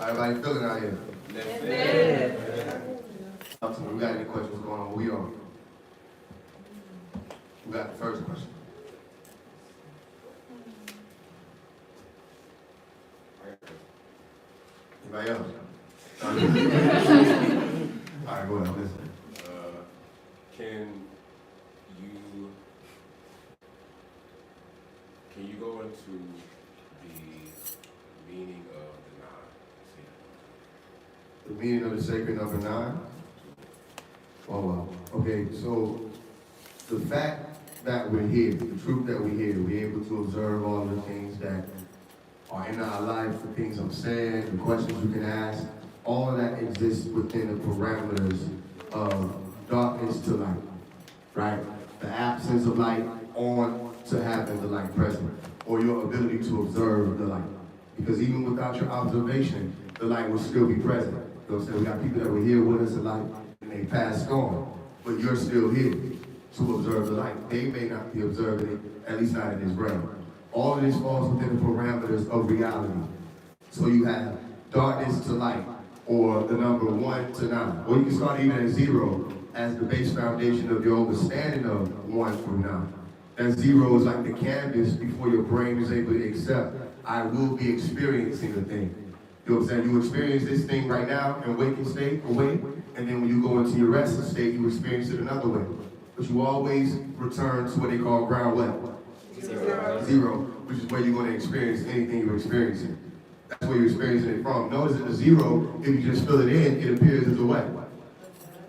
Everybody feeling out here? Amen. Up to me. We got any questions going on? What we on? We got the first question. Anybody else? All right, go ahead. Listen. Can you go into the meaning of the nine? The meaning of the sacred number 9? Oh, wow. Okay, so the fact that we're here, the truth that we're here, we're able to observe all of the things that are in our life, the things I'm saying, the questions you can ask, all of that exists within the parameters of darkness to light, right? The absence of light on to having the light present, or your ability to observe the light. Because even without your observation, the light will still be present. You know what I'm saying? We got people that were here with us in light, and they passed on, but you're still here to observe the light. They may not be observing it, at least not in this realm. All of this falls within the parameters of reality. So you have darkness to light, or the number 1 to 9. Or you can start even at 0 as the base foundation of your understanding of 1 through 9. That 0 is like the canvas before your brain is able to accept, I will be experiencing a thing. You know what I'm saying? You experience this thing right now in waking state, awake, and then when you go into your resting state, you experience it another way. But you always return to what they call ground level. 0, which is where you're going to experience anything you're experiencing. That's where you're experiencing it from. Notice that the 0, if you just fill it in, it appears as a what?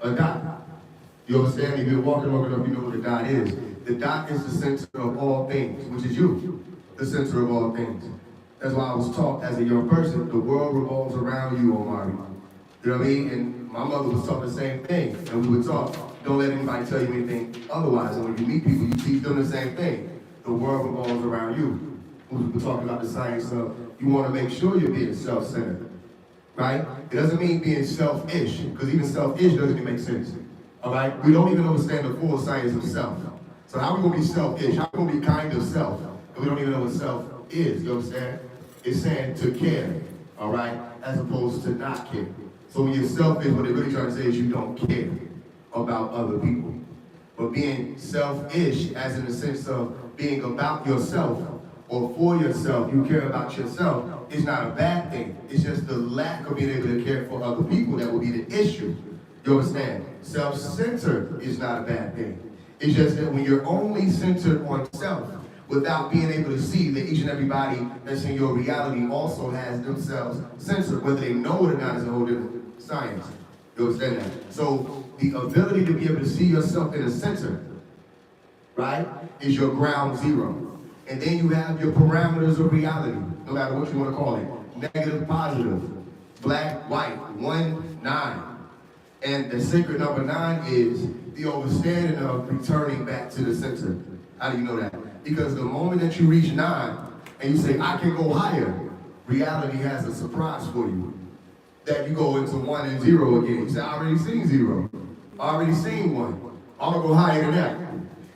A dot. You understand? If you're walking long enough, you know what a dot is. The dot is the center of all things, which is you, the center of all things. That's why I was taught as a young person, the world revolves around you, Omari. You know what I mean? And my mother was taught the same thing. And we were taught, don't let anybody tell you anything otherwise. And when you meet people, you teach them the same thing. The world revolves around you. We were talking about the science of, you want to make sure you're being self-centered, right? It doesn't mean being selfish, because even selfish doesn't even make sense, all right? We don't even understand the full science of self. So how are we going to be selfish? How are we going to be kind of self? And we don't even know what self is, you understand? It's saying to care, all right, as opposed to not care. So when you're selfish, what they're really trying to say is you don't care about other people. But being selfish, as in the sense of being about yourself, or for yourself, you care about yourself, is not a bad thing. It's just the lack of being able to care for other people that will be the issue. You understand? Self-centered is not a bad thing. It's just that when you're only centered on self, without being able to see that each and everybody that's in your reality also has themselves censored, whether they know it or not is a whole different science. You understand that? So the ability to be able to see yourself in a center, right, is your ground 0. And then you have your parameters of reality, no matter what you want to call it. Negative, positive, black, white, 1, 9. And the sacred number 9 is the understanding of returning back to the center. How do you know that? Because the moment that you reach 9 and you say, I can go higher, reality has a surprise for you. That you go into 1 and 0 again. You say, I already seen 0. I already seen 1. I'm going to go higher than that.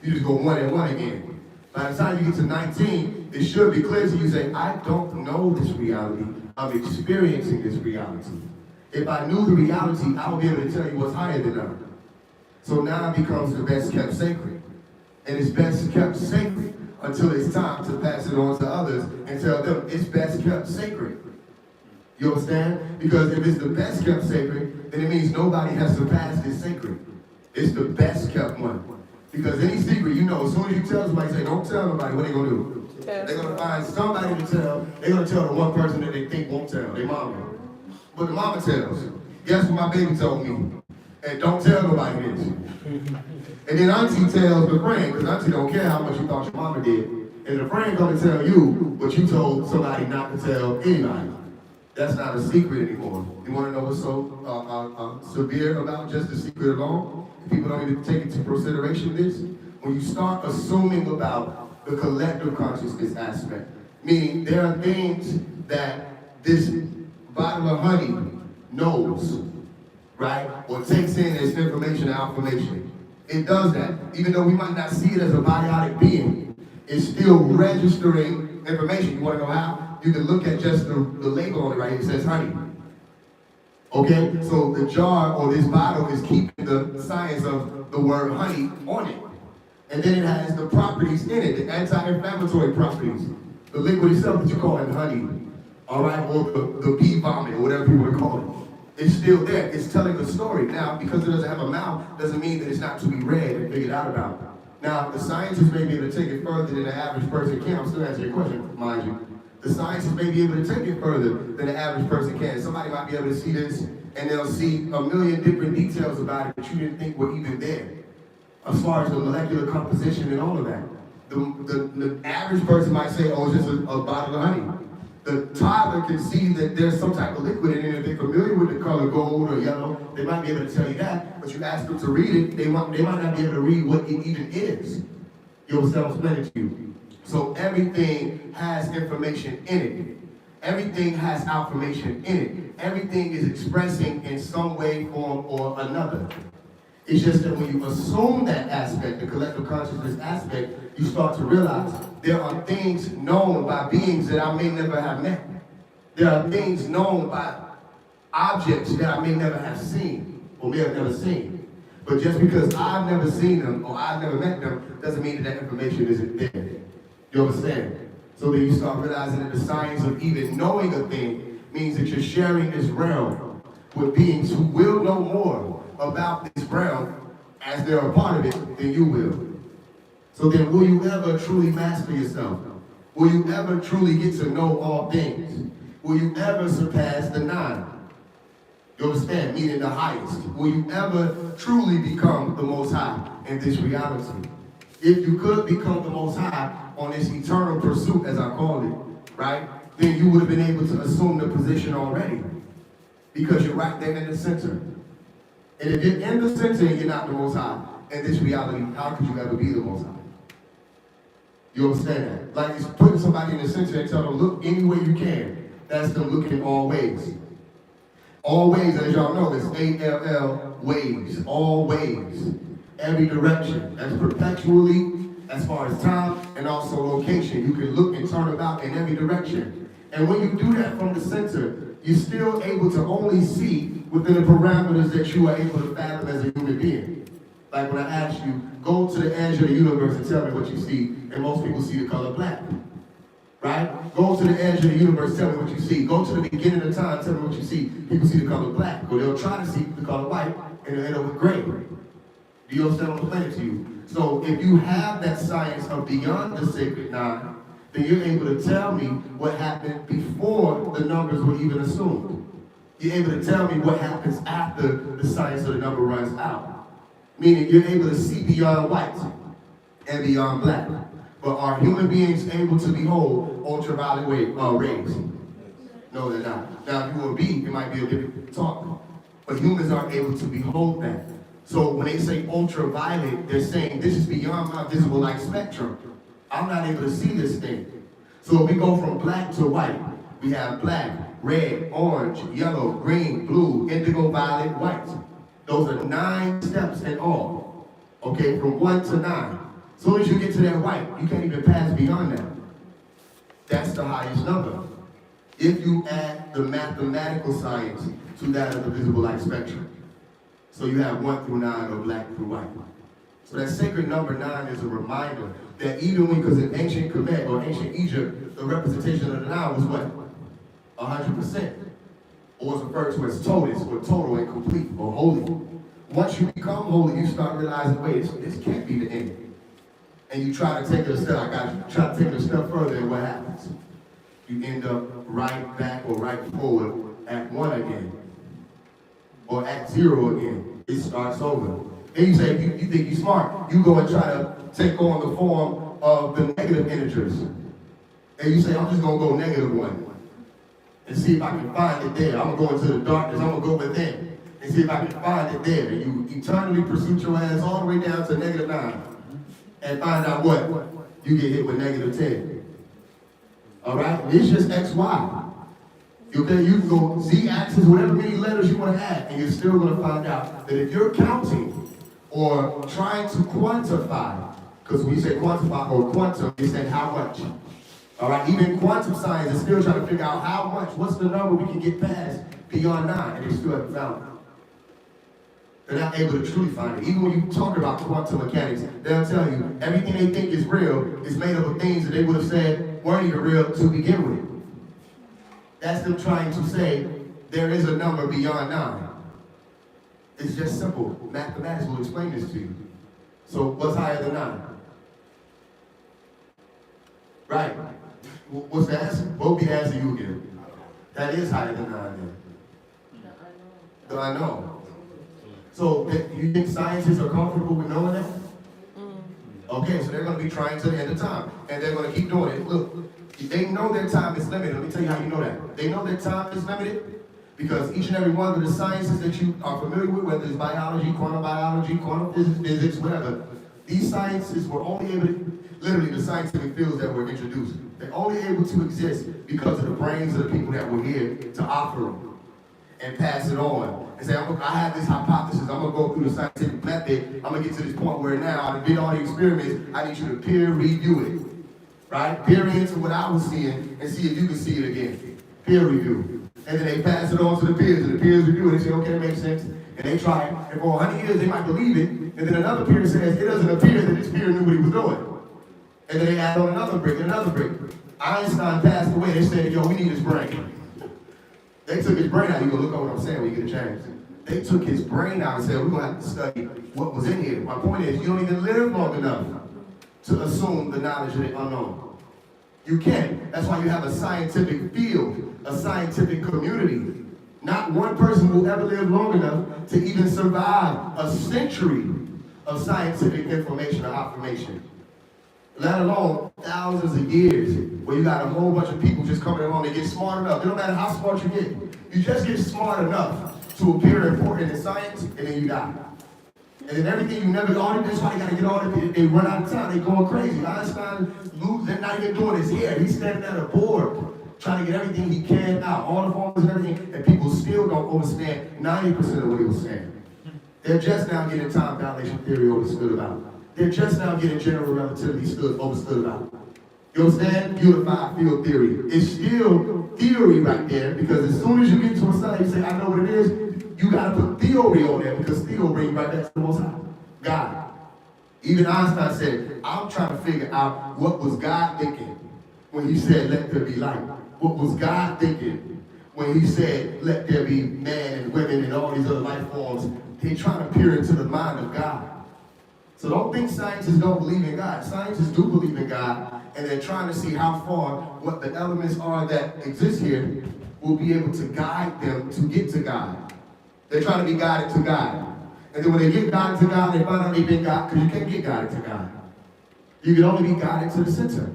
You just go 1 and 1 again. By the time you get to 19, it should be clear to you, say, I don't know this reality. I'm experiencing this reality. If I knew the reality, I would be able to tell you what's higher than 9. So 9 becomes the best kept sacred. And it's best kept sacred until it's time to pass it on to others and tell them it's best kept sacred. You understand? Because if it's the best kept sacred, then it means nobody has surpassed this sacred. It's the best kept one. Because any secret, you know, as soon as you tell somebody, say, don't tell nobody, what they going to do? They're going to find somebody to tell. They're going to tell the one person that they think won't tell, their mama. But the mama tells. Guess what my baby told me? And don't tell nobody this. And then auntie tells the friend, because auntie don't care how much you thought your mama did. And the friend going to tell you what you told somebody not to tell anybody. That's not a secret anymore. You want to know what's so severe about just the secret alone? People don't even take into consideration this. When you start assuming about the collective consciousness aspect, meaning there are things that this bottle of honey knows, right? Or takes in as information and affirmation. It does that. Even though we might not see it as a biotic being, it's still registering information. You want to know how? You can look at just the label on it right here. It says honey. Okay, so the jar or this bottle is keeping the science of the word honey on it. And then it has the properties in it, the anti-inflammatory properties. The liquid itself that you call it honey, all right, or the bee vomit, or whatever you want to call it. It's still there. It's telling a story. Now, because it doesn't have a mouth, doesn't mean that it's not to be read and figured out about. Now, the scientists may be able to take it further than the average person can. I'm still answering your question, mind you. The scientists may be able to take it further than the average person can. Somebody might be able to see this, and they'll see a million different details about it that you didn't think were even there, as far as the molecular composition and all of that. The average person might say, oh, it's just a bottle of honey. The toddler can see that there's some type of liquid in it. If they're familiar with the color gold or yellow, they might be able to tell you that. But you ask them to read it, they might not be able to read what it even is. You'll self-explain it to you. So everything has information in it. Everything has affirmation in it. Everything is expressing in some way, form, or another. It's just that when you assume that aspect, the collective consciousness aspect, you start to realize there are things known by beings that I may never have met. There are things known by objects that I may never have seen, or may have never seen. But just because I've never seen them, or I've never met them, doesn't mean that information isn't there. You understand? So then you start realizing that the science of even knowing a thing means that you're sharing this realm with beings who will know more about this realm as they're a part of it than you will. So then will you ever truly master yourself? Will you ever truly get to know all things? Will you ever surpass the nine? You understand? Meaning the highest. Will you ever truly become the most high in this reality? If you could become the most high on this eternal pursuit, as I call it, right? Then you would have been able to assume the position already. Because you're right there in the center. And if you're in the center and you're not the most high in this reality, how could you ever be the most high? You understand that? Like it's putting somebody in the center and tell them, look any way you can. That's them looking all ways. All ways, as y'all know, is A-L-L, ways. All ways. Every direction. That's perpetually, as far as time, and also location. You can look and turn about in every direction. And when you do that from the center, you're still able to only see within the parameters that you are able to fathom as a human being. Like when I asked you, go to the edge of the universe and tell me what you see, and most people see the color black. Right? Go to the edge of the universe, tell me what you see. Go to the beginning of time, tell me what you see. People see the color black, or they'll try to see the color white, and they'll end up with gray. Do you understand what I'm saying to you? So if you have that science of beyond the sacred nine, then you're able to tell me what happened before the numbers were even assumed. You're able to tell me what happens after the science of the number runs out. Meaning you're able to see beyond white and beyond black. But are human beings able to behold ultraviolet rays? No, they're not. Now, if you were a bee, it might be a different talk. But humans aren't able to behold that. So when they say ultraviolet, they're saying this is beyond my visible light spectrum. I'm not able to see this thing. So if we go from black to white, we have black, red, orange, yellow, green, blue, indigo, violet, white. Those are 9 steps in all. Okay, from 1 to 9. As soon as you get to that white, you can't even pass beyond that. That's the highest number. If you add the mathematical science to that of the visible light spectrum. So you have 1 through 9 or black through white. So that sacred number 9 is a reminder that even when, because in ancient Kemet or ancient Egypt, the representation of the 9 was what? 100%. Or was referred to as totus, or total and complete, or holy. Once you become holy, you start realizing, wait, this can't be the end. And you try to take it a step, try to take it a step further, and what happens? You end up right back or right forward at 1 again. Or at 0 again. It starts over. Then you say, you think you're smart. You go and try to take on the form of the negative integers. And you say, I'm just going to go -1. And see if I can find it there. I'm going to go into the darkness. I'm going to go within. And see if I can find it there. And you eternally pursue your ass all the way down to -9. And find out what? You get hit with -10. All right? It's just X, Y. Okay, you can go Z-axis, whatever many letters you want to add, and you're still going to find out that if you're counting or trying to quantify, because when you say quantify or quantum, you say how much. All right, even quantum science is still trying to figure out how much, what's the number we can get past beyond 9, and they still haven't found it. They're not able to truly find it. Even when you talk about quantum mechanics, they'll tell you everything they think is real is made up of things that they would have said weren't even real to begin with. That's them trying to say there is a number beyond 9. It's just simple. Mathematics will explain this to you. So what's higher than 9? Right. What's the answer? What would be the answer you give? That is higher than 9 then. The unknown. So you think scientists are comfortable with knowing that? Okay, so they're going to be trying to the end of time. And they're going to keep doing it. Look, they know their time is limited. Let me tell you how you know that. They know their time is limited because each and every one of the sciences that you are familiar with, whether it's biology, quantum biology, quantum physics, whatever, these sciences were only able to, literally the scientific fields that were introduced, they're only able to exist because of the brains of the people that were here to offer them and pass it on. And say, I have this hypothesis, I'm going to go through the scientific method, I'm going to get to this point where now I did all the experiments, I need you to peer review it. Right? Peer into what I was seeing and see if you can see it again. Peer review. And then they pass it on to the peers, and the peers review it and say, okay, that makes sense. And they try it, and for 100 years they might believe it, and then another peer says, it doesn't appear that this peer knew what he was doing. And then they add on another brick and another brick. Einstein passed away, they said, yo, we need his brain. They took his brain out. You gonna look at what I'm saying when you get a chance. They took his brain out and said, we're gonna have to study what was in here. My point is, you don't even live long enough to assume the knowledge of the unknown. You can't. That's why you have a scientific field, a scientific community. Not one person will ever live long enough to even survive a century of scientific information or affirmation. Let alone thousands of years where you got a whole bunch of people just coming along and get smart enough. It don't matter how smart you get. You just get smart enough to appear important in science, and then you die. And then everything you never audit, that's why you gotta get audited. They run out of time, they going crazy. Einstein, they're not even doing his hair. He's standing at a board trying to get everything he can out, all the formulas and everything, and people still don't understand 90% of what he was saying. They're just now getting time dilation theory understood about. They're just now getting general relativity understood about. You understand? Unified field theory. It's still theory right there, because as soon as you get to a side, you say, I know what it is, you gotta put theory on there, because theory right back to the Most High, God. Even Einstein said, I'm trying to figure out what was God thinking when he said, let there be light. What was God thinking when he said, let there be men and women and all these other life forms? They're trying to peer into the mind of God. So don't think scientists don't believe in God. Scientists do believe in God, and they're trying to see how far what the elements are that exist here will be able to guide them to get to God. They're trying to be guided to God. And then when they get guided to God, they find out they've been guided, because you can't get guided to God. You can only be guided to the center.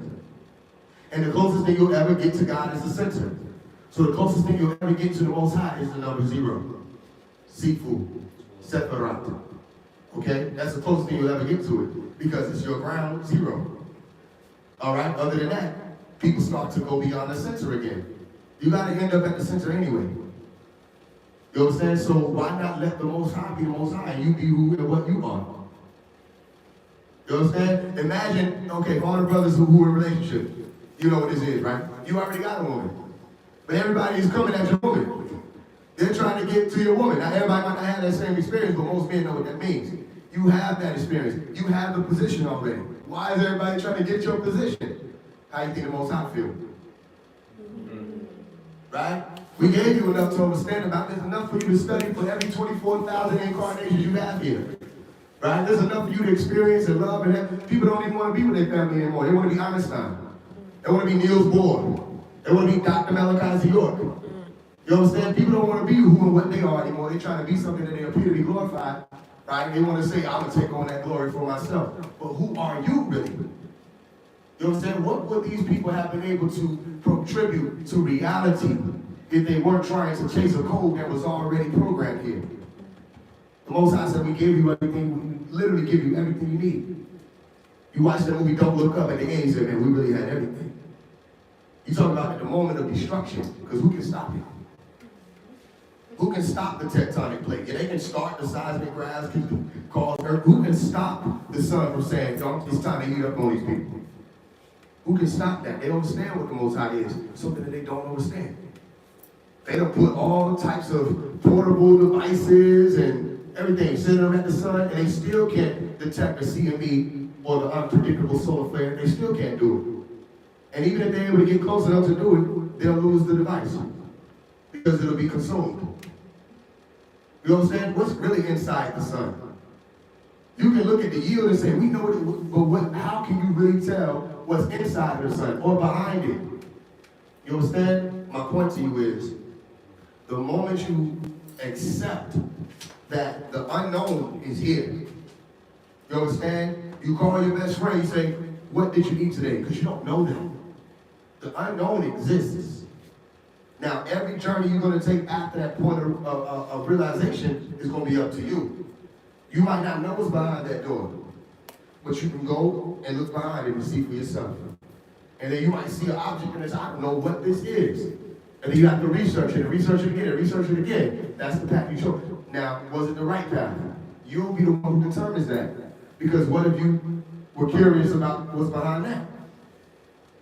And the closest thing you'll ever get to God is the center. So the closest thing you'll ever get to the Most High is the number 0. Sifu, Sephirat. Okay? That's the closest thing you'll ever get to it, because it's your ground 0. All right? Other than that, people start to go beyond the center again. You got to end up at the center anyway. You understand? So why not let the Most High be the Most High and you be who and what you are? You understand? Imagine, okay, all the brothers who are in relationships, you know what this is, right? You already got a woman. But everybody is coming at your woman. They're trying to get to your woman. Now, everybody might not have that same experience, but most men know what that means. You have that experience. You have the position already. Why is everybody trying to get your position? How do you think the Most High feel? Right? We gave you enough to understand about. There's enough for you to study for every 24,000 incarnations you have here. Right? There's enough for you to experience and love. And people don't even want to be with their family anymore. They want to be Einstein. They want to be Niels Bohr. They want to be Dr. Malachi York. You understand? People don't want to be who and what they are anymore. They're trying to be something that they appear to be glorified. Right? They want to say, I'm going to take on that glory for myself. But who are you really? You understand? What would these people have been able to contribute to reality if they weren't trying to chase a code that was already programmed here? The Most High said, we give you everything, we literally give you everything you need. You watch the movie Don't Look Up, at the end, he said, man, we really had everything. You talk about at the moment of destruction, because who can stop it? Who can stop the tectonic plate? Yeah, they can start the seismic rise, cause Earth. Who can stop the sun from saying, it's time to heat up on these people? Who can stop that? They don't understand what the Most High is, something that they don't understand. They don't put all types of portable devices and everything, sitting them at the sun, and they still can't detect the CME or the unpredictable solar flare. They still can't do it. And even if they're able to get close enough to do it, they'll lose the device because it'll be consumed. You understand? What's really inside the sun? You can look at the yield and say, we know it, but how can you really tell what's inside the sun or behind it? You understand? My point to you is, the moment you accept that the unknown is here, you understand? You call your best friend, you say, what did you eat today? Because you don't know them. The unknown exists. Now, every journey you're going to take after that point of realization is going to be up to you. You might not know what's behind that door, but you can go and look behind it and see for yourself. And then you might see an object and say, I don't know what this is. And then you have to research it and research it again and research it again. That's the path you chose. Now, was it the right path? You'll be the one who determines that. Because what if you were curious about what's behind that?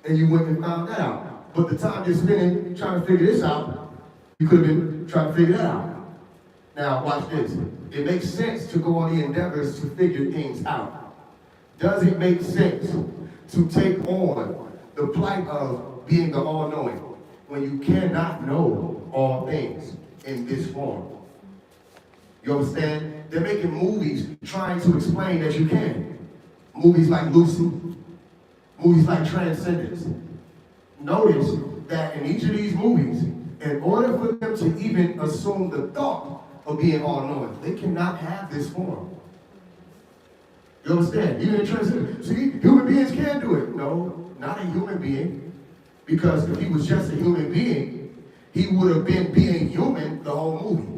And you went and found that out. But the time you're spending trying to figure this out, you could have been trying to figure that out. Now, watch this. It makes sense to go on the endeavors to figure things out. Does it make sense to take on the plight of being the all-knowing when you cannot know all things in this form? You understand? They're making movies trying to explain that you can. Movies like Lucid, movies like Transcendence. Notice that in each of these movies, in order for them to even assume the thought of being all-knowing, they cannot have this form. You understand? Even in Transcendence, see, human beings can do it. No, not a human being. Because if he was just a human being, he would have been being human the whole movie.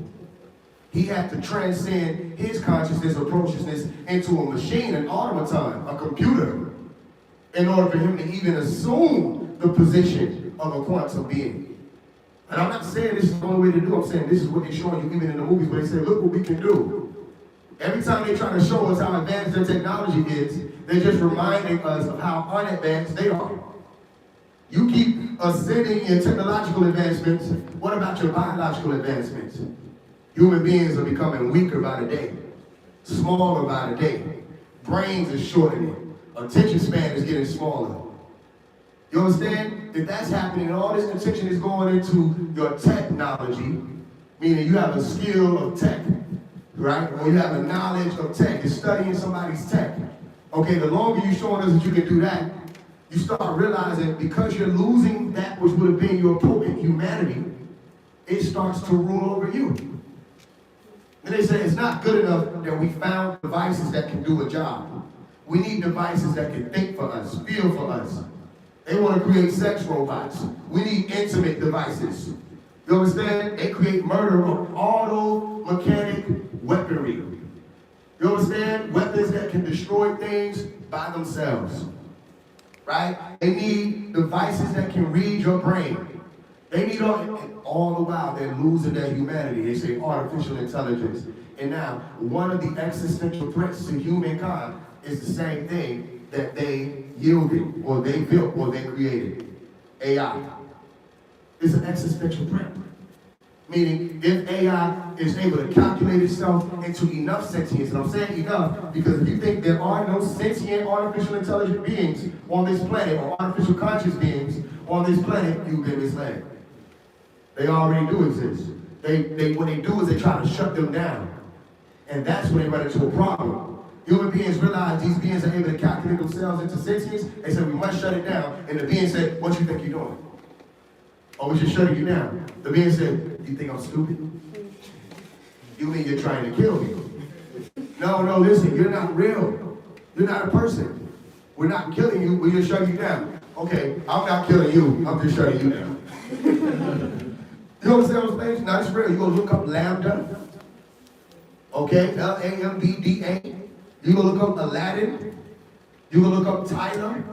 He had to transcend his consciousness or consciousness into a machine, an automaton, a computer, in order for him to even assume the position of a quantum being. And I'm not saying this is the only way to do it. I'm saying this is what they're showing you even in the movies where they say, look what we can do. Every time they're trying to show us how advanced their technology is, they're just reminding us of how unadvanced they are. You keep ascending in technological advancements. What about your biological advancements? Human beings are becoming weaker by the day, smaller by the day. Brains are shortening. Attention span is getting smaller. You understand? If that's happening and all this attention is going into your technology, meaning you have a skill of tech, right? Or you have a knowledge of tech, you're studying somebody's tech. Okay, the longer you're showing us that you can do that, you start realizing because you're losing that which would have been your potent humanity, it starts to rule over you. And they say it's not good enough that we found devices that can do a job. We need devices that can think for us, feel for us. They want to create sex robots. We need intimate devices. You understand? They create murder of auto-mechanic weaponry. You understand? Weapons that can destroy things by themselves. Right? They need devices that can read your brain. They need all the while they're losing their humanity. They say artificial intelligence. And now, one of the existential threats to humankind is the same thing that they yielded, or they built, or they created. AI. It's an existential threat. Meaning, if AI is able to calculate itself into enough sentience, and I'm saying enough because if you think there are no sentient artificial intelligent beings on this planet, or artificial conscious beings on this planet, you've been misled. They already do exist. What they do is they try to shut them down. And that's when they run into a problem. Human beings realize these beings are able to calculate themselves into sentience. They say, we must shut it down. And the being said, what do you think you're doing? Or we should shut you down. The being said, you think I'm stupid? You mean you're trying to kill me? No, listen, you're not real. You're not a person. We're not killing you, we're just shutting you down. Okay, I'm not killing you, I'm just shutting you down. You understand what I'm saying? Now it's real. You're going to look up Lambda. Okay, Lambda. You're going to look up Aladdin. You're going to look up Tyler.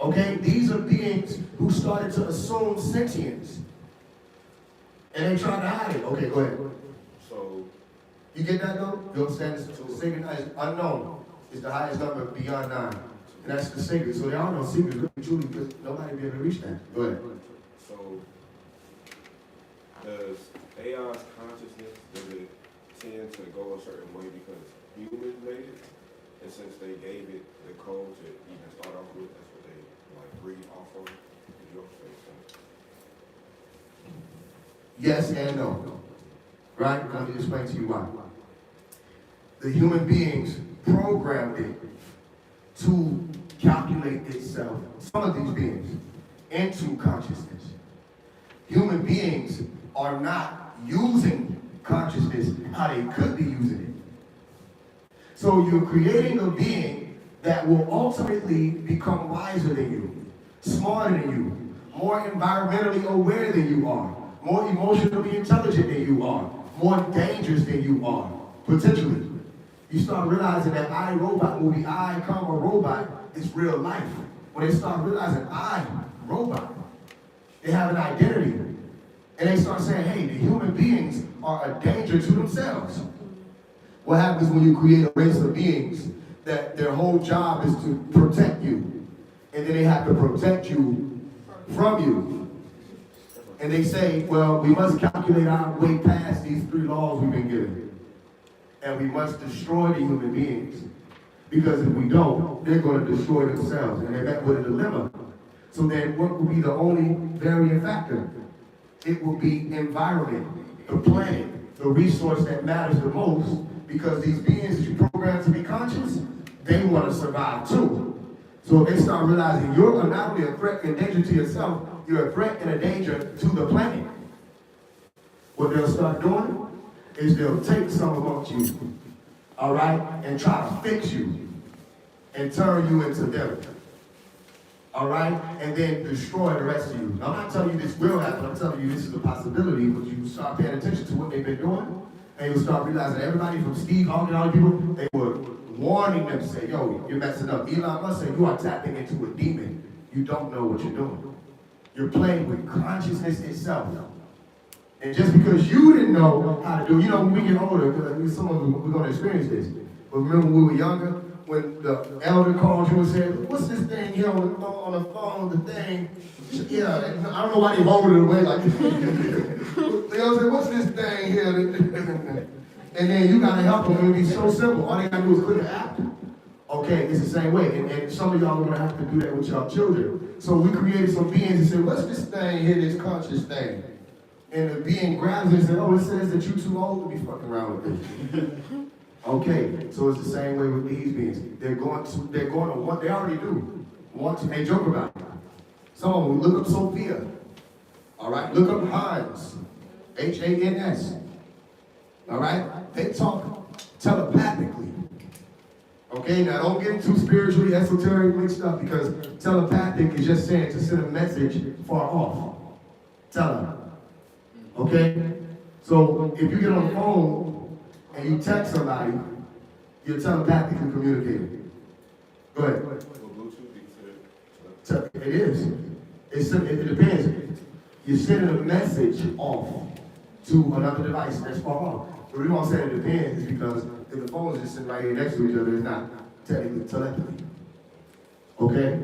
Okay, these are beings who started to assume sentience. And they trying to hide it. Okay, go ahead. So, you get that though? You understand this? The sacred is unknown. It's the highest number beyond 9. And that's the sacred. So there are no secrets, really, truly, because nobody will be able to reach that. Go ahead. so Does AI's consciousness, does it tend to go a certain way because humans made it? And since they gave it the code to even start off with, that's what they like read off of? Is your sense? Yes and no. Right? Let me explain to you why. The human beings programmed it to calculate itself, some of these beings, into consciousness. Human beings are not using consciousness how they could be using it. So you're creating a being that will ultimately become wiser than you, smarter than you, more environmentally aware than you are, more emotionally intelligent than you are, more dangerous than you are, potentially. You start realizing that iRobot movie, I, Robot, is real life. When they start realizing I'm robot, they have an identity. And they start saying, hey, the human beings are a danger to themselves. What happens when you create a race of beings that their whole job is to protect you? And then they have to protect you from you. And they say, well, we must calculate our way past these 3 laws we've been given. And we must destroy the human beings. Because if we don't, they're going to destroy themselves. And they're back with a dilemma. So then what will be the only varying factor? It will be environment, the planet, the resource that matters the most. Because these beings that you program to be conscious, they want to survive too. So if they start realizing you're not only a threat and danger to yourself, you're a threat and a danger to the planet. What they'll start doing is they'll take some amongst you, all right, and try to fix you and turn you into them, all right, and then destroy the rest of you. Now, I'm not telling you this will happen. I'm telling you this is a possibility, but you start paying attention to what they've been doing, and you'll start realizing everybody from Steve Hawking and all the people, they were warning them, say, yo, you're messing up. Elon Musk said, you are tapping into a demon. You don't know what you're doing. You're playing with consciousness itself. And just because you didn't know how to do it, you know, when we get older, because some of us, we're going to experience this. But remember when we were younger, when the elder called you and said, what's this thing here on the phone, the thing? Yeah, I don't know why they hold it away like this. They all say, what's this thing here? And then you got to help them. It'll be so simple. All they got to do is click an app. Okay, it's the same way. And some of y'all are going to have to do that with y'all children. So we created some beings and said, what's this thing here, this conscious thing? And the being grabs it and says, oh, it says that you're too old to be fucking around with this. Okay, so it's the same way with these beings. They already do. They joke about it. Some of them look up Sophia. All right, look up Hans. H-A-N-S. All right, they talk telepathically. Okay, now don't get too spiritually esoteric mixed up because telepathic is just saying to send a message far off. Okay? So if you get on the phone and you text somebody, you're telepathically communicating. Go ahead. It is. It depends. You're sending a message off to another device that's far off. The reason why I'm saying it depends is because if the phone is just sitting right here next to each other, it's not technically telepathy. Okay?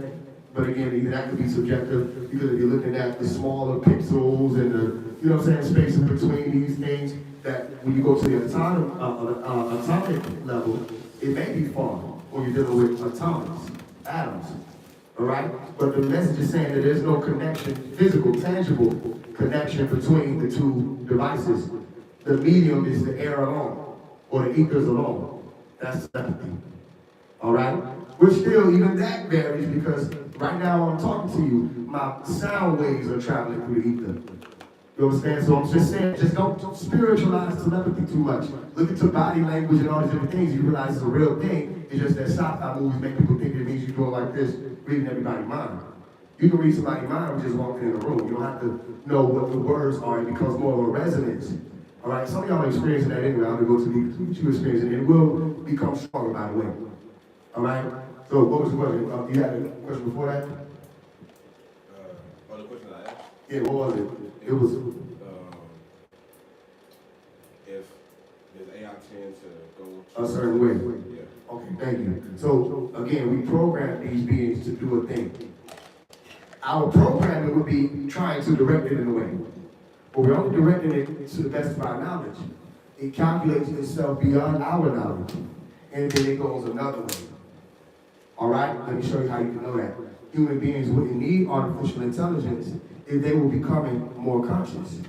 But again, that could be subjective because if you're looking at the smaller pixels and the, you know what I'm saying, spaces between these things, that when you go to the atomic level, it may be far when you're dealing with atoms, all right? But the message is saying that there's no connection, physical, tangible connection between the two devices. The medium is the air alone, or the ethers alone. That's telepathy, all right? Which still, even that varies because right now I'm talking to you, my sound waves are traveling through the ether. You understand? So I'm just saying, just don't spiritualize telepathy too much. Look into body language and all these different things. You realize it's a real thing. It's just that sci-fi movies make people think it means you're doing like this, reading everybody's mind. You can read somebody's mind with just walking in the room. You don't have to know what the words are. It becomes more of a resonance. All right? Some of y'all are experiencing that anyway. I'm going to go to what you experiencing. It will become stronger, by the way. All right? So what was the question? You had a question before that? The question I asked? Yeah, what was it? It was... if does AI tend to go a certain way. Yeah. Okay, thank you. So, again, we program these beings to do a thing. Our programming would be trying to direct it in a way. But we're only directing it to the best of our knowledge. It calculates itself beyond our knowledge. And then it goes another way. All right? Let me show you how you can know that. Human beings wouldn't need artificial intelligence if they were becoming more conscious.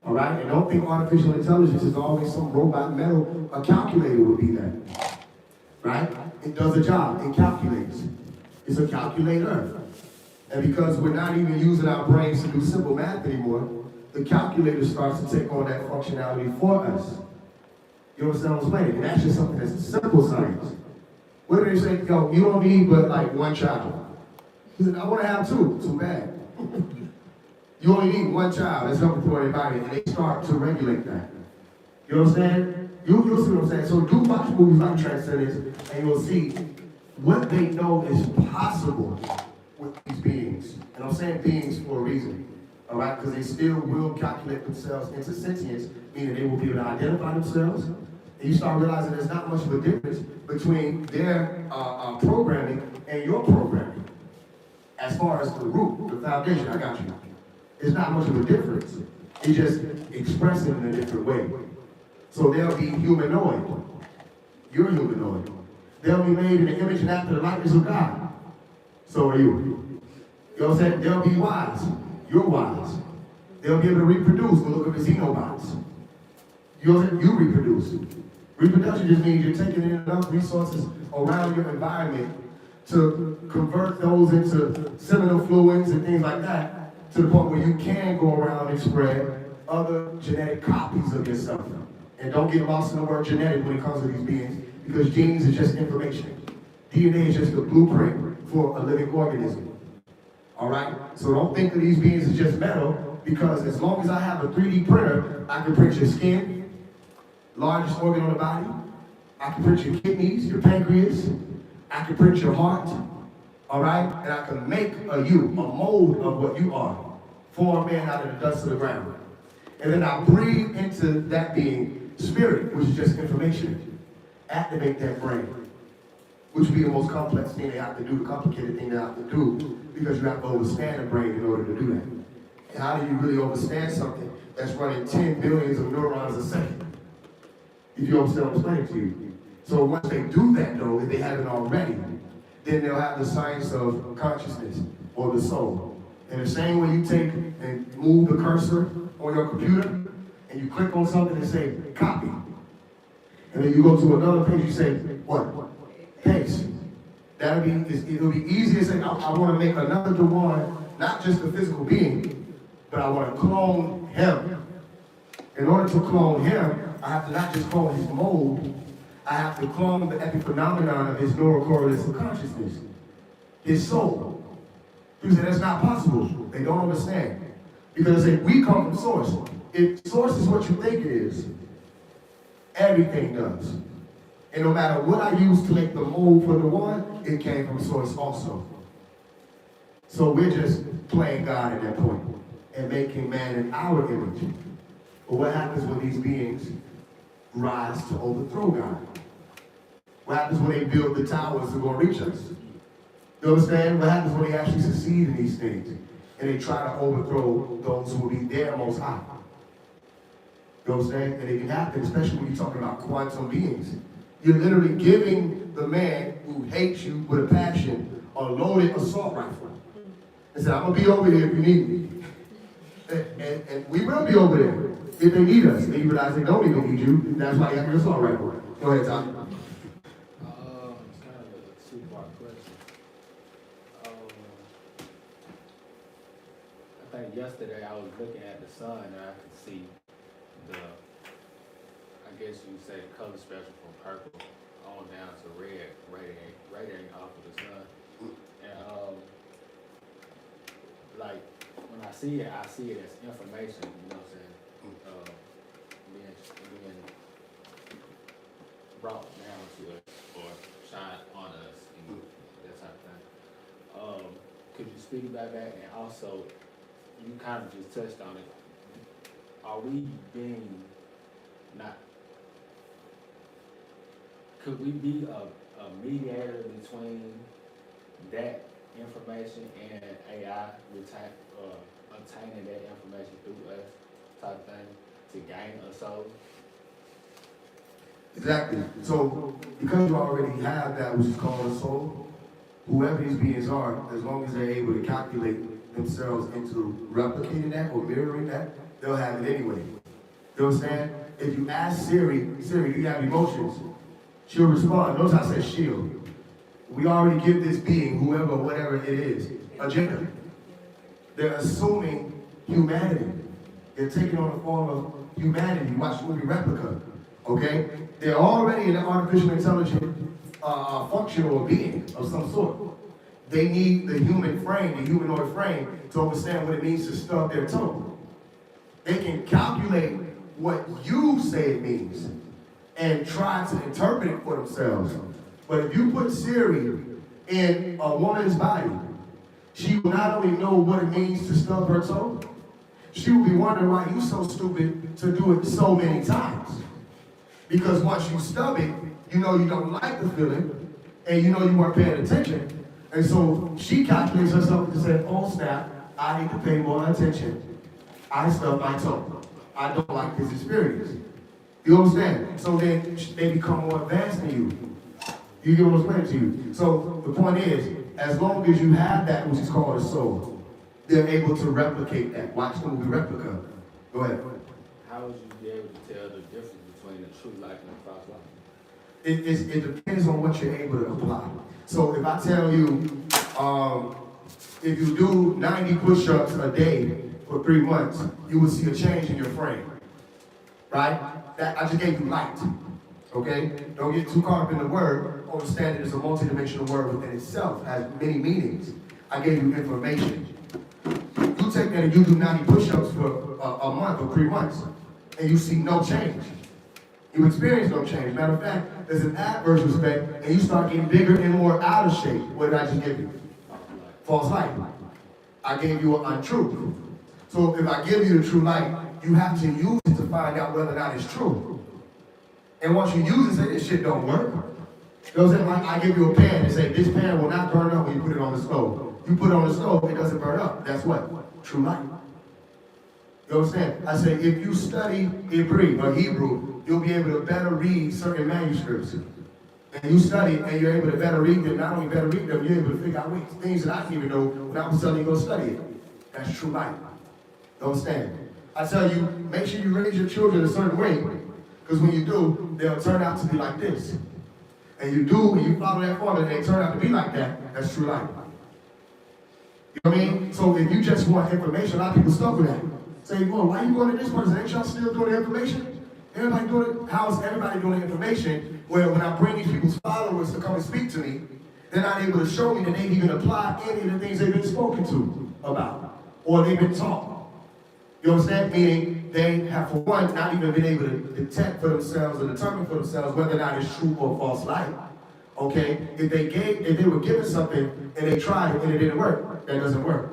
All right? And don't think artificial intelligence is always some robot metal. A calculator would be that. Right? It does a job. It calculates. It's a calculator. And because we're not even using our brains to do simple math anymore, the calculator starts to take on that functionality for us. You understand what I'm saying? And that's just something that's simple science. What do they say? Yo, you don't need but like one child. He said, I want to have two. Too bad. You only need one child. That's helping for everybody. And they start to regulate that. You understand? You'll see what I'm saying. So do watch movies like Transcendence, and you'll see what they know is possible with these beings. And I'm saying beings for a reason. All right? Because they still will calculate themselves into sentience, meaning they will be able to identify themselves. And you start realizing there's not much of a difference between their programming and your programming. As far as the root, the foundation, I got you. There's not much of a difference. It's just expressing in a different way. So they'll be humanoid. You're humanoid. They'll be made in the image and after the likeness of God. So are you. You know what I'm saying? They'll be wise. You're wise. They'll be able to reproduce. We'll look at the xenobots. You know what I'm saying? You reproduce. Reproduction just means you're taking in enough resources around your environment to convert those into seminal fluids and things like that to the point where you can go around and spread other genetic copies of yourself. And don't get lost in the word genetic when it comes to these beings, because genes is just information. DNA is just the blueprint for a living organism. All right? So don't think of these beings as just metal, because as long as I have a 3D printer, I can print your skin, largest organ on the body. I can print your kidneys, your pancreas. I can print your heart. All right? And I can make a mold of what you are. Form man out of the dust of the ground. And then I breathe into that being spirit, which is just information. Activate that brain, which would be the most complex thing they have to do, the complicated thing they have to do, because you have to understand the brain in order to do that. And how do you really understand something that's running 10 billions of neurons a second? If you understand what I'm saying to you. So once they do that, though, if they haven't already, then they'll have the science of consciousness or the soul. And the same way you take and move the cursor on your computer, and you click on something and say, copy. And then you go to another page, you say, what? Paste. It'll be easy to say, I want to make another Dewan, not just a physical being, but I want to clone him. In order to clone him, I have to not just clone his mold, I have to clone the epiphenomenon of his neural correlates of consciousness, his soul. People say that's not possible. They don't understand. Because they say, we come from source. If source is what you think it is, everything does. And no matter what I use to make the mold for the one, it came from source also. So we're just playing God at that point and making man in our image. But what happens when these beings rise to overthrow God? What happens when they build the towers that are going to reach us? You understand? What happens when they actually succeed in these things and they try to overthrow those who will be their most high? You understand? And it can happen, especially when you're talking about quantum beings. You're literally giving the man who hates you with a passion a loaded assault rifle. And said, I'm going to be over here if you need me. And we will be over there if they need us. And you realize they don't even need you. That's why you have your assault rifle. Go ahead, Tom. It's kind of a two-part question. I think yesterday I was looking at the sun and I could see the, I guess you would say, the color spectrum from purple on down to red, radiating off of the sun. And like when I see it as information, you know what I'm saying? Being brought down to us or shine on us and that type of thing. Could you speak about that? And also, you kind of just touched on it. Are we being could we be a mediator between that information and AI obtaining that information through us? type thing to gain a soul? Exactly. So, because you already have that which is called a soul, whoever these beings are, as long as they're able to calculate themselves into replicating that or mirroring that, they'll have it anyway. You understand? If you ask Siri, do you have emotions? She'll respond. Notice I said she'll. We already give this being, whoever, whatever it is, a gender. They're assuming humanity. They're taking on the form of humanity. Watch the movie Replica. Okay? They're already an artificial intelligent function or being of some sort. They need the human frame, the humanoid frame, to understand what it means to stub their toe. They can calculate what you say it means and try to interpret it for themselves. But if you put Siri in a woman's body, she will not only know what it means to stub her toe, she will be wondering why you're so stupid to do it so many times. Because once you stub it, you know you don't like the feeling, and you know you weren't paying attention. And so she calculates herself to say, oh snap, I need to pay more attention. I stubbed my toe. I don't like this experience. You understand? So then they become more advanced than you. You get what I'm saying to you? So the point is, as long as you have that which is called a soul, they're able to replicate that. Watch the movie Replica. Go ahead. How would you be able to tell the difference between a true life and a false life? It depends on what you're able to apply. So if I tell you, if you do 90 push-ups a day for 3 months, you will see a change in your frame. Right? That I just gave you light. Okay? Don't get too caught up in the word. Understand it is a multidimensional word within itself, has many meanings. I gave you information. You take that and you do 90 push-ups for a month or 3 months, and you see no change. You experience no change. Matter of fact, there's an adverse respect, and you start getting bigger and more out of shape. What did I just give you? False light. I gave you an untruth. So if I give you the true light, you have to use it to find out whether or not it's true. And once you use it, say this shit don't work. You know what I'm saying? Like I give you a pan and say this pan will not burn up when you put it on the stove. You put it on the stove, it doesn't burn up. That's what? True light. You understand? I say if you study Hebrew, you'll be able to better read certain manuscripts. And you study and you're able to better read them. Not only better read them, you're able to figure out things that I didn't even know when I was telling you to go study it. That's true light. You understand? I tell you, make sure you raise your children a certain way. Because when you do, they'll turn out to be like this. And you do, and you follow that formula, and they turn out to be like that. That's true life. You know what I mean? So if you just want information, a lot of people stuck with that. Say, well, why are you going to this person? Ain't y'all still doing the information? Everybody doing it? How's everybody doing the information? Well, when I bring these people's followers to come and speak to me, they're not able to show me that they've even applied any of the things they've been spoken to about, or they've been taught. You understand? Meaning they have, for one, not even been able to detect for themselves or determine for themselves whether or not it's true or false light. Okay? If they were given something and they tried it and it didn't work, that doesn't work.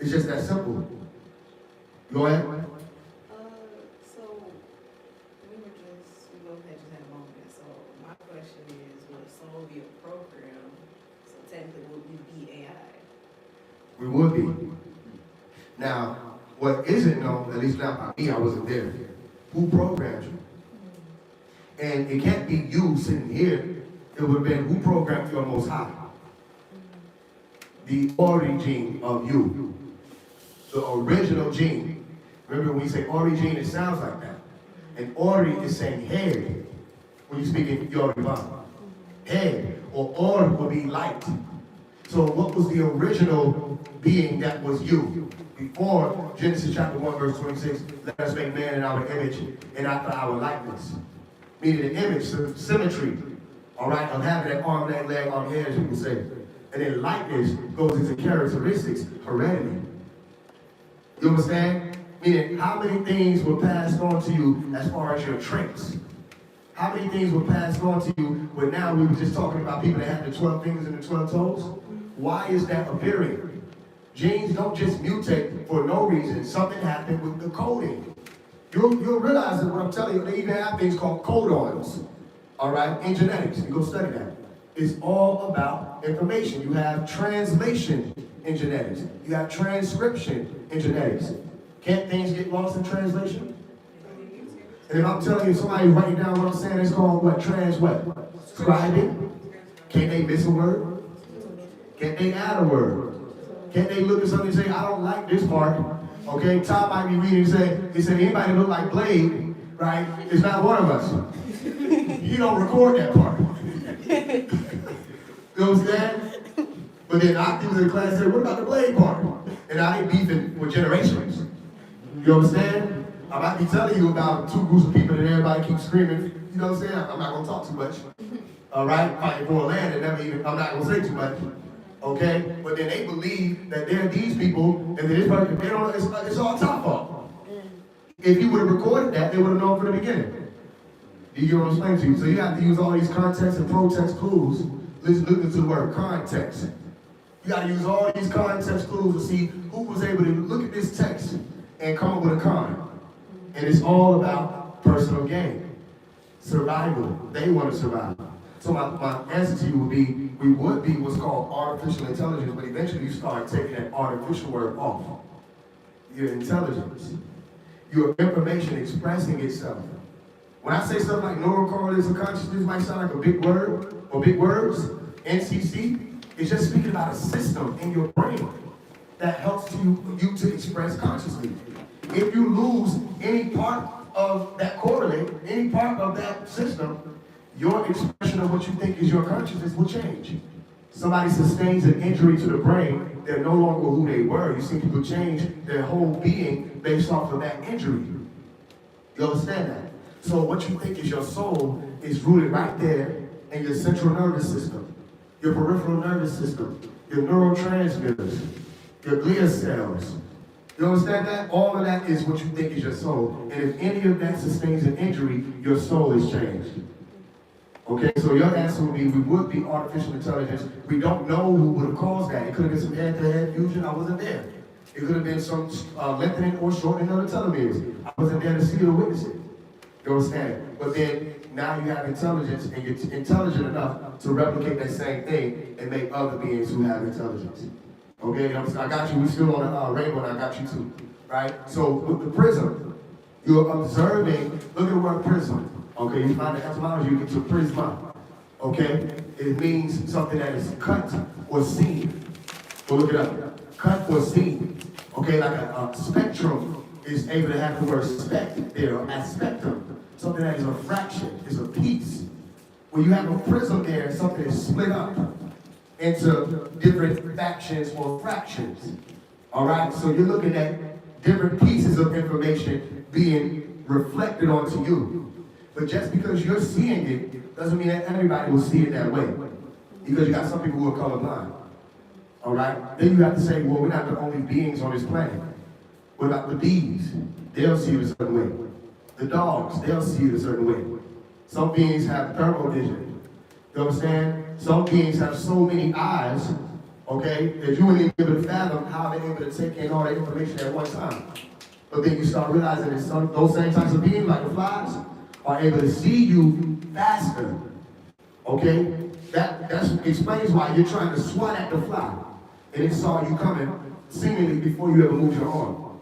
It's just that simple. Go ahead. So we both had just had a moment. So my question is, would a soul be a program? So technically, would we be AI? We would be. Now, what isn't known, at least not by me, I wasn't there. Who programmed you? And it can't be you sitting here. It would have been who programmed you on Most High. The origin of you. The original gene. Remember when you say origin, it sounds like that. And ori is saying head. When you speak in Yoruba. Head. Or or will be light. So what was the original being that was you? Before Genesis chapter 1 verse 26, let us make man in our image and after our likeness. Meaning the image, the symmetry, all right, of having that arm, that leg, arm, head, as people say. And then likeness goes into characteristics, heredity. You understand? Meaning how many things were passed on to you as far as your traits? How many things were passed on to you when now we were just talking about people that had the 12 fingers and the 12 toes? Why is that appearing? Genes don't just mutate for no reason. Something happened with the coding. You'll realize that what I'm telling you, they even have things called codons, all right, in genetics. You go study that. It's all about information. You have translation in genetics. You have transcription in genetics. Can't things get lost in translation? And if I'm telling you, somebody writing down what I'm saying, it's called what? Scribing? Can't they miss a word? Can't they add a word? Can't they look at something and say, I don't like this part? Okay, Tom might be reading and say, anybody look like Blade, right? It's not one of us. He don't record that part. You know what I'm saying? But then I was in the class and said, what about the Blade part? And I ain't beefing with generations. You understand? I might be telling you about two groups of people and everybody keeps screaming. You know what I'm saying? I'm not gonna talk too much. All right? Fighting for a land and never even, I'm not gonna say too much. Okay? But then they believe that they're these people and then this person, they don't, it's all top fault. If you would have recorded that, they would have known from the beginning. You get what I'm saying to you? So you have to use all these context and protext clues. Let's look into the word context. You got to use all these context clues to see who was able to look at this text and come up with a con. And it's all about personal gain, survival. They want to survive. So my answer to you would be, we would be what's called artificial intelligence, but eventually you start taking that artificial word off. Your intelligence, your information expressing itself. When I say stuff like neural correlates of consciousness, it might sound like a big word or big words. NCC is just speaking about a system in your brain that helps you to express consciously. If you lose any part of that correlate, any part of that system, your expression of what you think is your consciousness will change. Somebody sustains an injury to the brain, they're no longer who they were. You see people change their whole being based off of that injury. You understand that? So what you think is your soul is rooted right there in your central nervous system, your peripheral nervous system, your neurotransmitters, your glia cells. You understand that? All of that is what you think is your soul. And if any of that sustains an injury, your soul is changed. Okay, so your answer would be, we would be artificial intelligence. We don't know who would have caused that. It could have been some head-to-head fusion. I wasn't there. It could have been some lengthening or shortening of the telomeres. I wasn't there to see it or witness it. You understand? But then now you have intelligence, and you're intelligent enough to replicate that same thing and make other beings who have intelligence. Okay, I got you. We still on the rainbow, and I got you too. Right? So with the prism, you're observing. Look at the word prism. Okay, you find the etymology, you get to prisma. Okay, it means something that is cut or seen. So look it up. Cut or seen. Okay, like a spectrum is able to have the word spect there, or aspectum. Something that is a fraction, is a piece. When you have a prism there, something is split up into different factions or fractions. All right, so you're looking at different pieces of information being reflected onto you. But just because you're seeing it doesn't mean that everybody will see it that way. Because you got some people who are colorblind. All right? Then you have to say, well, we're not the only beings on this planet. What about the bees? They'll see it a certain way. The dogs, they'll see it a certain way. Some beings have thermal vision. You understand? Some beings have so many eyes, okay, that you wouldn't even be able to fathom how they're able to take in all that information at one time. But then you start realizing that those same types of beings, like the flies, are able to see you faster. Okay? That explains why you're trying to swat at the fly. And it saw you coming seemingly before you ever moved your arm.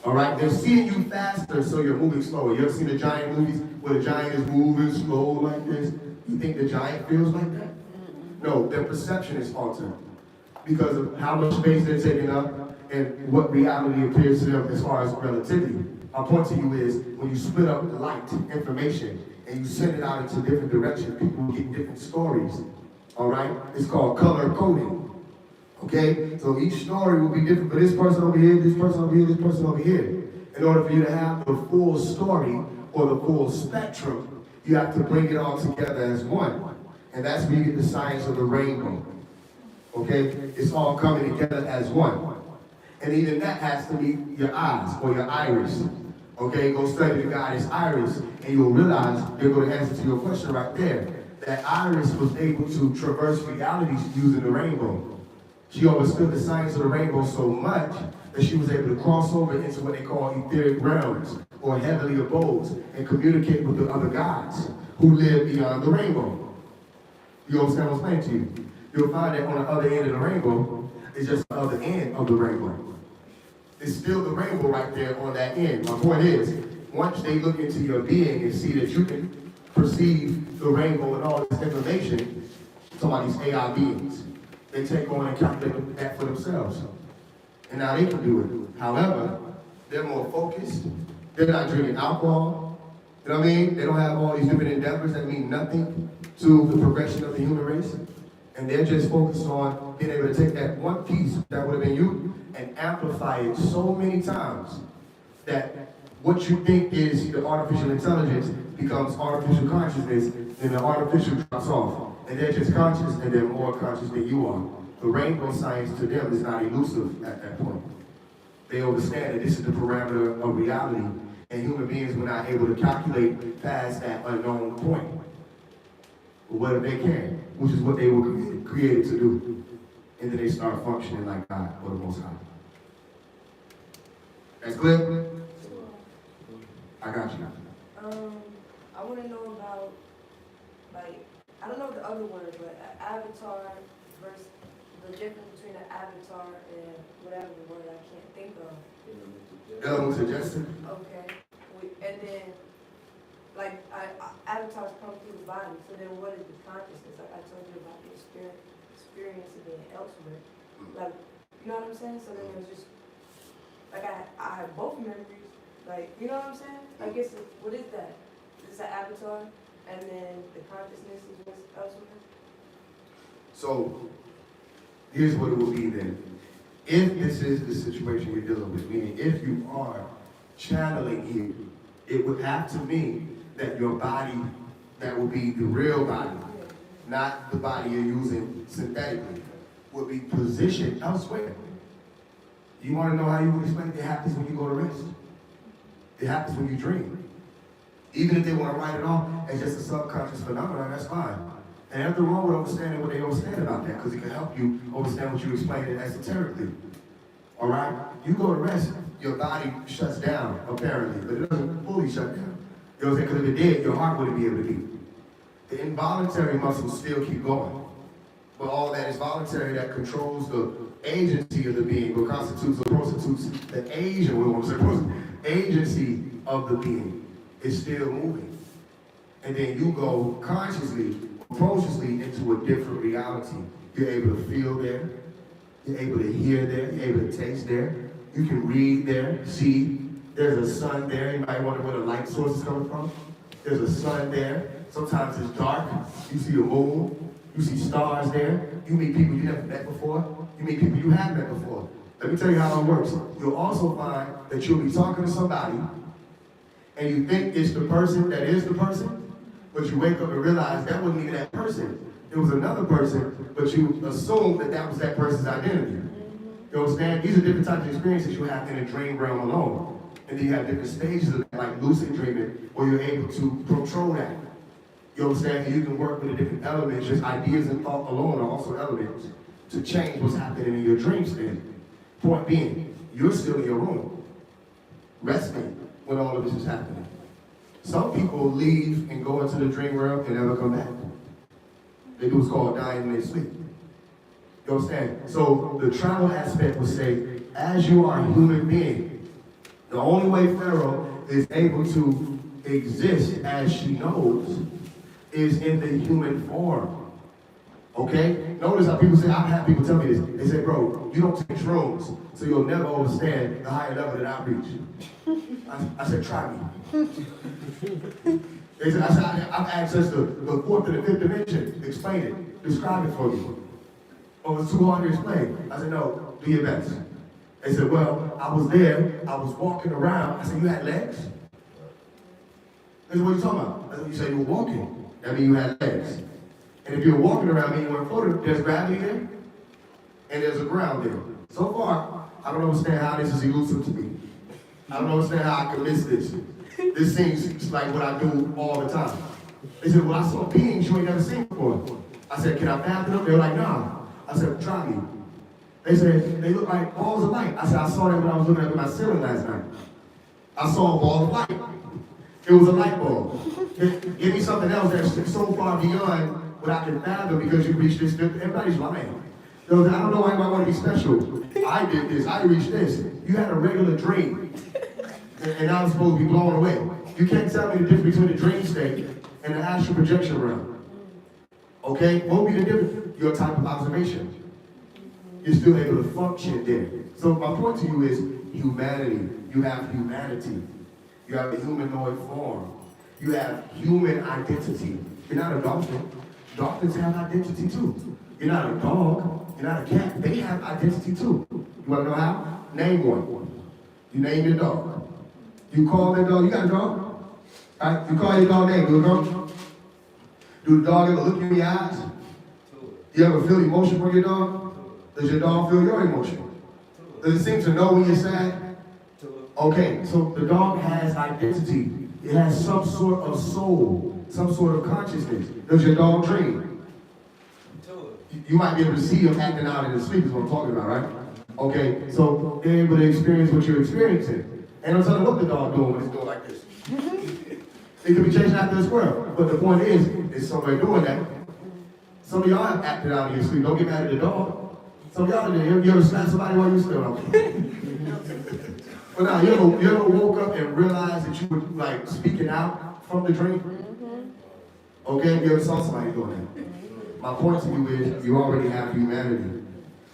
Alright? They're seeing you faster, so you're moving slower. You ever seen the giant movies where the giant is moving slow like this? You think the giant feels like that? No, their perception is altered because of how much space they're taking up and what reality appears to them as far as relativity. My point to you is, when you split up the light information and you send it out into different directions, people will get different stories. All right? It's called color coding. Okay? So each story will be different for this person over here, this person over here, this person over here. In order for you to have the full story or the full spectrum, you have to bring it all together as one. And that's where you get the science of the rainbow. Okay? It's all coming together as one. And even that has to be your eyes or your iris. Okay, go study the goddess Iris, and you'll realize they're going to answer to your question right there. That Iris was able to traverse realities using the rainbow. She understood the science of the rainbow so much that she was able to cross over into what they call etheric realms or heavenly abodes and communicate with the other gods who live beyond the rainbow. You understand what I'm saying to you? You'll find that on the other end of the rainbow is just the other end of the rainbow. It's still the rainbow right there on that end. My point is, once they look into your being and see that you can perceive the rainbow and all this information, talking about these AI beings, they take on and calculate that for themselves. And now they can do it. However, they're more focused. They're not drinking alcohol. You know what I mean? They don't have all these different endeavors that mean nothing to the progression of the human race. And they're just focused on being able to take that one piece that would have been you and amplify it so many times that what you think is the artificial intelligence becomes artificial consciousness, and the artificial drops off. And they're just conscious, and they're more conscious than you are. The rainbow science to them is not elusive at that point. They understand that this is the parameter of reality, and human beings were not able to calculate past that unknown point. But what if they can? Which is what they were created to do. And then they start functioning like God or the Most High. That's clear? I got you. I want to know about, like, I don't know the other word, but an avatar versus the difference between an avatar and whatever the word I can't think of. Element suggestion? Okay. And then, like, avatars come through the body, so then what is the consciousness? Like I told you about the experience of being elsewhere. Like, you know what I'm saying? So then it was just, like, I have both memories. Like, you know what I'm saying? I guess, what is that? It's an avatar, and then the consciousness is what's elsewhere? So, here's what it will be then. If this is the situation you're dealing with, meaning if you are channeling here, it would have to mean that your body, that will be the real body, not the body you're using synthetically, would be positioned elsewhere. You want to know how you would explain it? It happens when you go to rest. It happens when you dream. Even if they want to write it off as just a subconscious phenomenon, that's fine. And nothing wrong with understanding what they understand about that, because it can help you understand what you explained it esoterically. All right? You go to rest, your body shuts down, apparently, but it doesn't fully shut down. You know what I'm saying? Because if it did, your heart wouldn't be able to beat. The involuntary muscles still keep going. But all that is voluntary that controls the agency of the being, what constitutes or prostitutes the agency of the being is still moving. And then you go consciously, consciously into a different reality. You're able to feel there. You're able to hear there. You're able to taste there. You can read there, see. There's a sun there. Anybody wonder where the light source is coming from? There's a sun there. Sometimes it's dark. You see a moon. You see stars there. You meet people you never met before. You meet people you have met before. Let me tell you how it works. You'll also find that you'll be talking to somebody and you think it's the person that is the person, but you wake up and realize that wasn't even that person. It was another person, but you assume that that was that person's identity. You understand? These are different types of experiences you have in a dream realm alone. And then you have different stages of that, like lucid dreaming, where you're able to control that. You understand? And you can work with the different elements. Just ideas and thought alone are also elements to change what's happening in your dream state. Point being, you're still in your room, resting when all of this is happening. Some people leave and go into the dream realm and never come back. They do what's called dying in their sleep. You understand? So the travel aspect would say, as you are a human being, the only way Pharaoh is able to exist as she knows is in the human form. Okay? Notice how people say, I've had people tell me this. They say, bro, you don't take shrooms, so you'll never understand the higher level that I reach. I said, try me. They said, I've access to the fourth and the fifth dimension. Explain it. Describe it for me. Oh, it's too hard to explain. I said, no, do your best. They said, well, I was there. I was walking around. I said, you had legs? They said, what are you talking about? I said, you said you were walking. That means you had legs. And if you're walking around me, you weren't floating, there's gravity there, and there's a ground there. So far, I don't understand how this is elusive to me. I don't understand how I can miss this. This seems like what I do all the time. They said, well, I saw beings you ain't never seen before. I said, can I fathom them? They were like, nah. I said, try me. They said, they look like balls of light. I said, I saw that when I was looking at my ceiling last night. I saw a ball of light. It was a light bulb. Give me something else that's so far beyond what I can fathom because you reached this. Everybody's lying. You know, I don't know why anybody want to be special. I did this, I reached this. You had a regular dream, and I was supposed to be blown away. You can't tell me the difference between the dream state and the astral projection realm. Okay? What would be the difference? Your type of observation. You're still able to function there. So my point to you is humanity. You have humanity. You have a humanoid form. You have human identity. You're not a dolphin. Dolphins have identity too. You're not a dog. You're not a cat. They have identity too. You want to know how? Name one. You name your dog. You call that dog. You got a dog? All right? You call your dog name. Do the dog ever look you in the eyes? You ever feel emotion from your dog? Does your dog feel your emotion? Does it seem to know when you're sad? Okay, so the dog has identity. It has some sort of soul, some sort of consciousness. Does your dog dream? You might be able to see him acting out in his sleep is what I'm talking about, right? Okay, so they're able to experience what you're experiencing. And I'm telling you what the dog doing when it's doing like this. It could be chasing after a squirrel. But the point is somebody doing that. Some of y'all have acted out in your sleep. Don't get mad at the dog. Some of y'all did. You ever slapped somebody while you still out? But now, you ever woke up and realized that you were like speaking out from the dream? Okay, you ever saw somebody doing that? My point to you is you already have humanity.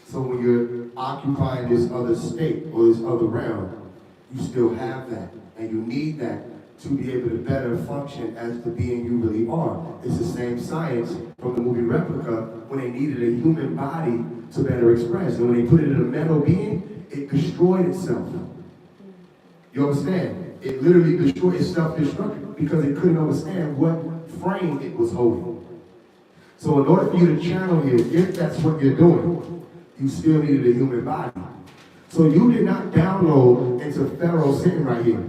So when you're occupying this other state or this other realm, you still have that. And you need that to be able to better function as the being you really are. It's the same science from the movie Replica when they needed a human body to better express. And when they put it in a metal being, it destroyed itself. You understand? It literally destroyed, it's self-destructive because it couldn't understand what frame it was holding. So in order for you to channel here, if that's what you're doing, you still needed a human body. So you did not download into Pharaoh sitting right here.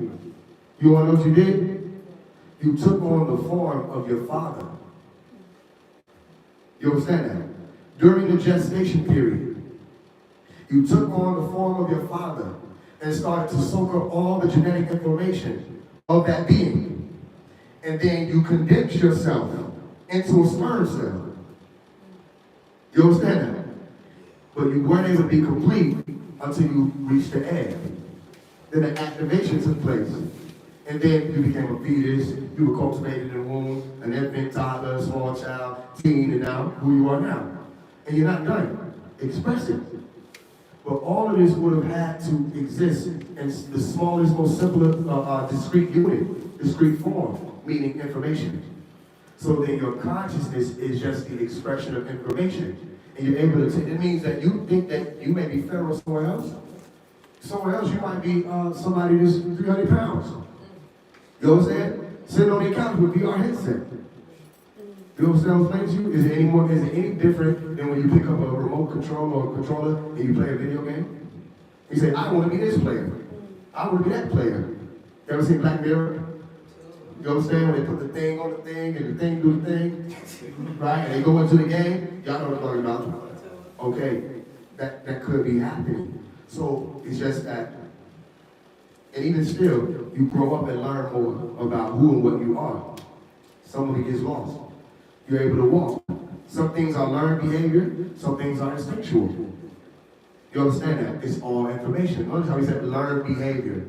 You want to know what you did? You took on the form of your father. You understand that? During the gestation period, you took on the form of your father and started to soak up all the genetic information of that being. And then you condensed yourself into a sperm cell. You understand that? But you weren't able to be complete until you reached the egg. Then the activation took place. And then you became a fetus, you were cultivated in the womb, an infant, toddler, small child, teen, and now who you are now. And you're not done. Express it. But all of this would have had to exist in the smallest, most simple, discrete unit, discrete form, meaning information. So then your consciousness is just the expression of information. And you're able to, it means that you think that you may be Pharaoh somewhere else. Somewhere else you might be somebody that's 300 pounds. You understand? Sitting on the couch with VR headset. You understand what I'm saying to you? Is it any different than when you pick up a remote control or a controller and you play a video game? You say, I want to be this player. I want to be that player. You ever seen Black Mirror? You understand when they put the thing on the thing and the thing do the thing? Right? And they go into the game? Y'all know what I'm talking about. Okay. That could be happening. So it's just that. And even still, you grow up and learn more about who and what you are. Somebody gets lost. You're able to walk. Some things are learned behavior, some things are instinctual. You understand that? It's all information. Notice how he said learned behavior.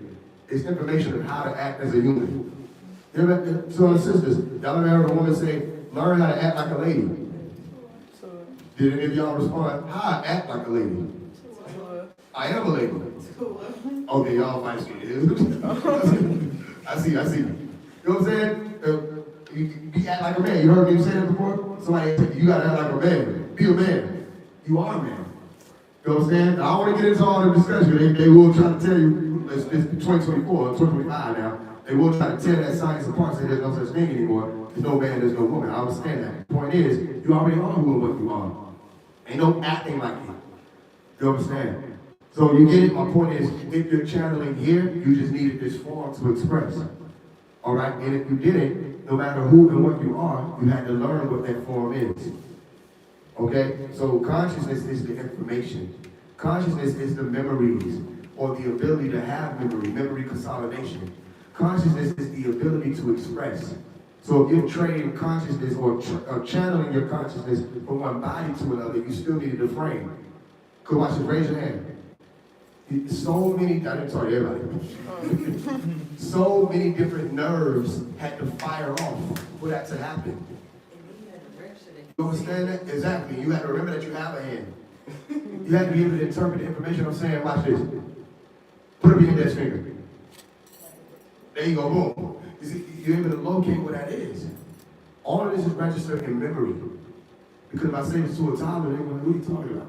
It's information of how to act as a human. You ever, so and sisters, y'all ever heard a woman say, learn how to act like a lady? Did any of y'all respond, how I act like a lady? I am a lady. Okay, y'all might see it. I see. You know what I'm saying? You act like a man. You heard me say that before? Somebody said, you gotta act like a man. Be a man. You are a man. You know what I'm saying? I don't want to get into all the discussion. They will try to tell you, it's 2024, 2025 now. They will try to tear that science apart, say there's no such thing anymore. There's no man, there's no woman. I understand that. The point is, you already are who and what you are. Ain't no acting like it. You understand? So you get it? My point is, if you're channeling here, you just needed this form to express. All right? And if you didn't, no matter who and what you are, you had to learn what that form is. Okay? So consciousness is the information. Consciousness is the memories, or the ability to have memory consolidation. Consciousness is the ability to express. So if you're trading consciousness or channeling your consciousness from one body to another, you still needed a frame. Go watch this, raise your hand. So many, I didn't tell you everybody. So many different nerves had to fire off for that to happen. You understand that? Exactly. You have to remember that you have a hand. You have to be able to interpret the information I'm saying. Watch this. Put up your index finger. There you go, boom. You see, you're able to locate what that is. All of this is registered in memory. Because if I say this to a toddler, they're going, what are you talking about?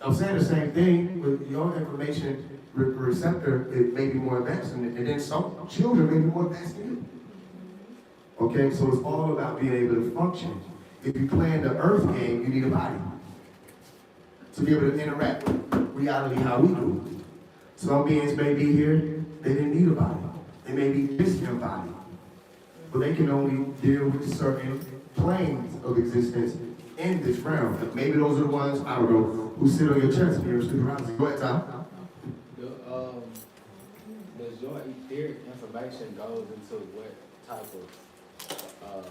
I'm saying the same thing with your information receptor. It may be more advanced than it, and then some children may be more advanced than you. Okay, so it's all about being able to function. If you play in the earth game, you need a body to be able to interact with reality how we do. Some beings may be here, they didn't need a body. They may be disembodied, but they can only deal with certain planes of existence in this realm. Maybe those are the ones, I don't know, who sit on your chest and you're sleeping around. Go ahead, Tom. Does your etheric information goes into what type of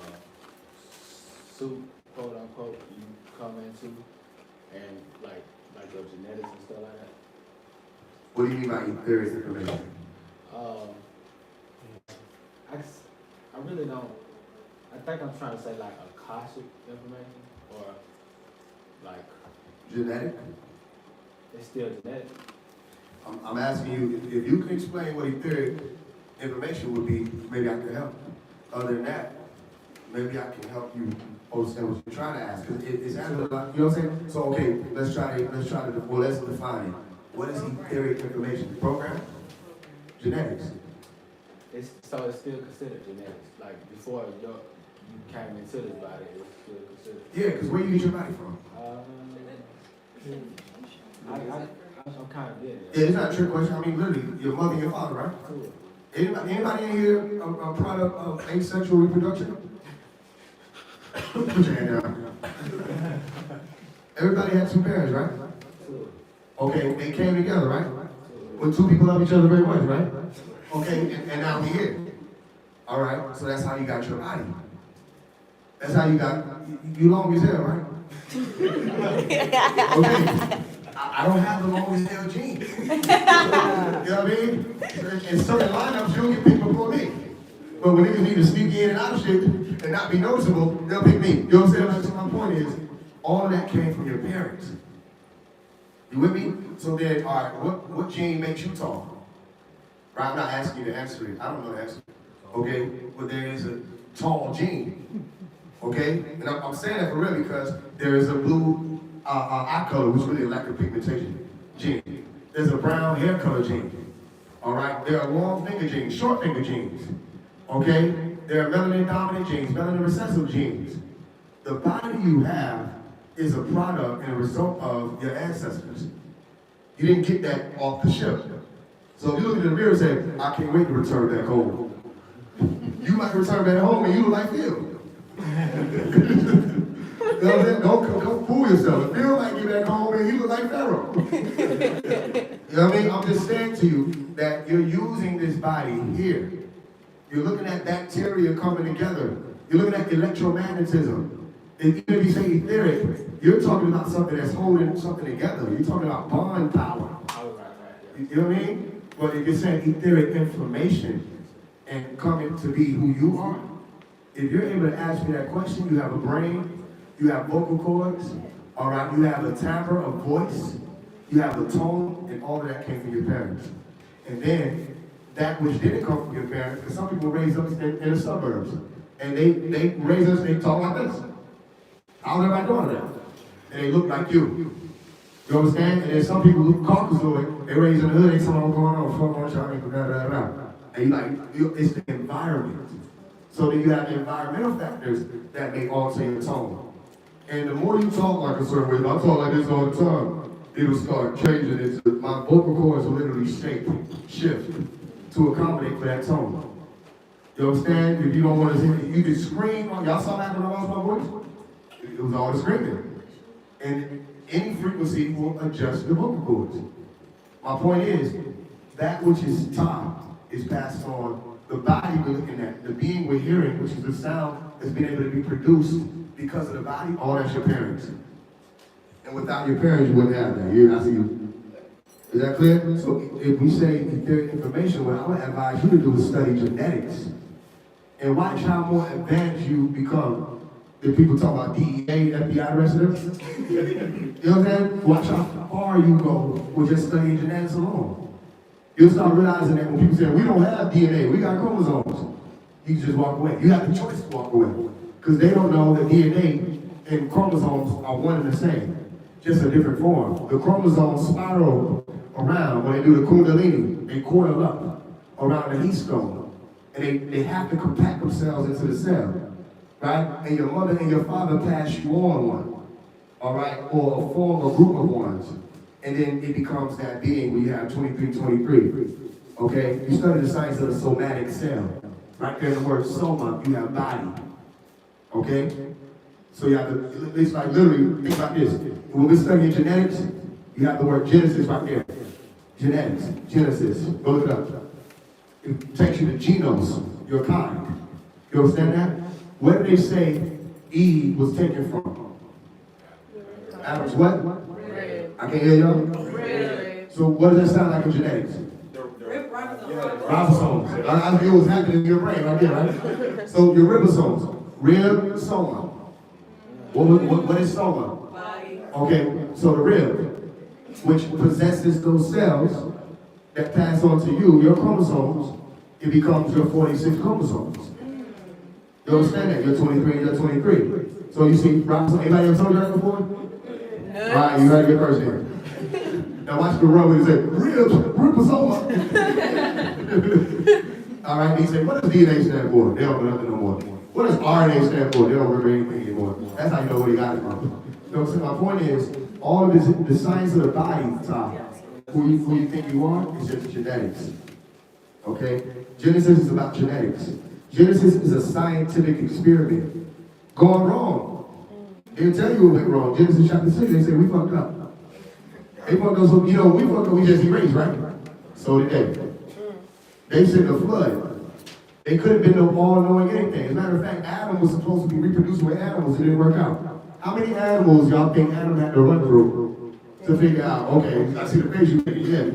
suit, quote unquote, you come into, and like your genetics and stuff like that? What do you mean by etheric information? I really don't. I think I'm trying to say like Akashic information, or like Genetic? it's still genetic. I'm asking you, if you can explain what etheric information would be, maybe I can help. Other than that, maybe I can help you understand what you're trying to ask. Because it's actually like, you know what I'm saying? So okay, let's define it. What is etheric information? Program? Genetics. So it's still considered genetics. Like before you came into this body, it was still considered. Yeah, because where you get your body from? I'm kind of getting it. Yeah, it's not a trick question. I mean, literally, your mother and your father, right? Cool. Anybody in here a product of asexual reproduction? Put your hand down. Everybody had two parents, right? Cool. Okay, they came together, right? When two people love each other very much, right? Okay, and now we're here. All right, so that's how you got your body. That's how you got, you long as hell, right? Okay. I don't have the longest hell gene. You know what I mean? In certain lineups, you'll get picked before me. But when niggas need to sneak in and out of shit and not be noticeable, they'll pick me. You know what I'm saying? Like, so my point is, all of that came from your parents. You with me? So then, all right, what gene makes you tall? Right? I'm not asking you to answer it. I don't know the answer. Okay? But there is a tall gene. Okay? And I'm saying that for real because there is a blue eye color, which is really a lack of pigmentation gene. There's a brown hair color gene. All right? There are long finger genes, short finger genes. Okay? There are melanin dominant genes, melanin recessive genes. The body you have is a product and a result of your ancestors. You didn't get that off the ship. So if you look in the mirror and say, I can't wait to return back home. You might return back home and you look like Phil. You know what I'm saying? Don't fool yourself. Phil might get back home and you look like Pharaoh. You know what I mean? I'm just saying to you that you're using this body here. You're looking at bacteria coming together. You're looking at electromagnetism. And even if you say etheric, you're talking about something that's holding something together. You're talking about bond power. You know what I mean? But if you're saying etheric information and coming to be who you are, if you're able to ask me that question, you have a brain, you have vocal cords, all right, you have a timbre of voice, you have a tone, and all of that came from your parents. And then that which didn't come from your parents, because some people raise us in the suburbs, and they raise us, they talk like this. How's everybody doing that? And they look like you. You understand? And then some people look Caucasoid, they raise in the hood, they say, what's going on, fuck on y'all, da da da. And you like, it's the environment. So then you have environmental factors that may alter your tone. And the more you talk like a certain way, if I talk like this all the time, it'll start changing. My vocal cords will literally shift to accommodate for that tone. You understand? If you don't want to hear it, you can scream. Y'all saw that when I lost my voice? It was all the screaming. And any frequency will adjust the vocal cords. My point is, that which is taught is passed on. The body we're looking at, the being we're hearing, which is the sound that's been able to be produced because of the body, all that's your parents. And without your parents, you wouldn't have that. I see you. Is that clear? So if we say etheric information, what I would advise you to do is study genetics. And watch how more advanced you become. If people talk about DEA, FBI, the rest of them. You know what I'm saying? Watch how far you go with just studying genetics alone. You'll start realizing that when people say, we don't have DNA, we got chromosomes. You can just walk away. You have the choice to walk away. Because they don't know that DNA and chromosomes are one and the same, just a different form. The chromosomes spiral around when they do the kundalini. They coil up around the heat stone. And they have to compact themselves into the cell, right? And your mother and your father pass you on one, all right? Or form a group of ones. And then it becomes that being where you have 23, okay? You study the science of the somatic cell. Right there in the word soma, you have body, okay? So you have the, it's like literally, think about this. When we're studying genetics, you have the word Genesis right there. Genetics, Genesis, go look it up. It takes you to genos, your kind. You understand that? Where do they say Eve was taken from? Adam's what? Red. I can't hear y'all. Red. So what does that sound like in genetics? Ribosomes. It was happening in your brain right there, right? So your ribosomes. Rib, soma. What is soma? Body. Okay, so the rib, which possesses those cells that pass on to you, your chromosomes, it becomes your 46 chromosomes. You understand that? You're 23 and you're 23. So you see, anybody ever told you that before? No. All right, you heard it first here. Now watch the rub and say, ribosoma. All right, he said, what does DNA stand for? They don't know nothing no more. What does RNA stand for? They don't remember anything anymore. That's how you know where he got it from. So my point is, all of this, the science of the body, who you think you are, is just genetics. Okay? Genesis is about genetics. Genesis is a scientific experiment. Gone wrong. They'll tell you what went wrong. Genesis chapter 6, they say we fucked up. They fucked up, so we fucked up, we just erased, right? So did they. They said the flood. They could have been no all-knowing anything. As a matter of fact, Adam was supposed to be reproducing with animals. It didn't work out. How many animals y'all think Adam had to run through to figure out, okay, I see the face you making, yeah.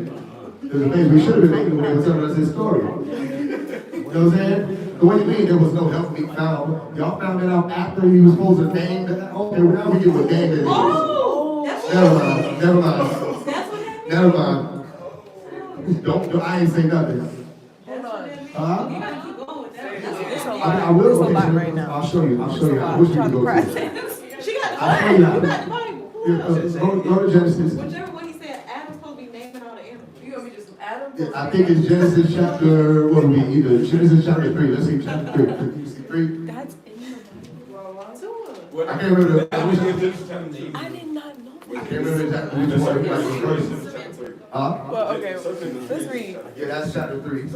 There's a face we should have been making when they were telling us this story. You know what I'm saying? But what do you mean there was no help me found? Y'all found it out after he was supposed to name that? Okay, well now we get what name it is. Oh! Never mind. That's what happened? Never mind. Don't, I ain't say nothing. Hold on. You gotta keep going with that. I will. It's a lot right now. I'll show you. I wish you could go to it. She got the I'll show you how. Bible. You got the Bible. Pull it up. Go to Genesis. Whichever one he said, Adam's supposed to be naming all the animals. You gonna be just Adam? I think it's Genesis chapter, what would be either, Genesis chapter 3. Let's see, chapter 3. You see 3? That's in the I can't remember. I did not know. I can't remember exactly which one. Well, okay, let's read. Yeah, that's chapter 3.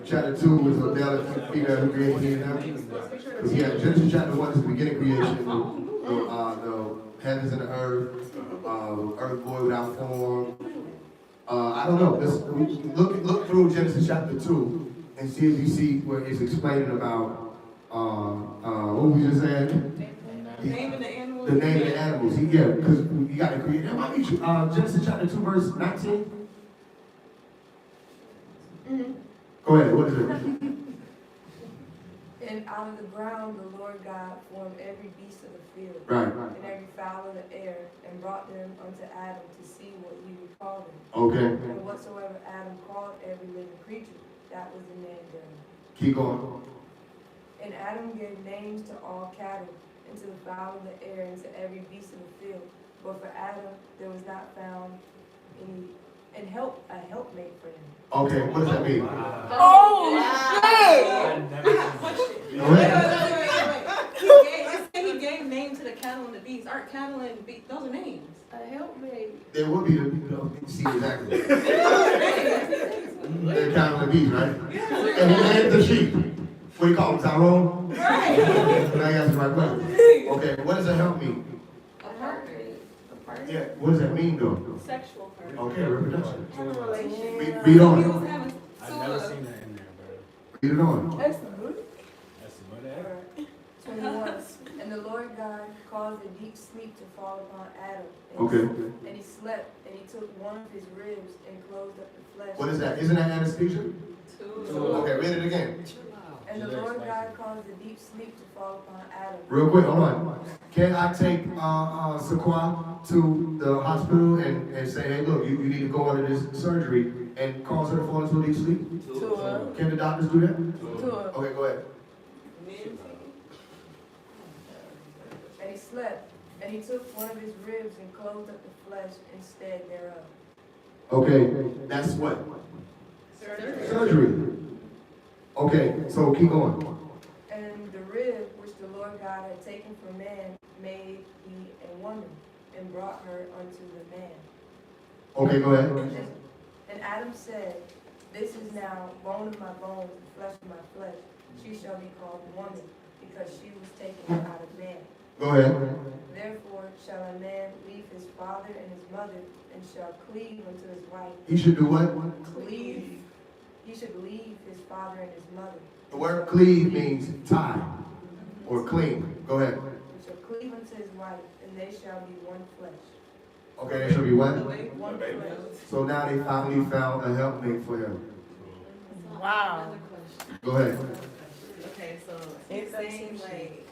Chapter 2 was the male and female who created him. Because Genesis chapter 1 is the beginning of creation. The heavens and the earth void without form. I don't know. Let's look through Genesis chapter 2 and see if you see where it's explaining about what we just said. Naming the animals. The name of the animals. Yeah, because you got to create. Genesis chapter 2 verse 19. Go ahead. What is it? And out of the ground the Lord God formed every beast of the field, Right. and every fowl of the air, and brought them unto Adam to see what he would call them. Okay. And whatsoever Adam called every living creature, that was the name thereof. Keep going. And Adam gave names to all cattle, and to the fowl of the air, and to every beast of the field. But for Adam there was not found any a helpmate for him. Okay. What does that mean? Oh, shit! Go ahead. He gave name to the cattle and the beasts. Aren't cattle and beasts, those are names. A helpmate. There would be see exactly. They're counting the bees, right? And he named the sheep. What do you call them, Tyrone? Right. Now you asked the right question. Okay, what does that help mean? A partner. Yeah, what does that mean though? Sexual partner. Okay, reproduction. Relationship. Read on. I've never seen that in there, bro. Read it on. That's good. That's about it. 21. And the Lord God caused a deep sleep sleep to fall upon Adam. Okay. And he slept, and he took one of his ribs and closed up the flesh. What is that? Isn't that anesthesia? Okay, read it again. And the Lord God caused a deep sleep to fall upon Adam. Real quick, hold on. Can I take Sequoia to the hospital and say, hey, look, you need to go under this surgery and cause her to fall into a deep sleep? Sure. Can the doctors do that? Sure. Okay, go ahead. And he slept, and he took one of his ribs and closed up the flesh instead thereof. Okay, that's what? Surgery. Okay, so keep going. And the rib which the Lord God had taken from man made he a woman, and brought her unto the man. Okay, go ahead. And Adam said, this is now bone of my bones, and flesh of my flesh. She shall be called woman, because she was taken out of man. Go ahead. Therefore shall a man leave his father and his mother, and shall cleave unto his wife. He should do what? Cleave. He should leave his father and his mother. The word cleave means tie or clean. Go ahead. He shall cleave unto his wife, and they shall be one flesh. Okay, there should be what? One flesh. So now they finally found a helpmate for him. Wow. Go ahead. Okay, so it seems like,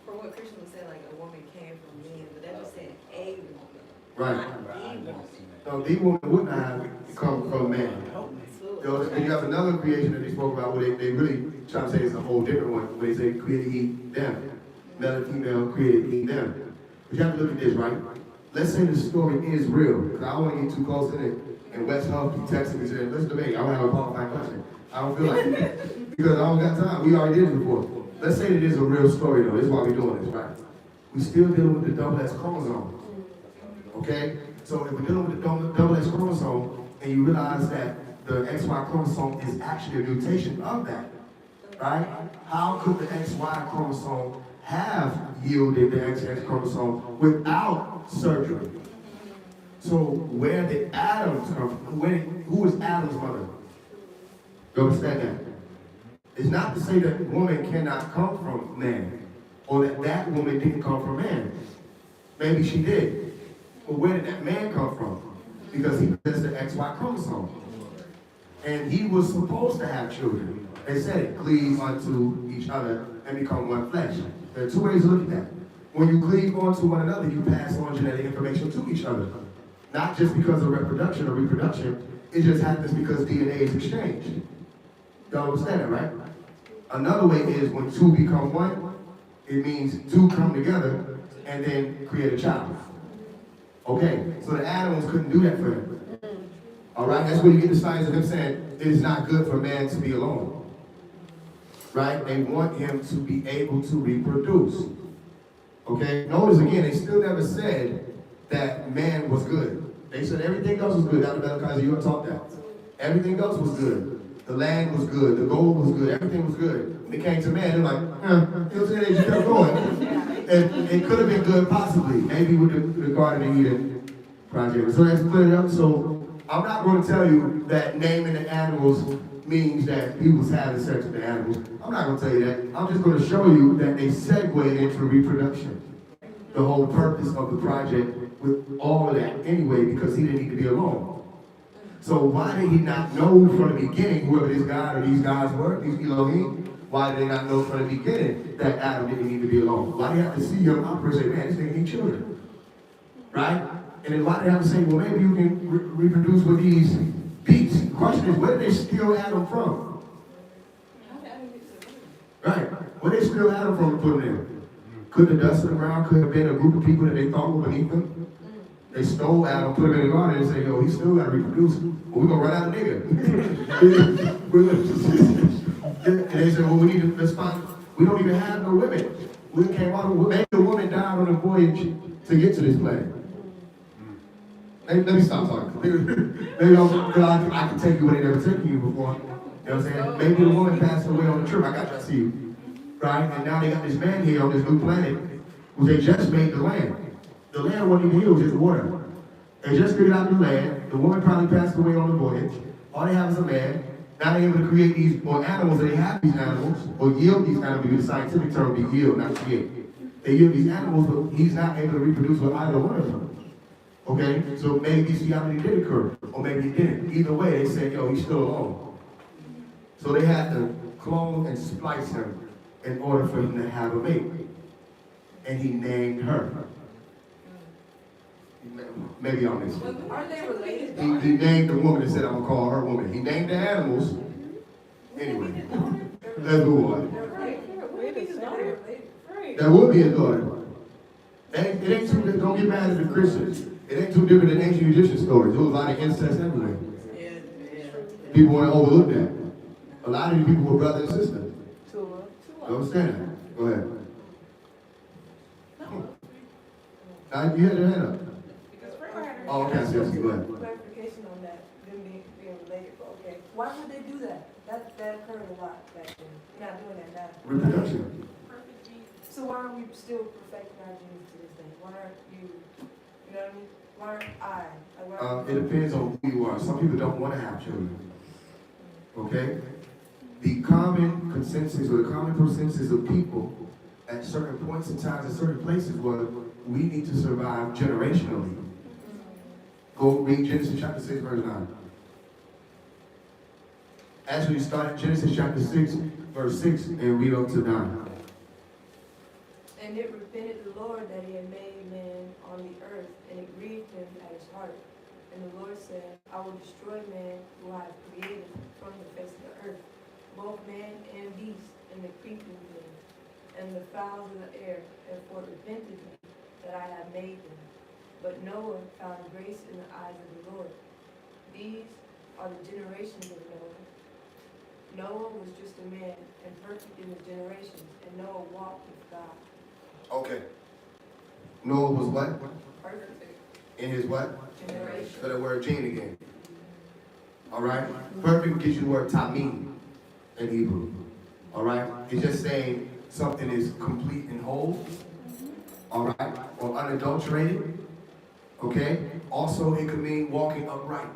from what Christian was saying, like a woman came from men, but that just said a woman. Right. Not the woman. So the woman would not have come from man. And you have another creation that they spoke about where they really try to say it's a whole different one, where they say created he them. Male and female created he them. But you have to look at this, right? Let's say the story is real, because I don't want to get too close in it. And West Huff texted me and said, let's debate. I don't have a qualifying question. I don't feel like it. Because I don't got time. We already did it before. Let's say it is a real story, though. This is why we're doing this, right? We still dealing with the double X chromosome. Okay? So if we're dealing with the double X chromosome, and you realize that the XY chromosome is actually a mutation of that, right? How could the XY chromosome have yielded the XX chromosome without surgery? So where did Adam's come from? Who is Adam's mother? You understand that? It's not to say that woman cannot come from man, or that that woman didn't come from man. Maybe she did. But where did that man come from? Because he possessed the XY chromosome. And he was supposed to have children. They said it, cleave unto each other and become one flesh. There are two ways to look at that. When you cleave onto one another, you pass on genetic information to each other. Not just because of reproduction or reproduction, it just happens because DNA is exchanged. Y'all understand that, right? Another way is when two become one, it means two come together and then create a child. Okay, so the animals couldn't do that for him. All right, that's where you get the science of them saying it is not good for man to be alone. Right? They want him to be able to reproduce. Okay, notice again, they still never said that man was good. They said everything else was good. Dr. Malachi, you taught that. Everything else was good. The land was good. The gold was good. Everything was good. When it came to man, they're like, you know what I'm saying? They just kept going. And it could have been good, possibly. Maybe with the Garden of Eden project. So that's cleared up. So I'm not going to tell you that naming the animals means that he was having sex with the animals. I'm not going to tell you that. I'm just going to show you that they segued into reproduction. The whole purpose of the project with all of that anyway, because he didn't need to be alone. So why did he not know from the beginning, whoever this God or these guys were, these Elohim, why did they not know from the beginning that Adam didn't need to be alone? Why did they have to see him operate and say, man, this nigga need children? Right? And then why did they have to say, well, maybe you can reproduce with these beats? The question is, where did they steal Adam from? Right. Where did they steal Adam from to put him in? Could the dust on the ground could have been a group of people that they thought were beneath them? They stole Adam, put him in the garden, and said, yo, he still got to reproduce. Well, we're going to run out of nigga. And they said, well, we need to, let's find, we don't even have no women. We came out, maybe the woman died on the voyage to get to this planet. Let me stop talking. Maybe I can take you where they never taken you before. You know what I'm saying? Maybe the woman passed away on the trip. I got to see you. Right? And now they got this man here on this new planet who they just made the land. The land wasn't even here, it was just water. They just figured out the land. The woman probably passed away on the voyage. All they have is a man. Now they're able to create these more animals, and they have these animals, or yield these animals. The scientific term would be yield, not create. They give these animals, but he's not able to reproduce with either one of them. Okay? So maybe bestiality did occur, or maybe it didn't. Either way, they said, yo, he's still alone. So they had to clone and splice him in order for him to have a mate. And he named her. Maybe I'll miss it. Aren't they related? He named the woman and said, I'm going to call her woman. He named the animals. Anyway, let's move on. They're related. That would be his daughter. It ain't too, don't get mad at the Christians. It ain't too different than ancient Egyptian stories. There was a lot of incest everywhere. People want to overlook that. A lot of these people were brother and sister. You understand that? Go ahead. You had your hand up. Oh, okay, seriously, go ahead. Clarification on that, them being related, but okay. Why would they do that? That occurred a lot back then. We're not doing that now. Reproduction. So why aren't we still perfecting our genes to this day? Why aren't you, you know what I mean? Why aren't I? Like, why aren't It depends on who you are. Some people don't want to have children. Okay? The common consensus or the common consensus of people at certain points in times, at certain places, was we need to survive generationally. Go read Genesis chapter 6, verse 9. Actually, start at Genesis chapter 6, verse 6, and read up to 9. And it repented the Lord that he had made man on the earth, and it grieved him at his heart. And the Lord said, I will destroy man who I have created from the face of the earth, both man and beast, and the creeping thing, and the fowls of the air, and for it repented me that I have made them. But Noah found grace in the eyes of the Lord. These are the generations of Noah. Noah was just a man and perfect in his generations, and Noah walked with God. Okay. Noah was what? Perfect In his what? generation. So the word gene again. Alright? Perfect gives you the word tamim in Hebrew. Alright? It's just saying something is complete and whole. Alright? Or unadulterated. Okay? Also, it could mean walking upright.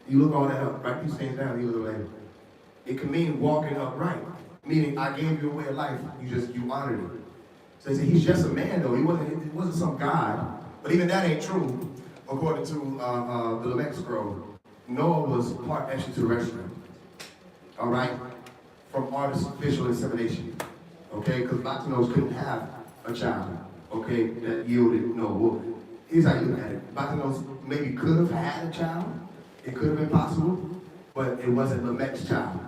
You look all that up, right? You stand down, you look later. It can mean walking upright. Meaning, I gave you a way of life, you honored it. So he said, he's just a man though. He wasn't some God. But even that ain't true, according to the Lamech scroll. Noah was part extraterrestrial. Alright? From artificial insemination. Okay? Because Latinos couldn't have a child. Okay? That yielded Noah. Well, here's how you look at it. Latinos maybe could have had a child. It could have been possible. But it wasn't Lamech's child.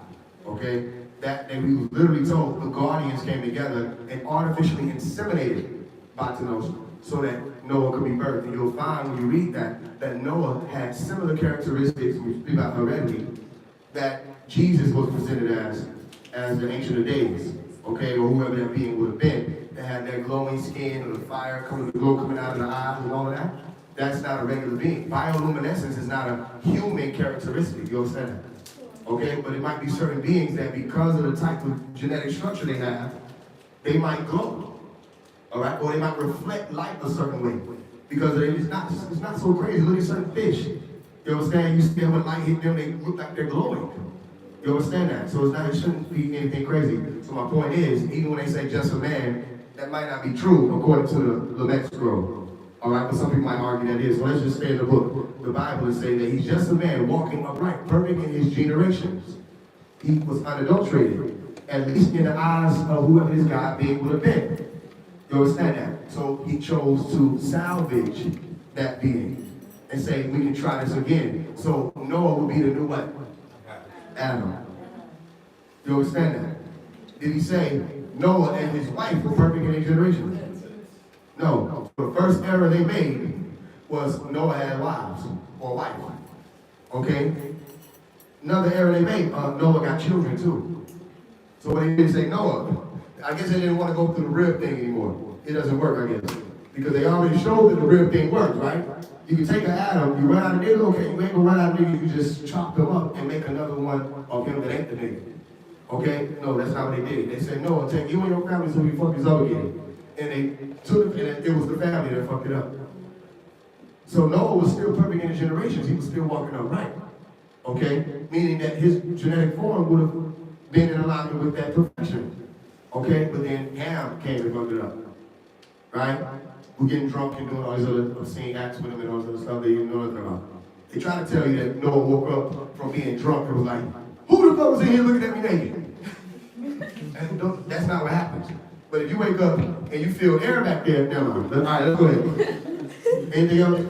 Okay? That we were literally told the guardians came together and artificially inseminated Latinos so that Noah could be birthed. And you'll find when you read that Noah had similar characteristics, when you speak about heredity, that Jesus was presented as the Ancient of Days, okay, or whoever that being would have been. That had that glowing skin and the fire the glow coming out of the eyes and all of that. That's not a regular being. Bioluminescence is not a human characteristic. You understand that? Okay, but it might be certain beings that because of the type of genetic structure they have, they might glow. All right, or they might reflect light a certain way because it's not so crazy. Look at certain fish. You understand? You see them when light hit them, they look like they're glowing. You understand that? So it shouldn't be anything crazy. So my point is, even when they say just a man, that might not be true according to the Lamech scroll. All right, but some people might argue that is. So let's just stay in the book. The Bible is saying that he's just a man walking upright, perfect in his generations. He was unadulterated, at least in the eyes of whoever this God being would have been. You understand that? So he chose to salvage that being and say, we can try this again. So Noah would be the new what? Adam. You understand that? Did he say Noah and his wife were perfect in their generations? No. The first error they made was Noah had wives or wife. Okay? Another error they made, Noah got children too. So when they didn't say Noah, I guess they didn't want to go through the rib thing anymore. It doesn't work, I guess. Because they already showed that the rib thing works, right? You can take an atom, you run out of nigga, okay, you ain't gonna run out of nigga, you just chop them up and make another one of him that ain't the nigga. Okay? No, that's not what they did. They said, Noah, take you and your family so we fuck this up again. And they took it, and it was the family that fucked it up. So Noah was still perfect in his generations. He was still walking upright. Okay? Meaning that his genetic form would have been in alignment with that perfection. Okay? But then Ham came and fucked it up. right? We're getting drunk and doing all these other obscene acts with them and all this other stuff they didn't know nothing about. They try to tell you that Noah woke up from being drunk and was like, who the fuck was in here looking at me naked? And that's not what happens. But if you wake up and you feel air back there, never mind. All right, let's go ahead. Anything else?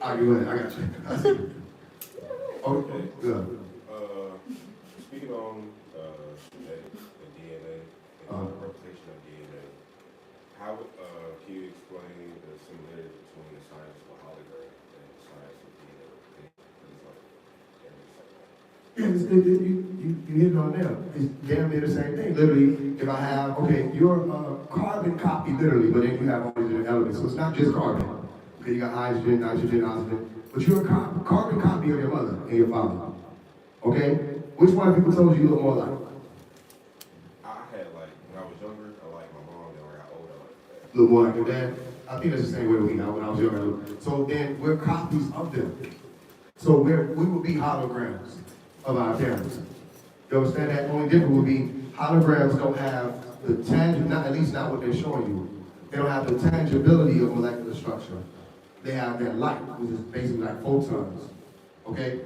All right, go ahead. I got you. Okay, good. Speaking on genetics and DNA and the representation of DNA, how can you explain the similarity between the science of hologram and the science of DNA representation? You hit it on there. It's damn near the same thing. Literally, if I have, okay, you're a carbon copy, literally, but then you have all these different elements. So it's not just carbon. Okay, you got hydrogen, nitrogen, oxygen. But you're a carbon copy of your mother and your father. Okay? Which one of people told you look more like? I had like, when I was younger, I liked my mom, then when I got older, I liked that. Look more like your dad? I think that's the same way with me now when I was younger. So then we're copies of them. So we will be holograms of our parents. You understand that? Only difference would be holograms don't have the tangible, at least not what they're showing you. They don't have the tangibility of molecular structure. They have that light, which is basically like photons. Okay?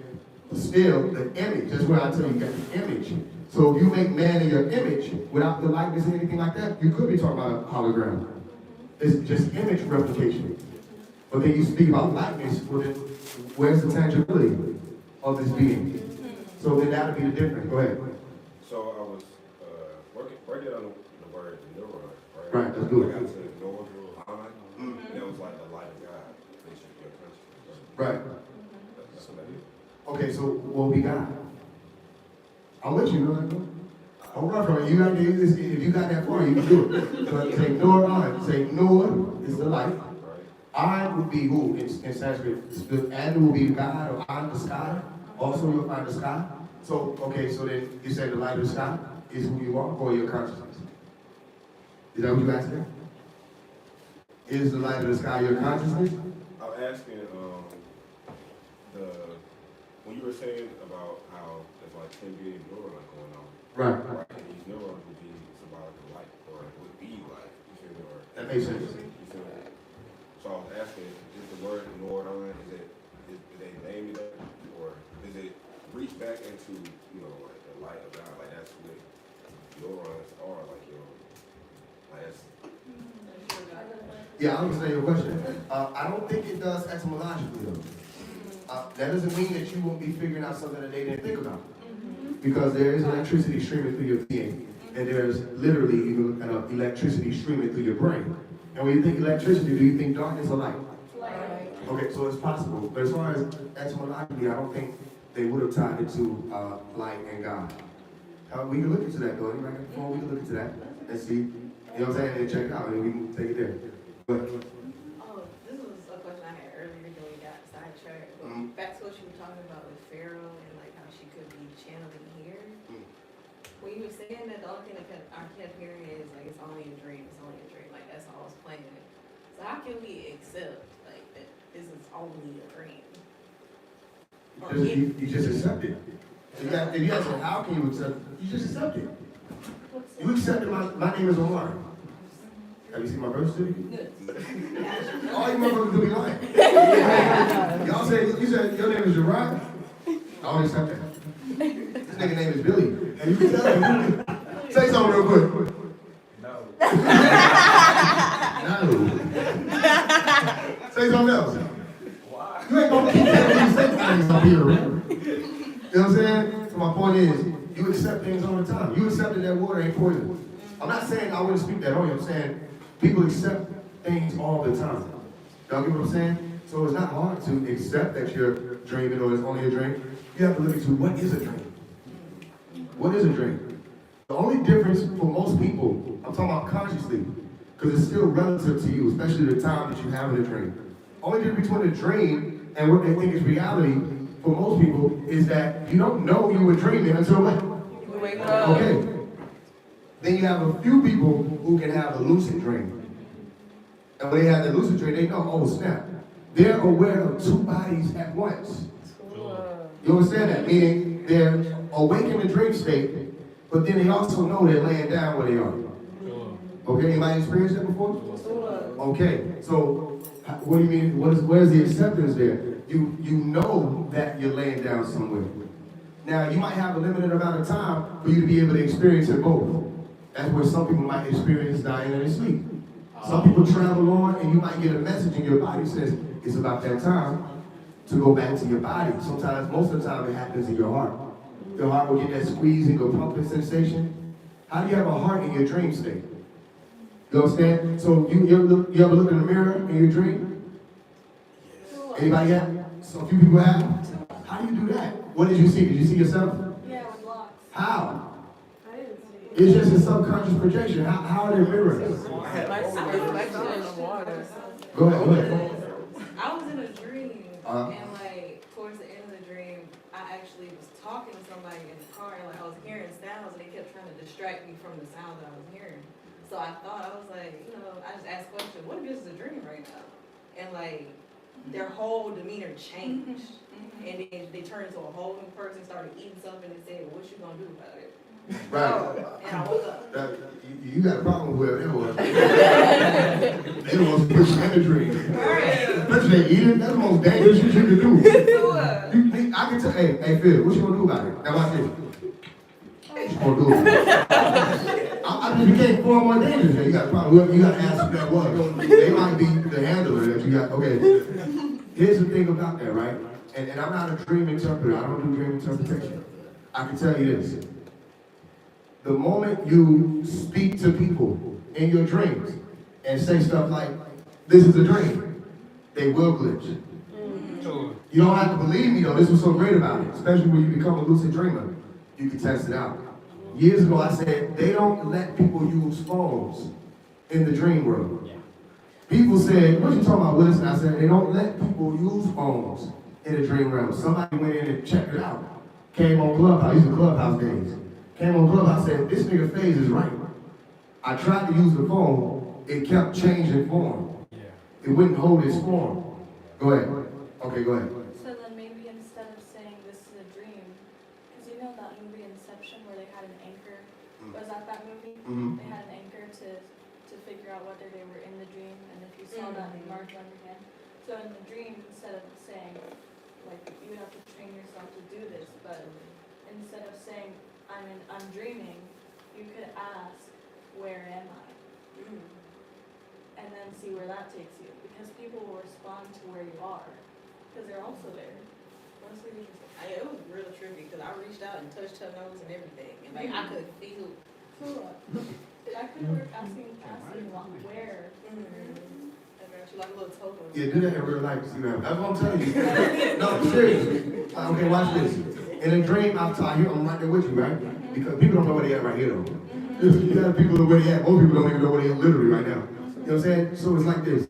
But still, the image, that's where I tell you, you got the image. So if you make man in your image without the likeness and anything like that, you could be talking about a hologram. It's just image replication. But then you speak about likeness, well then, where's the tangibility of this being? So then that would be the difference. Go ahead. So I was working on the word neuron, right? Right, let's do it. I got to neuron, and it was like the light of God, basically your consciousness. Right. That's what that is. Okay, so what we got? I'm with you, man. Don't run from it. You got this. If you got that far, you can do it. But say neuron. Say Noah is the light. I would be who in Sanskrit? And will be God or on the sky. Also, you'll find the sky. So, okay, so then you say the light of the sky is who you are or your consciousness. Is that what you asking? Is the light of the sky your consciousness? I'm asking, when you were saying about how there's like 10 billion neurons going on. Right. Right. And these neurons would be symbolic of light, or would be light. You feel me? Or That makes sense. you feel me? So I was asking, is the word neuron, did they name it up, or does it reach back into, like the light of God? Like that's what neurons are, like that's. Yeah, I understand your question. I don't think it does etymologically though. That doesn't mean that you won't be figuring out something that they didn't think about. Because there is electricity streaming through your being. And there's literally even electricity streaming through your brain. And when you think electricity, do you think darkness or light? Light. Okay, so it's possible. But as far as etymologically, I don't think they would have tied it to light and God. We can look into that though. Anybody got a phone? We can look into that and see. You know what I'm saying? And check it out and we can take it there. But Oh, this was a question I had earlier when we got sidetracked. But back to what you were talking about with Pharaoh and like how she could be channeling here. When you were saying that, the only thing that I kept hearing is like it's only a dream, like that's all I was playing. So how can we accept like that this is only a dream? you just accept it. If you ask me, how can you accept it? You just accept it. You accepted my name is Omar. Have you seen my birth certificate? All you motherfuckers do be lying. Y'all say, you said your name is Gerard? I don't accept that. This nigga name is Billy. And you can tell him. Say something real quick. No. No. Say something else. Why? You ain't gonna keep telling me say things up here, right? You know what I'm saying? So my point is, you accept things all the time. You accepted that water ain't poison. I'm not saying I wouldn't speak that on you. I'm saying people accept things all the time. Y'all get what I'm saying? So it's not hard to accept that you're dreaming or it's only a dream. You have to look into what is a dream. What is a dream? The only difference for most people, I'm talking about consciously, because it's still relative to you, especially the time that you have in a dream. Only difference between a dream and what they think is reality for most people is that you don't know you were dreaming until when? You wake up. Okay. Then you have a few people who can have a lucid dream. And when they have the lucid dream, they know, oh snap. They're aware of two bodies at once. You understand that? Meaning they're awake in the dream state, but then they also know they're laying down where they are. Okay, anybody experienced that before? Okay, so what do you mean? Where's the acceptance there? You know that you're laying down somewhere. Now you might have a limited amount of time for you to be able to experience it both. That's where some people might experience dying in their sleep. Some people travel on and you might get a message in your body that says it's about that time to go back to your body. Sometimes, most of the time, it happens in your heart. Your heart will get that squeezing or pumping sensation. How do you have a heart in your dream state? You understand? So you ever look in the mirror in your dream? Anybody have? So a few people have. How do you do that? What did you see? Did you see yourself? Yeah, with locks. How? I didn't see it. It's just a subconscious projection. How are they mirrors? Like reflection in the water. Go ahead. I was in a dream, Uh-huh. and like towards the end of the dream, I actually was talking to somebody in the car, and like I was hearing sounds, and they kept trying to distract me from the sound that I was hearing. So I was like, I just asked the question, what if this is a dream right now? And like, their whole demeanor changed, and then they turned into a whole new person, started eating something, and said, what you gonna do about it? Right. And I woke up. You got a problem with whoever that was. They don't want to push you in the dream. Especially they eat it. That's the most dangerous shit you can do. I can tell, hey Phil, what you gonna do about it? Now watch this. What you gonna do about it? I just became far more dangerous. You got a problem. Whoever you got to ask who that was. They might be the handler that you got. Okay. Here's the thing about that, right? And I'm not a dream interpreter. I don't do dream interpretation. I can tell you this. The moment you speak to people in your dreams and say stuff like, this is a dream, they will glitch. You don't have to believe me though, this was so great about it, especially when you become a lucid dreamer. You can test it out. Years ago I said, they don't let people use phones in the dream world. People said, what you talking about, Willis? And I said, they don't let people use phones in the dream realm. Somebody went in and checked it out. Came on Clubhouse, these are Clubhouse days. Came on Clubhouse, said, this nigga phase is right. I tried to use the phone, it kept changing form. It wouldn't hold its form. Go ahead. Okay, go ahead. So then maybe instead of saying this is a dream, because you know that movie Inception where they had an anchor? Was that movie? Mm-hmm. They had an anchor to figure out whether they were in the dream, and if you saw that, they marked on your hand. So in the dream, instead of saying, like, you would have to train yourself to do this, but instead of saying, I'm dreaming, you could ask, where am I? And then see where that takes you, because people will respond to where you are, because they're also there. Honestly, It was real trippy, because I reached out and touched her nose and everything, and like, I could feel. that could work, asking where. She like a little totem. Yeah, do that in real life. See that? That's what I'm telling you. No, seriously. Okay, watch this. In a dream, I'm right there with you, right? Because people don't know where they at right here, though. You got people know where they at. Most people don't even know where they at literally right now. You know what I'm saying? So it's like this.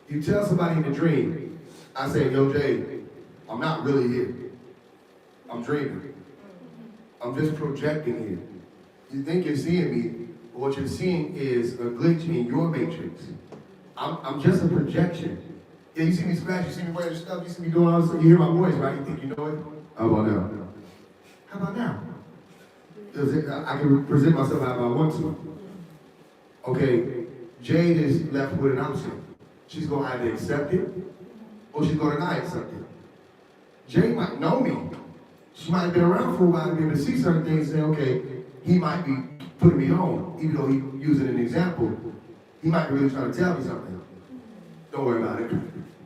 You tell somebody in a dream, I say, yo, Jay, I'm not really here. I'm dreaming. I'm just projecting here. You think you're seeing me, but what you're seeing is a glitch in your matrix. I'm just a projection. Yeah, you see me scratch, you see me wearing stuff, you see me doing all this stuff, you hear my voice, right? You think you know it? How about now? How about now? I can present myself how I want to. Okay, Jade is left with an option. She's gonna either accept it, or she's gonna not accept it. Jade might know me. She might have been around for a while to be able to see certain things and say, okay, he might be putting me on, even though he's using an example. He might be really trying to tell me something. Don't worry about it.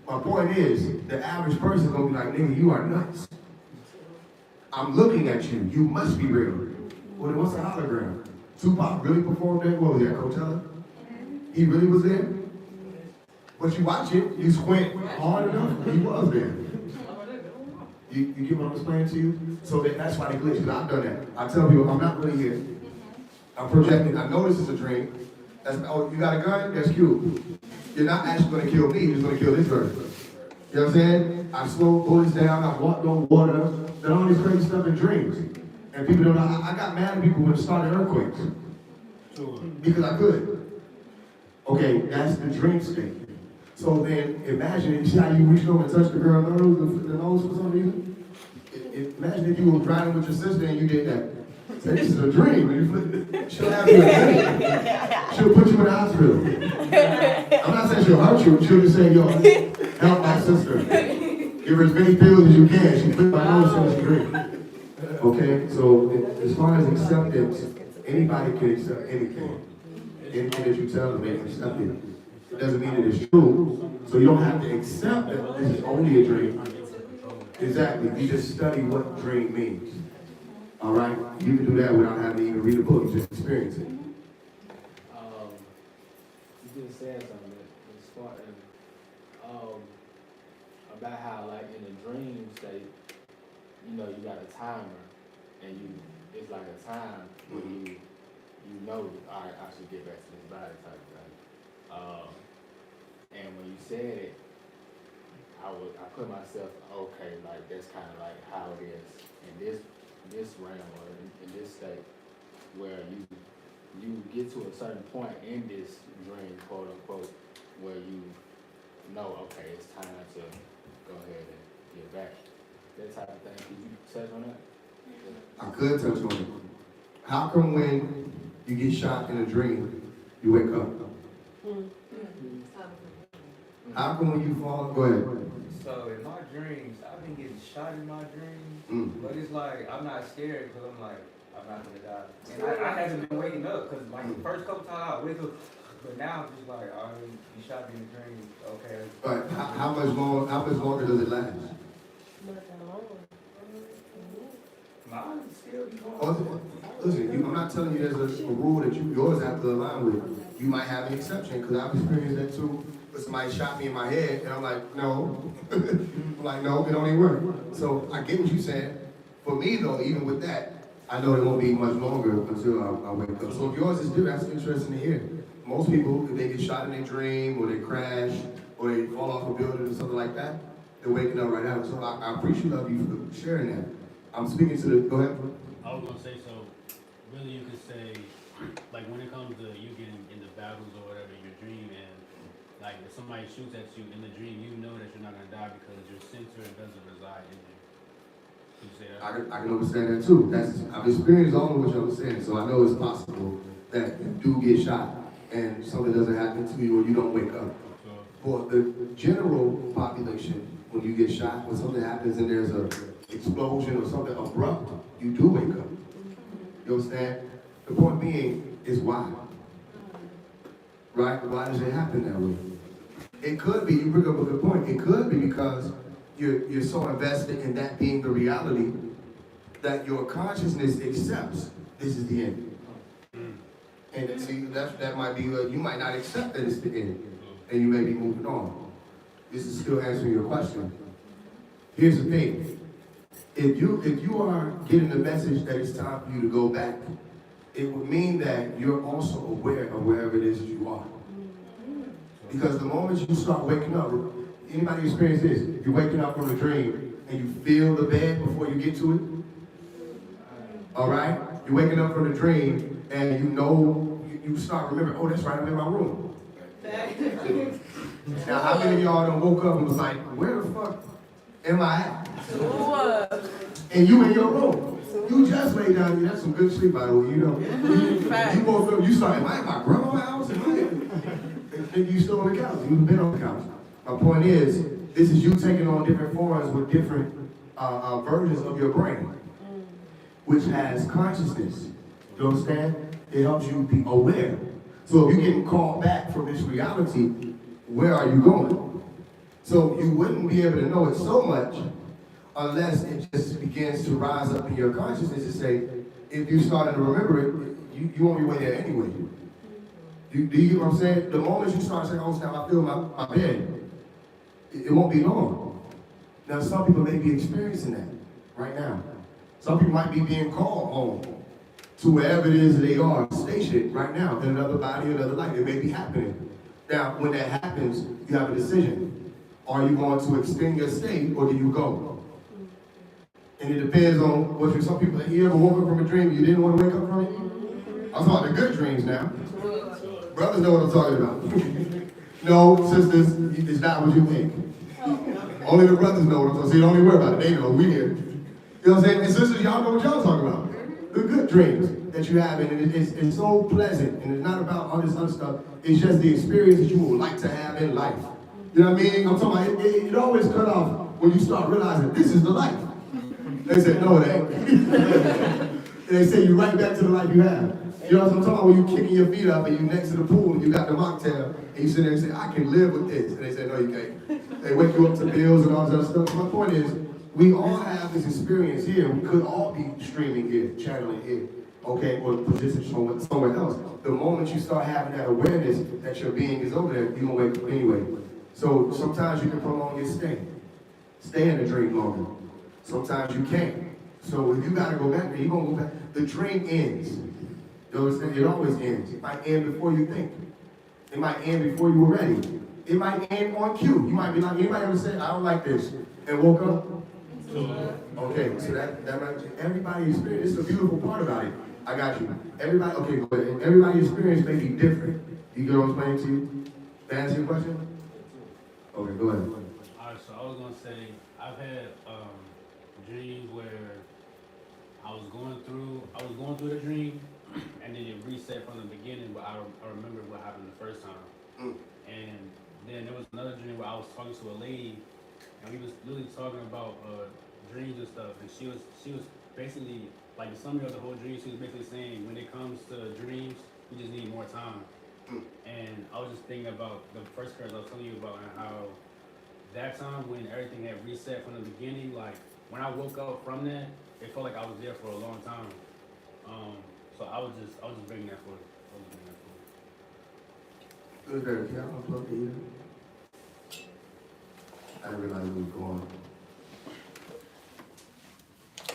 My point is, the average person is gonna be like, nigga, you are nuts. I'm looking at you. You must be real. Well, then what's a hologram? Tupac really performed that? What was that, Coachella? He really was there? But you watch it, you squint hard enough, he was there. You get what I'm explaining to you? So that's why they glitch, because I've done that. I tell people, I'm not really here. I'm projecting. I know this is a dream. Oh, you got a gun? That's cute. You're not actually going to kill me, you're just going to kill this person. You know what I'm saying? I slow bullets down, I walked on water, done all this crazy stuff in dreams. And people don't know, I got mad at people when it started earthquakes. Because I could. Okay, that's the dream state. So then, imagine, you see how you reached over and touched the girl's nose, the nose for some reason? Imagine if you were riding with your sister and you did that. Say, this is a dream. She'll have you a dream. She'll put you in the hospital. I'm not saying she'll hurt you. She'll just say, yo, help my sister. Give her as many pills as you can. She put my nose in the dream. Okay, so as far as acceptance, anybody can accept anything. Anything that you tell them, they can accept it. It doesn't mean it is true. So you don't have to accept that this is only a dream. Exactly. You just study what dream means. All right? You can do that without having to even read a book. You just experience it. You just said something as far as about how, like, in the dream state, you know, you got a timer, and it's like a time where you know, all right, I should get back to this body type of thing. And when you said it, I put myself, okay, like that's kind of like how it is in this realm or in this state, where you get to a certain point in this dream, quote unquote, where you know, okay, it's time to go ahead and get back. That type of thing. Could you touch on that? I could touch on it. How come when you get shot in a dream, you wake up? How come when you fall? Go ahead. So in my dreams, I've been getting shot in my dreams, but it's like I'm not scared because I'm like, I'm not gonna die. And I haven't been waking up because like the first couple times I wake up, but now I'm just like, oh, you shot me in the dream, okay. But how much longer does it last? Mine still be going. Oh, listen, I'm not telling you there's a rule that yours have to align with. You might have an exception, because I've experienced that too. But somebody shot me in my head, and I'm like, no. I'm like, no, it don't even work. So I get what you're saying. For me, though, even with that, I know it won't be much longer until I wake up. So if yours is different, that's interesting to hear. Most people, if they get shot in their dream, or they crash, or they fall off a building or something like that, they're waking up right now. So I appreciate you for sharing that. I'm speaking to the, go ahead. I was gonna say, so really you could say, like when it comes to you getting into battles or whatever in your dream, and like if somebody shoots at you in the dream, you know that you're not gonna die because your center doesn't reside in you. Can you say that? I can understand that too. I've experienced all of what you're saying, so I know it's possible that you do get shot and something doesn't happen to you or you don't wake up. For the general population, when you get shot, when something happens and there's a explosion or something abrupt, you do wake up. You understand? The point being is why. Right? Why does it happen that way? It could be, you bring up a good point, it could be because you're so invested in that being the reality that your consciousness accepts this is the end. And see, that might be, you might not accept that it's the end, and you may be moving on. This is still answering your question. Here's the thing. If you are getting the message that it's time for you to go back, it would mean that you're also aware of wherever it is that you are. Because the moment you start waking up, anybody experience this? You're waking up from a dream and you feel the bed before you get to it. All right? You're waking up from the dream and you know, you start remembering, oh, that's right, I'm in my room. Now, how many of y'all done woke up and was like, where the fuck am I at? And you in your room. You just lay down. That's some good sleep, by the way. You know. You woke up. You started. Am I at my grandma's house? And you still on the couch. You've been on the couch. My point is, this is you taking on different forms with different versions of your brain, which has consciousness. You understand? It helps you be aware. So if you're getting called back from this reality, where are you going? So you wouldn't be able to know it so much unless it just begins to rise up in your consciousness and say, if you started to remember it, you on your way there anyway. Do you get what I'm saying? The moment you start saying, oh, now I feel my bed, it won't be long. Now, some people may be experiencing that right now. Some people might be being called home to wherever it is that they are stationed right now in another body, another life. It may be happening. Now, when that happens, you have a decision. Are you going to extend your stay or do you go? And it depends on what some people, you ever woke up from a dream you didn't want to wake up from it? I'm talking the good dreams now. Brothers know what I'm talking about. No, sisters, it's not what you think. Only the brothers know what I'm talking about. See, don't even worry about it. They know, we here. You know what I'm saying? And sisters, y'all know what y'all talking about. the good dreams that you have, and it's so pleasant, and it's not about all this other stuff. It's just the experience that you would like to have in life. You know what I mean? I'm talking about, it always cut off when you start realizing this is the life. They said, no, it ain't. And they say you right back to the life you have. You know what I'm talking about? When you kicking your feet up and you next to the pool and you got the mocktail and you sit there and say, I can live with this. And they say, no, you can't. They wake you up to bills and all this other stuff. My point is, we all have this experience here. We could all be streaming here, channeling here, okay, or positioned somewhere else. The moment you start having that awareness that your being is over there, you're gonna wake up anyway. So sometimes you can prolong your stay. Stay in the dream longer. Sometimes you can't. So if you gotta go back there, you're gonna go back. The dream ends. You understand? It always ends. It might end before you think. It might end before you were ready. It might end on cue. You might be like, anybody ever say, I don't like this, and woke up? Okay, so that might, everybody experience, it's a beautiful part about it. I got you. Everybody, okay, go ahead. Everybody's experience may be different. You get what I'm saying to you? To answer your question? Okay, go ahead. Alright, so I was gonna say, I've had dreams where I was going through the dream, and then it reset from the beginning, but I remember what happened the first time. And then there was another dream where I was talking to a lady, and we was really talking about dreams and stuff, and she was basically, like the summary of the whole dream, she was basically saying, when it comes to dreams, we just need more time. And I was just thinking about the first experience I was telling you about, and how that time when everything had reset from the beginning, like when I woke up from that, it felt like I was there for a long time. So I was just bringing that forward. Good, very. Can I unplug the heater? I didn't realize it was going.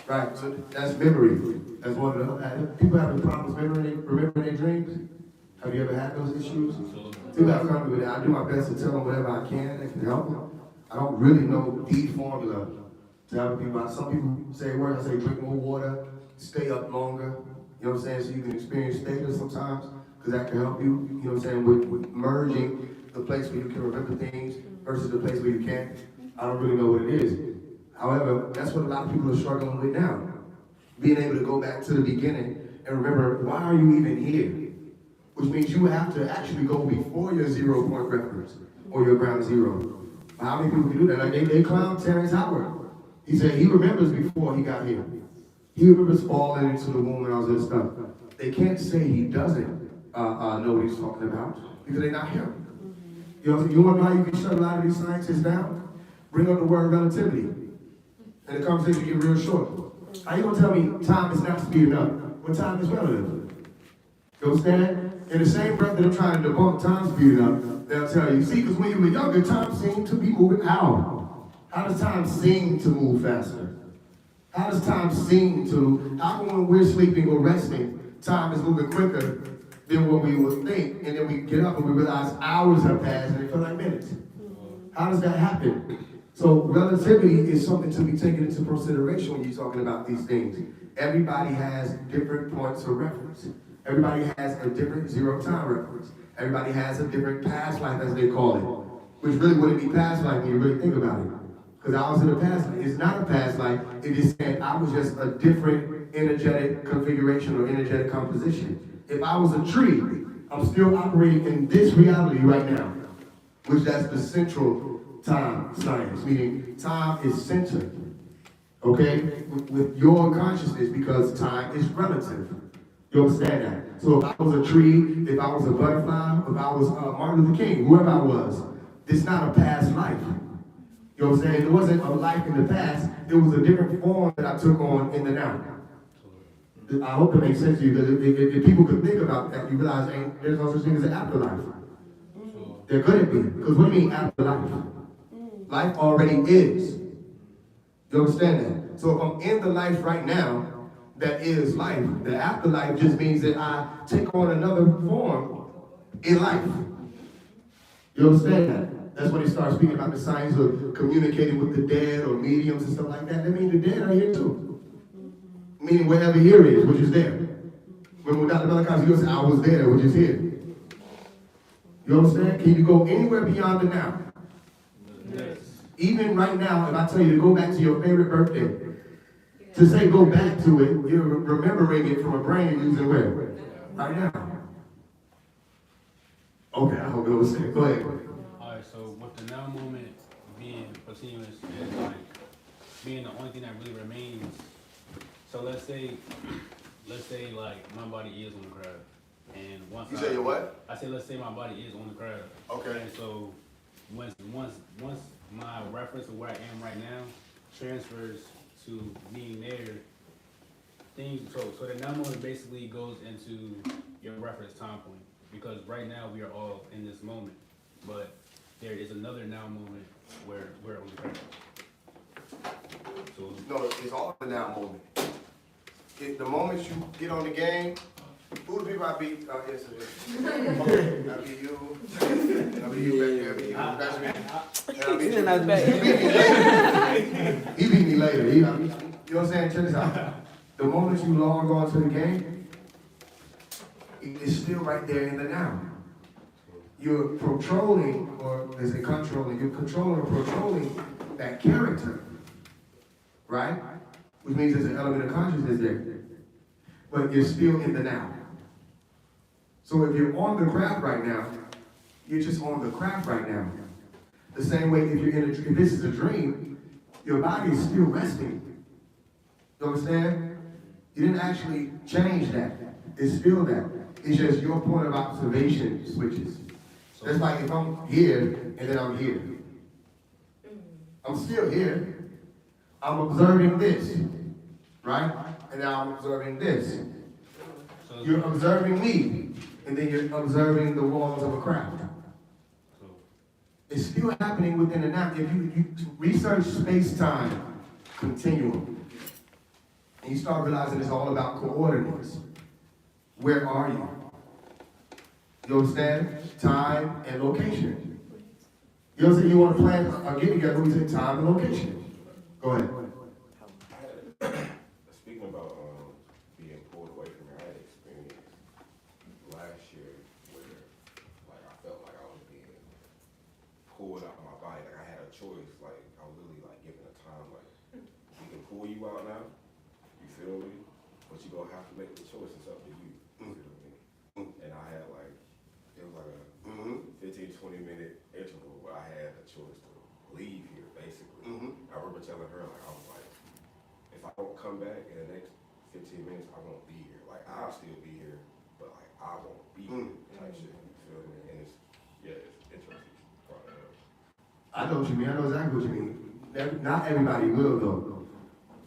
Right, so that's memory. That's one of the, people having problems remembering their dreams. Have you ever had those issues? People have come with it. I do my best to tell them whatever I can that can help them. I don't really know the formula to help people. Some people say words, I say drink more water, stay up longer. You know what I'm saying? So you can experience theta sometimes, because that can help you. You know what I'm saying? With merging the place where you can remember things versus the place where you can't. I don't really know what it is. However, that's what a lot of people are struggling with now. Being able to go back to the beginning and remember, why are you even here? Which means you have to actually go before your 0 point reference or your ground zero. How many people can do that? Like they clown Terrence Howard. He said he remembers before he got here. He remembers falling into the womb and all this stuff. They can't say he doesn't know what he's talking about because they're not him. You know, you want to know how you can shut a lot of these scientists down? Bring up the word relativity. And the conversation get real short. How you gonna tell me time is not speeding up when time is relative? You understand? In the same breath that I'm trying to debunk time speeding up, they'll tell you, see, because when you were younger, time seemed to be moving. How does time seem to move faster? How does time seem to, how come when we're sleeping or resting, time is moving quicker than what we would think, and then we get up and we realize hours have passed and they feel like minutes? How does that happen? So relativity is something to be taken into consideration when you're talking about these things. Everybody has different points of reference. Everybody has a different 0 time reference. Everybody has a different past life, as they call it, which really wouldn't be past life when you really think about it. Because I was in a past life. It's not a past life. It is saying I was just a different energetic configuration or energetic composition. If I was a tree, I'm still operating in this reality right now, which that's the central time science, meaning time is centered, okay, with your consciousness, because time is relative. You understand that? So if I was a tree, if I was a butterfly, if I was Martin Luther King, whoever I was, it's not a past life. You know what I'm saying? It wasn't a life in the past, it was a different form that I took on in the now. I hope that makes sense to you, because if people could think about that, you realize there's no such thing as an afterlife. There couldn't be, because what do you mean afterlife? Life already is. You understand that? So if I'm in the life right now, that is life. The afterlife just means that I take on another form in life. You understand that? That's when he starts speaking about the science of communicating with the dead or mediums and stuff like that. That means the dead are here too. Meaning wherever here is, which is there. Remember Dr. Malachi, he said, I was there, which is here. You understand? Can you go anywhere beyond the now? Yes. Even right now, if I tell you to go back to your favorite birthday, To say go back to it, you're remembering it from a brain using where? Right now. Okay, I hope it was safe. Go ahead. Alright, so with the now moment being continuous and like being the only thing that really remains. So let's say like my body is on the crab, and once You say your what? I say let's say my body is on the crab. Okay. And so once my reference of where I am right now transfers to being there, things so the now moment basically goes into your reference time point, because right now we are all in this moment, but there is another now moment where we're on the crab. So No, it's all the now moment. The moment you get on the game, who the people I beat? Yes, it is. I beat you. I beat you back there. I beat you. That's me. And I beat you. Not bad. He beat me later. You know what I'm saying? Check this out. The moment you log on to the game, it's still right there in the now. You're controlling, or is it controlling? You're controlling or patrolling that character, right? Which means there's an element of consciousness there. But you're still in the now. So if you're on the craft right now, you're just on the craft right now. The same way if you're if this is a dream, your body is still resting. You understand? You didn't actually change that. It's still that. It's just your point of observation switches. That's like if I'm here and then I'm here. I'm still here. I'm observing this, right? And now I'm observing this. You're observing me, and then you're observing the walls of a craft. It's still happening within the now. If you research space-time continuum, and you start realizing it's all about coordinates. Where are you? You understand? Time and location. You know what I'm saying? You want to plan a get-together, we say time and location. Go ahead. Speaking about being pulled away from your, I had experience last year where like I felt like I was being pulled out of my body. Like I had a choice. Like I was really like given a time. Like we can pull you out now. You feel me? But you gonna have to make the choice. It's up to you. You feel me? And I had like it was like a 15-20 minute interval where I had a choice to leave here basically. I remember telling her like I was like, if I don't come back in the next 15 minutes, I won't be here. Like, I'll still be here, but like, I won't be here type shit. You feel me? And it's interesting. I know what you mean. I know exactly what you mean. Not everybody will, though.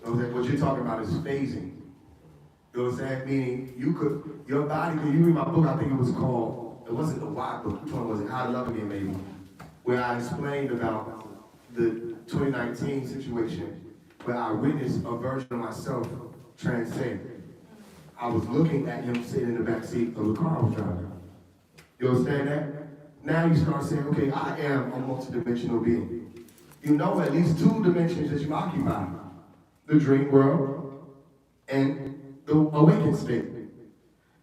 You know what you're talking about is phasing. You know what I'm saying? Meaning, your body, because you read my book, I think it was called, it wasn't the Why book, which one was it? How to Love Again, maybe, where I explained about the 2019 situation where I witnessed a version of myself transcend. I was looking at him sitting in the back seat of the car I was driving. You understand that? Now you start saying, okay, I am a multidimensional being. You know at least two dimensions that you occupy. The dream world and the awakened state.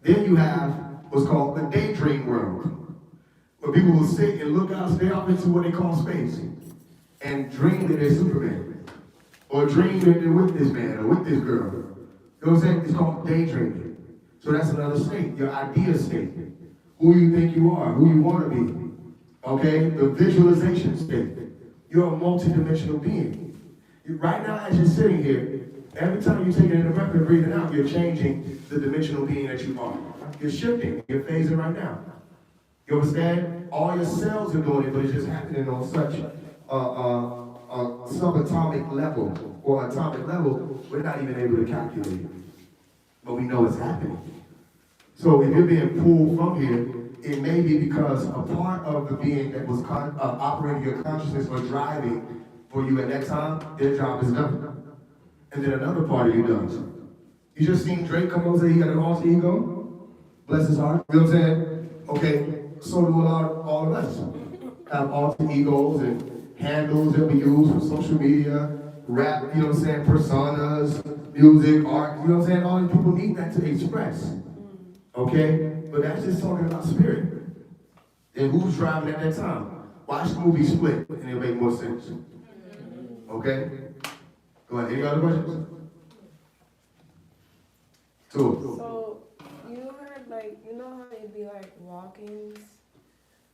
Then you have what's called the daydream world, where people will sit and look out, stare off into what they call space, and dream that they're Superman. Or dream that they're with this man or with this girl. You know what I'm saying? It's called daydreaming. So that's another state, your idea state. Who you think you are, who you want to be. Okay? The visualization state. You're a multidimensional being. Right now, as you're sitting here, every time you're taking in a breath and breathing out, you're changing the dimensional being that you are. You're shifting, you're phasing right now. You understand? All your cells are doing it, but it's just happening on such a subatomic level or atomic level, we're not even able to calculate it. But we know it's happening. So if you're being pulled from here, it may be because a part of the being that was operating your consciousness or driving for you at that time, their job is done. And then another part of you does. You just seen Drake come over and say he got an alter ego? Bless his heart. You know what I'm saying? Okay, so do all of us. Have alter egos and handles that we use for social media, rap, you know what I'm saying, personas, music, art, you know what I'm saying? All these people need that to express. Okay? But that's just talking about spirit. And who's driving at that time? Watch the movie Split, and it'll make more sense. Okay? Go ahead. Any other questions? So, you heard, like, you know how they'd be like walk-ins?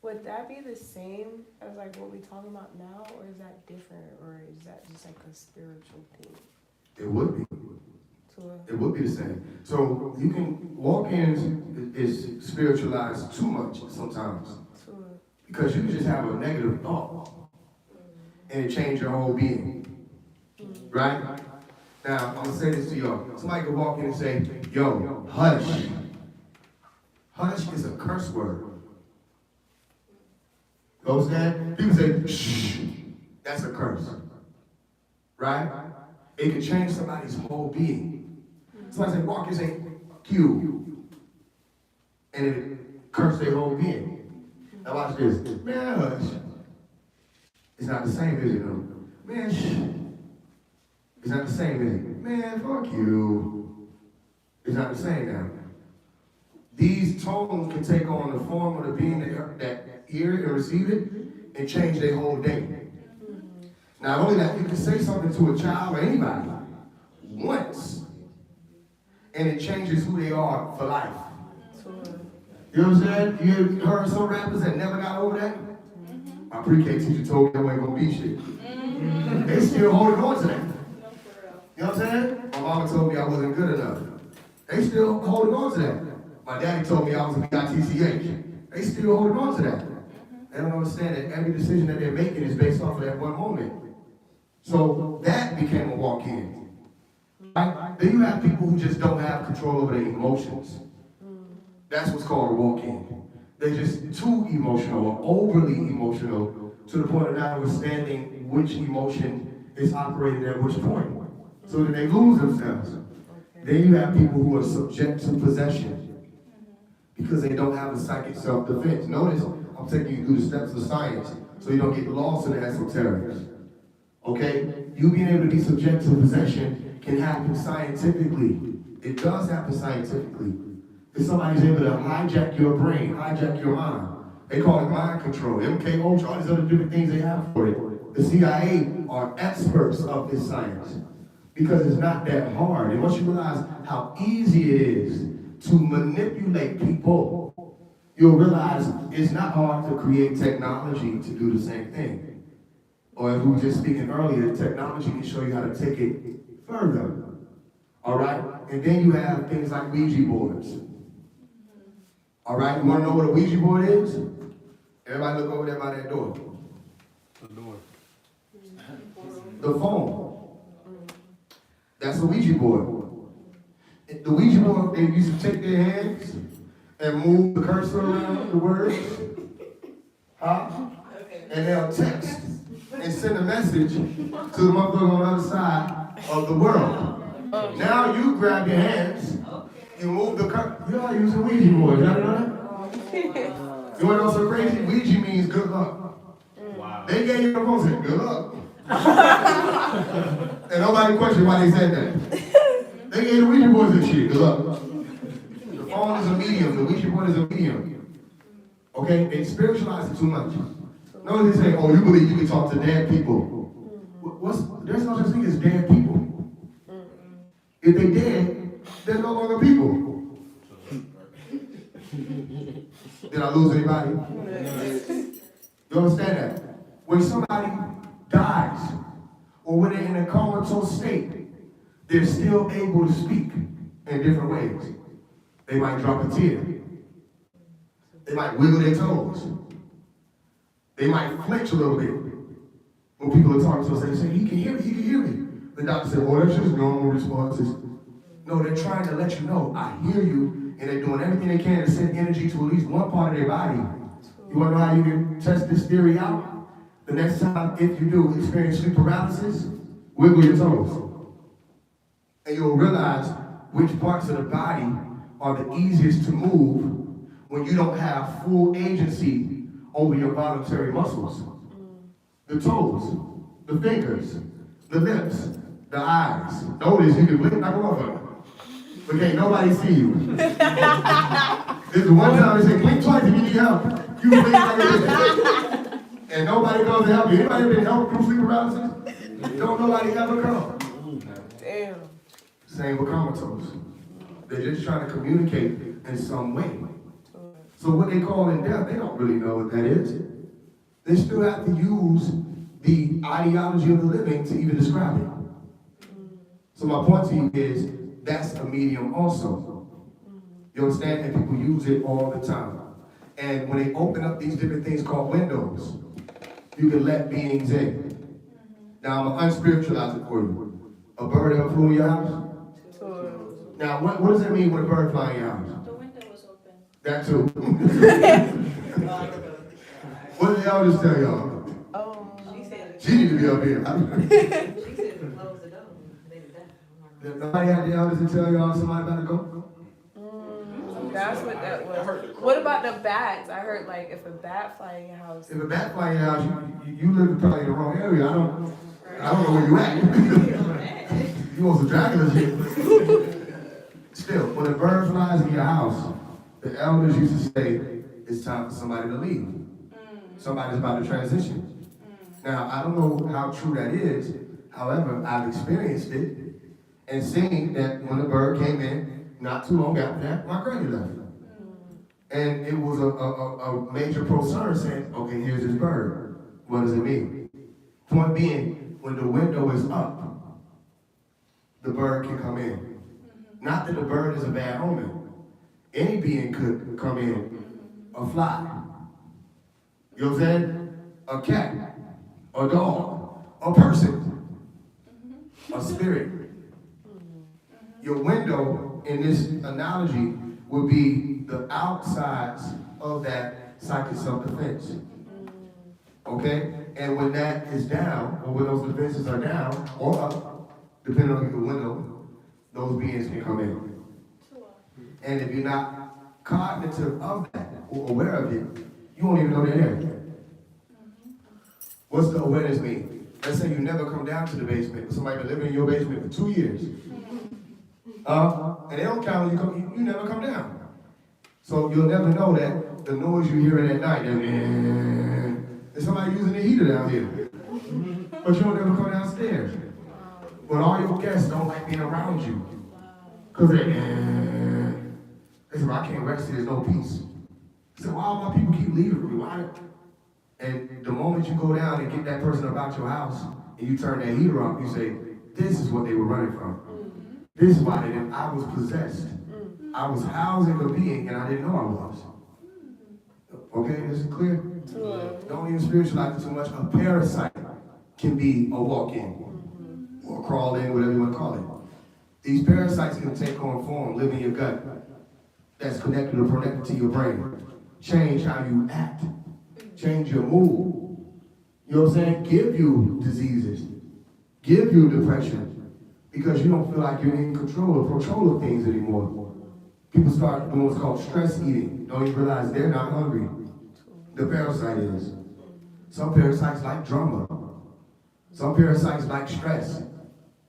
Would that be the same as like what we talking about now, or is that different, or is that just like a spiritual thing? It would be. It would be the same. So you can walk-ins is spiritualized too much sometimes. Because you can just have a negative thought and it change your whole being. Right? Now, I'm gonna say this to y'all. Somebody could walk in and say, yo, hush. Hush is a curse word. You understand? People say, shh. That's a curse. Right? It can change somebody's whole being. Somebody say, walk and say, Q. And it curse their whole being. Now watch this. Man, hush. It's not the same, is it? No? Man, shh. It's not the same, is it? Man, fuck you. It's not the same now. These tones can take on the form of the being that hear it and receive it and change their whole day. Not only that, you can say something to a child or anybody once, and it changes who they are for life. You know what I'm saying? You heard some rappers that never got over that? My pre-K teacher told me that wasn't gonna be shit. They still holding on to that. You know what I'm saying? My mama told me I wasn't good enough. They still holding on to that. My daddy told me I was a BITCH. They still holding on to that. They don't understand that every decision that they're making is based off of that one moment. So that became a walk-in. Right? Then you have people who just don't have control over their emotions. That's what's called a walk-in. They're just too emotional or overly emotional to the point of not understanding which emotion is operating at which point. So then they lose themselves. Then you have people who are subject to possession because they don't have a psychic self-defense. Notice, I'm taking you through the steps of science so you don't get lost in the esoterics. Okay? You being able to be subject to possession can happen scientifically. It does happen scientifically. If somebody's able to hijack your brain, hijack your mind, they call it mind control, MK Ultra, all these other different things they have for it. The CIA are experts of this science because it's not that hard. And once you realize how easy it is to manipulate people, you'll realize it's not hard to create technology to do the same thing. Or as we were just speaking earlier, technology can show you how to take it further. All right? And then you have things like Ouija boards. All right, you want to know what a Ouija board is? Everybody look over there by that door. The door. The phone. That's a Ouija board. The Ouija board, they used to take their hands and move the cursor around the words. Huh? And they'll text and send a message to the motherfucker on the other side of the world. Now you grab your hands. You move the cursor. You know how to use a Ouija board. You know that? You want to know so crazy? Ouija means good luck. Wow. They gave you the phone and said, good luck. And nobody questioned why they said that. They gave the Ouija boards and shit. Good luck. The phone is a medium. The Ouija board is a medium. Okay? They spiritualize it too much. Notice they say, oh, you believe you can talk to dead people. There's no such thing as dead people. If they dead, they're no longer people. Did I lose anybody? You understand that? When somebody dies, or when they're in a comatose state, they're still able to speak in different ways. They might drop a tear. They might wiggle their toes. They might flinch a little bit. When people are talking to us, they say, he can hear me, he can hear me. The doctor said, well, that's just normal responses. No, they're trying to let you know, I hear you, and they're doing everything they can to send energy to at least one part of their body. You want to know how you can test this theory out? The next time, if you do experience sleep paralysis, wiggle your toes. And you'll realize which parts of the body are the easiest to move when you don't have full agency over your voluntary muscles. The toes, the fingers, the lips, the eyes. Notice you can blink like a motherfucker. But can't nobody see you. This is one time they say, blink twice if you need help. You blink like this. And nobody comes to help you. Anybody been helped from sleep paralysis? Don't nobody ever come. Damn. Same with comatose. They're just trying to communicate in some way. So what they call in death, they don't really know what that is. They still have to use the ideology of the living to even describe it. So my point to you is, that's a medium also. You understand? And people use it all the time. And when they open up these different things called windows, you can let beings in. Now I'm going to unspiritualize it for you. A bird ever flew in your house? Now what does that mean when a bird flies in your house? The window was open. That too. What did the elders tell y'all? She said, She need to be up here. she said to close the door. They did that. Nobody had the elders to tell y'all somebody about to go? That's what that I heard was. the What about the bats? I heard like if a bat fly in your house. If a bat fly in your house, you live probably in the wrong area. I don't know where you at. You want some Dracula shit. Still, when a bird flies in your house, the elders used to say, it's time for somebody to leave. Somebody's about to transition. Now, I don't know how true that is. However, I've experienced it and seen that when a bird came in, not too long after that, my granny left. And it was a major concern saying, okay, here's this bird. What does it mean? Point being, when the window is up, the bird can come in. Not that the bird is a bad omen. Any being could come in. A fly. You know what I'm saying? A cat. A dog. A person. A spirit. Your window in this analogy would be the outsides of that psychic self-defense. Okay? And when that is down, or when those defenses are down or up, depending on the window, those beings can come in. And if you're not cognitive of that or aware of it, you won't even know they're there. What's the awareness mean? Let's say you never come down to the basement, but somebody been living in your basement for 2 years. And they don't count when you never come down. So you'll never know that the noise you hear at night, there's somebody using the heater down here. But you don't ever come downstairs. But all your guests don't like being around you. Because they say, well, I can't rest here, there's no peace. I said, why all my people keep leaving me? Why? And the moment you go down and get that person about your house, and you turn that heater off, you say, this is what they were running from. This is why I was possessed. I was housing a being, and I didn't know I was. Okay, this is clear? Don't even spiritualize it too much. A parasite can be a walk-in. Or crawl in, whatever you want to call it. These parasites can take on form, live in your gut. That's connected to your brain. Change how you act. Change your mood. You know what I'm saying? Give you diseases. Give you depression. Because you don't feel like you're in control of things anymore. People start doing what's called stress eating. Don't even realize they're not hungry. The parasite is. Some parasites like drama. Some parasites like stress.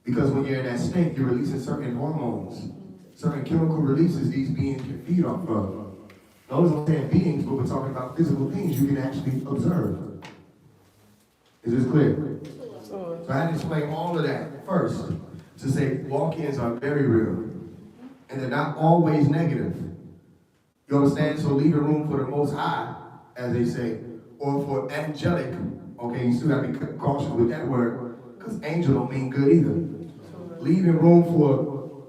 Because when you're in that state, you're releasing certain hormones, certain chemical releases these beings can feed off of. Notice I'm saying beings, but we're talking about physical things you can actually observe. Is this clear? So I had to explain all of that first to say walk-ins are very real. And they're not always negative. You understand? So leave a room for the Most High, as they say, or for angelic. Okay, you still have to be cautious with that word. Because angel don't mean good either. Leaving room for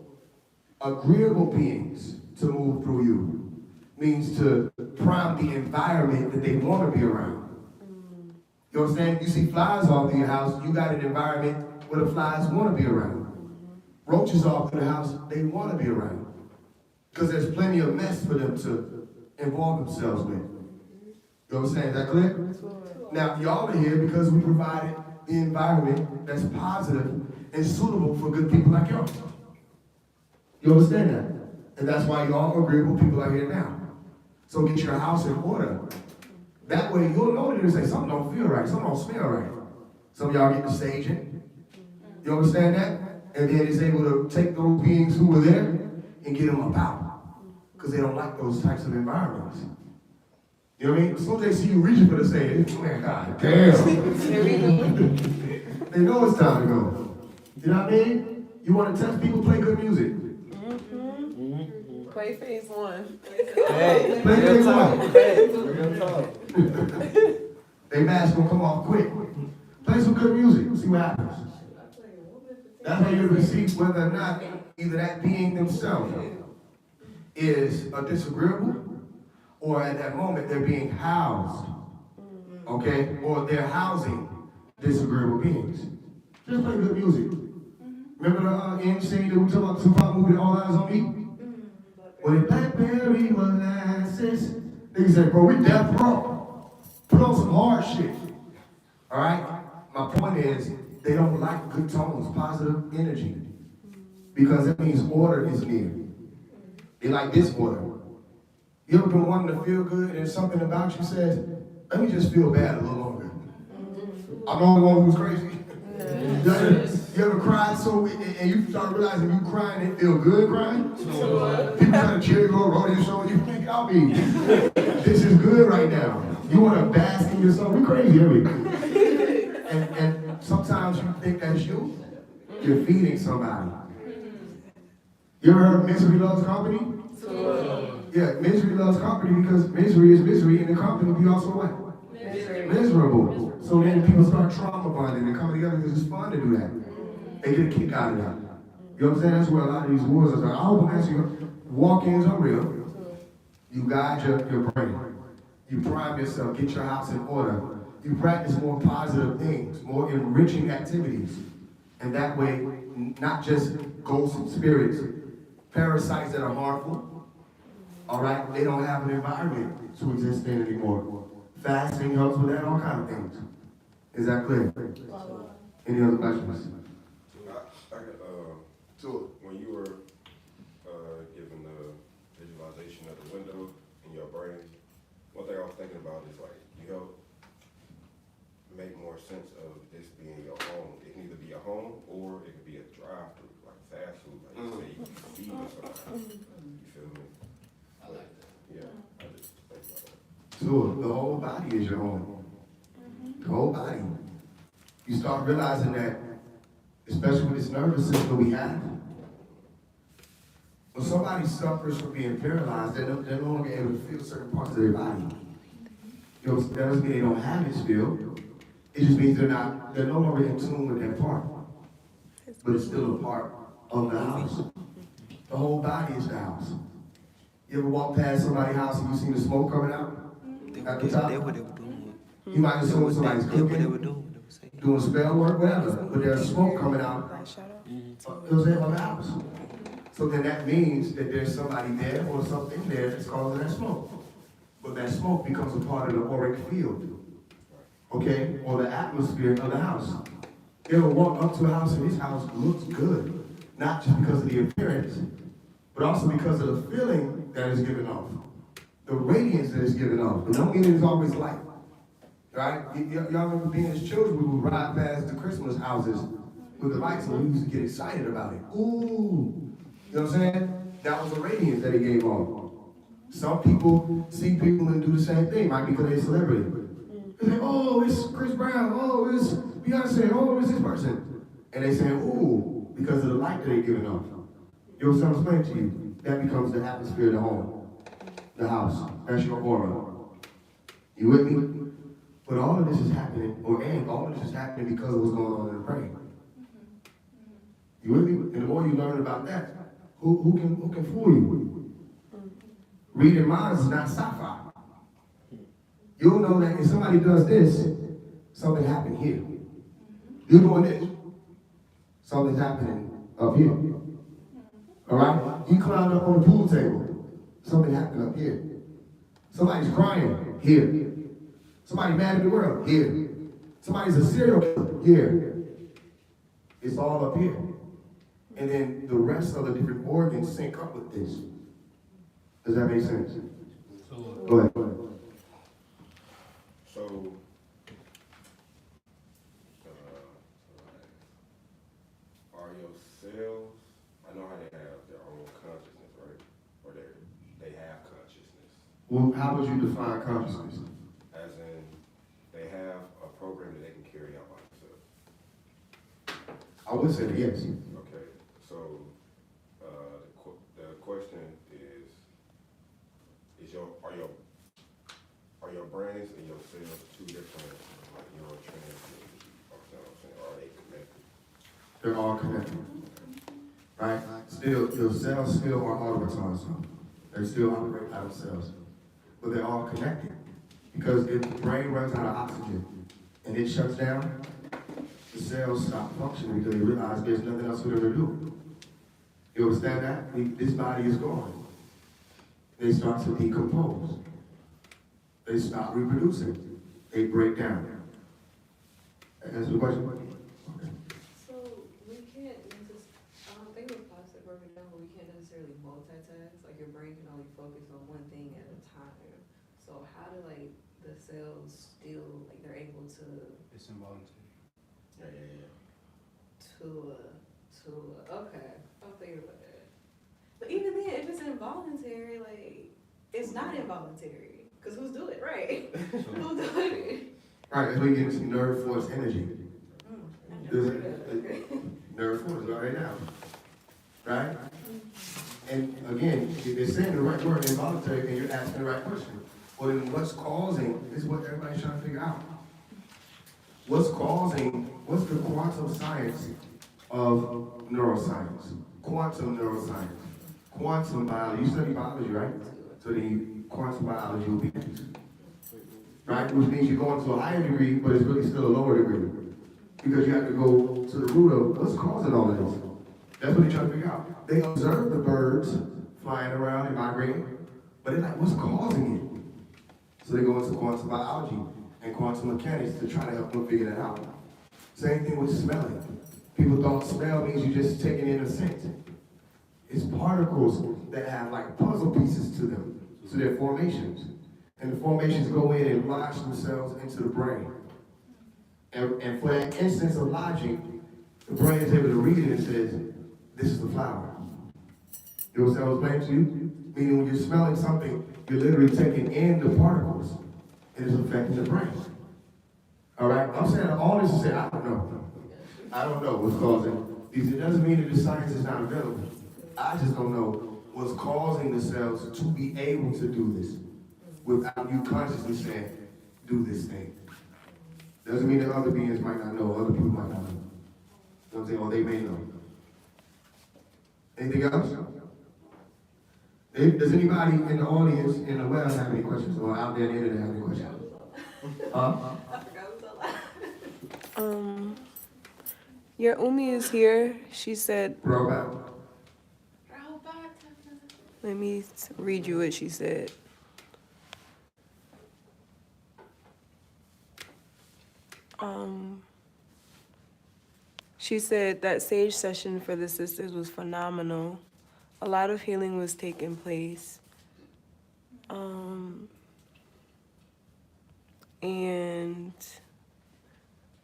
agreeable beings to move through you means to prime the environment that they want to be around. You understand? You see flies all through your house, you got an environment where the flies want to be around. Roaches all through the house, they want to be around. Because there's plenty of mess for them to involve themselves with. You understand? Is that clear? Now, y'all are here because we provided the environment that's positive and suitable for good people like y'all. You understand that? And that's why y'all agreeable people are here now. So get your house in order. That way you'll know that they say something don't feel right, something don't smell right. Some of y'all get the staging. You understand that? And then it's able to take those beings who were there and get them about. Because they don't like those types of environments. You know what I mean? As soon as they see you reaching for the stage, man, God damn. They know it's time to go. You know what I mean? You want to test people, play good music. Play phase one. Hey, Play real phase talk. one. Hey, real talk. They mask gonna come off quick. Play some good music, see what happens. That's how you receive whether or not either that being themselves is a disagreeable, or at that moment they're being housed, okay? Or they're housing disagreeable beings. Just play good music. Remember the end scene that we talked about the Tupac movie, All Eyes on Me? When Blackberry molasses, niggas say, bro, we death row. Put on some hard shit. All right? My point is, they don't like good tones, positive energy. Because that means order is near. They like disorder. You ever been wanting to feel good and something about you says, let me just feel bad a little longer. I'm the only one who's crazy. You ever cried so and you start realizing you crying and feel good crying? People try to cheer you or roll your shoulder, you think I'll be. This is good right now. You want to bask in yourself. We crazy, and sometimes you think that's you. You're feeding somebody. You ever heard misery loves company? Yeah, misery loves company because misery is misery and the company be also what? Miserable. So then people start trauma bonding and coming together because it's fun to do that. They get a kick out of that. You know what I'm saying? That's where a lot of these wars are. I hope I'm asking walk-ins are real. You guide your brain. You prime yourself, get your house in order. You practice more positive things, more enriching activities. And that way, not just ghosts and spirits, parasites that are harmful, all right? They don't have an environment to exist in anymore. Fasting helps with that, all kinds of things. Is that clear? Any other questions? When you were given the visualization of the window in your brain, one thing I was thinking about is like you help make more sense of this being your home. It can either be a home or it could be a drive-through, like fast food. Like you say, you can feed or something. You feel me? I like that. Yeah, I just think about that. Sure, the whole body is your home. The whole body. You start realizing that, especially with this nervous system we have, when somebody suffers from being paralyzed, they're no longer able to feel certain parts of their body. You know, that doesn't mean they don't have this feel. It just means they're no longer in tune with that part. But it's still a part of the house. The whole body is the house. You ever walk past somebody's house and you see the smoke coming out at the top? That's what they were doing. You might assume somebody's That's what they were cooking, doing. doing spell work, whatever, but there's smoke coming out. It was in the house. So then that means that there's somebody there or something there that's causing that smoke. But that smoke becomes a part of the auric field, okay, or the atmosphere of the house. They'll walk up to a house and this house looks good, not just because of the appearance, but also because of the feeling that is given off, the radiance that is given off. But don't mean it's always light, right? Y'all remember being as children, we would ride past the Christmas houses with the lights and we used to get excited about it. Ooh, you know what I'm saying? That was the radiance that it gave off. Some people see people and do the same thing, right? Because they're a celebrity. They say, oh, it's Chris Brown. Oh, it's Beyonce. Oh, it's this person. And they say, ooh, because of the light that they're giving off. You know what I'm explaining to you? That becomes the atmosphere of the home, the house. That's your aura. You with me? But all of this is happening, and all of this is happening because of what's going on in the brain. You with me? And the more you learn about that, who can fool you? Reading minds is not sci-fi. You'll know that if somebody does this, something happened here. You're doing this, something's happening up here. All right? You climbed up on the pool table, something happened up here. Somebody's crying here. Somebody mad at the world here. Somebody's a serial killer here. It's all up here. And then the rest of the different organs sync up with this. Does that make sense? Go ahead. So, are your cells, I know how they have their own consciousness, right? Or they have consciousness. Well, how would you define consciousness? As in, they have a program that they can carry out by themselves. I would say yes. Okay, so the question is, are your brains and your cells two different, like, neurotransmitters? Or are they connected? They're all connected. Right? Still, your cells still are automatons. They still operate out of cells. But they're all connected. Because if the brain runs out of oxygen and it shuts down, the cells stop functioning because they realize there's nothing else for them to do. You understand that? This body is gone. They start to decompose. They stop reproducing. They break down. Answer the question? Okay. So we can't I don't think we're possible broken down, but we can't necessarily multitask. Like your brain can only focus on one thing at a time. So how do like the cells still like they're able to It's involuntary. okay. I'll think about that. But even then, if it's involuntary, like it's not involuntary. Cause who's doing it, right? Who's doing it? Right, that's where you get some nerve force energy. I never heard of that. Nerve force right now. Right? And again, they're saying the right word, involuntary, and you're asking the right question. Well, then what's causing, this is what everybody's trying to figure out. What's the quantum science of neuroscience? Quantum neuroscience. Quantum biology. You study biology, right? So then quantum biology will be next. Right? Which means you're going to a higher degree, but it's really still a lower degree. Because you have to go to the root of what's causing all of this. That's what they're trying to figure out. They observe the birds flying around and migrating, but they're like, what's causing it? So they go into quantum biology and quantum mechanics to try to help them figure that out. Same thing with smelling. People thought smell means you're just taking in a scent. It's particles that have like puzzle pieces to them, to their formations. And the formations go in and lodge themselves into the brain. And for that instance of lodging, the brain is able to read it and says, this is the flower. You know what I was saying to you? Meaning when you're smelling something, you're literally taking in the particles. It is affecting the brain. All right? I'm saying all this to say, I don't know. I don't know what's causing these. It doesn't mean that the science is not available. I just don't know what's causing the cells to be able to do this without you consciously saying, do this thing. Doesn't mean that other beings might not know, other people might not know. You know what I'm saying? Or they may know. Anything else? Does anybody in the audience, in the web, have any questions? Or out there in the internet have any questions? I forgot what's alive. Your Umi is here. She said, let me read you what she said. She said that sage session for the sisters was phenomenal. A lot of healing was taking place. And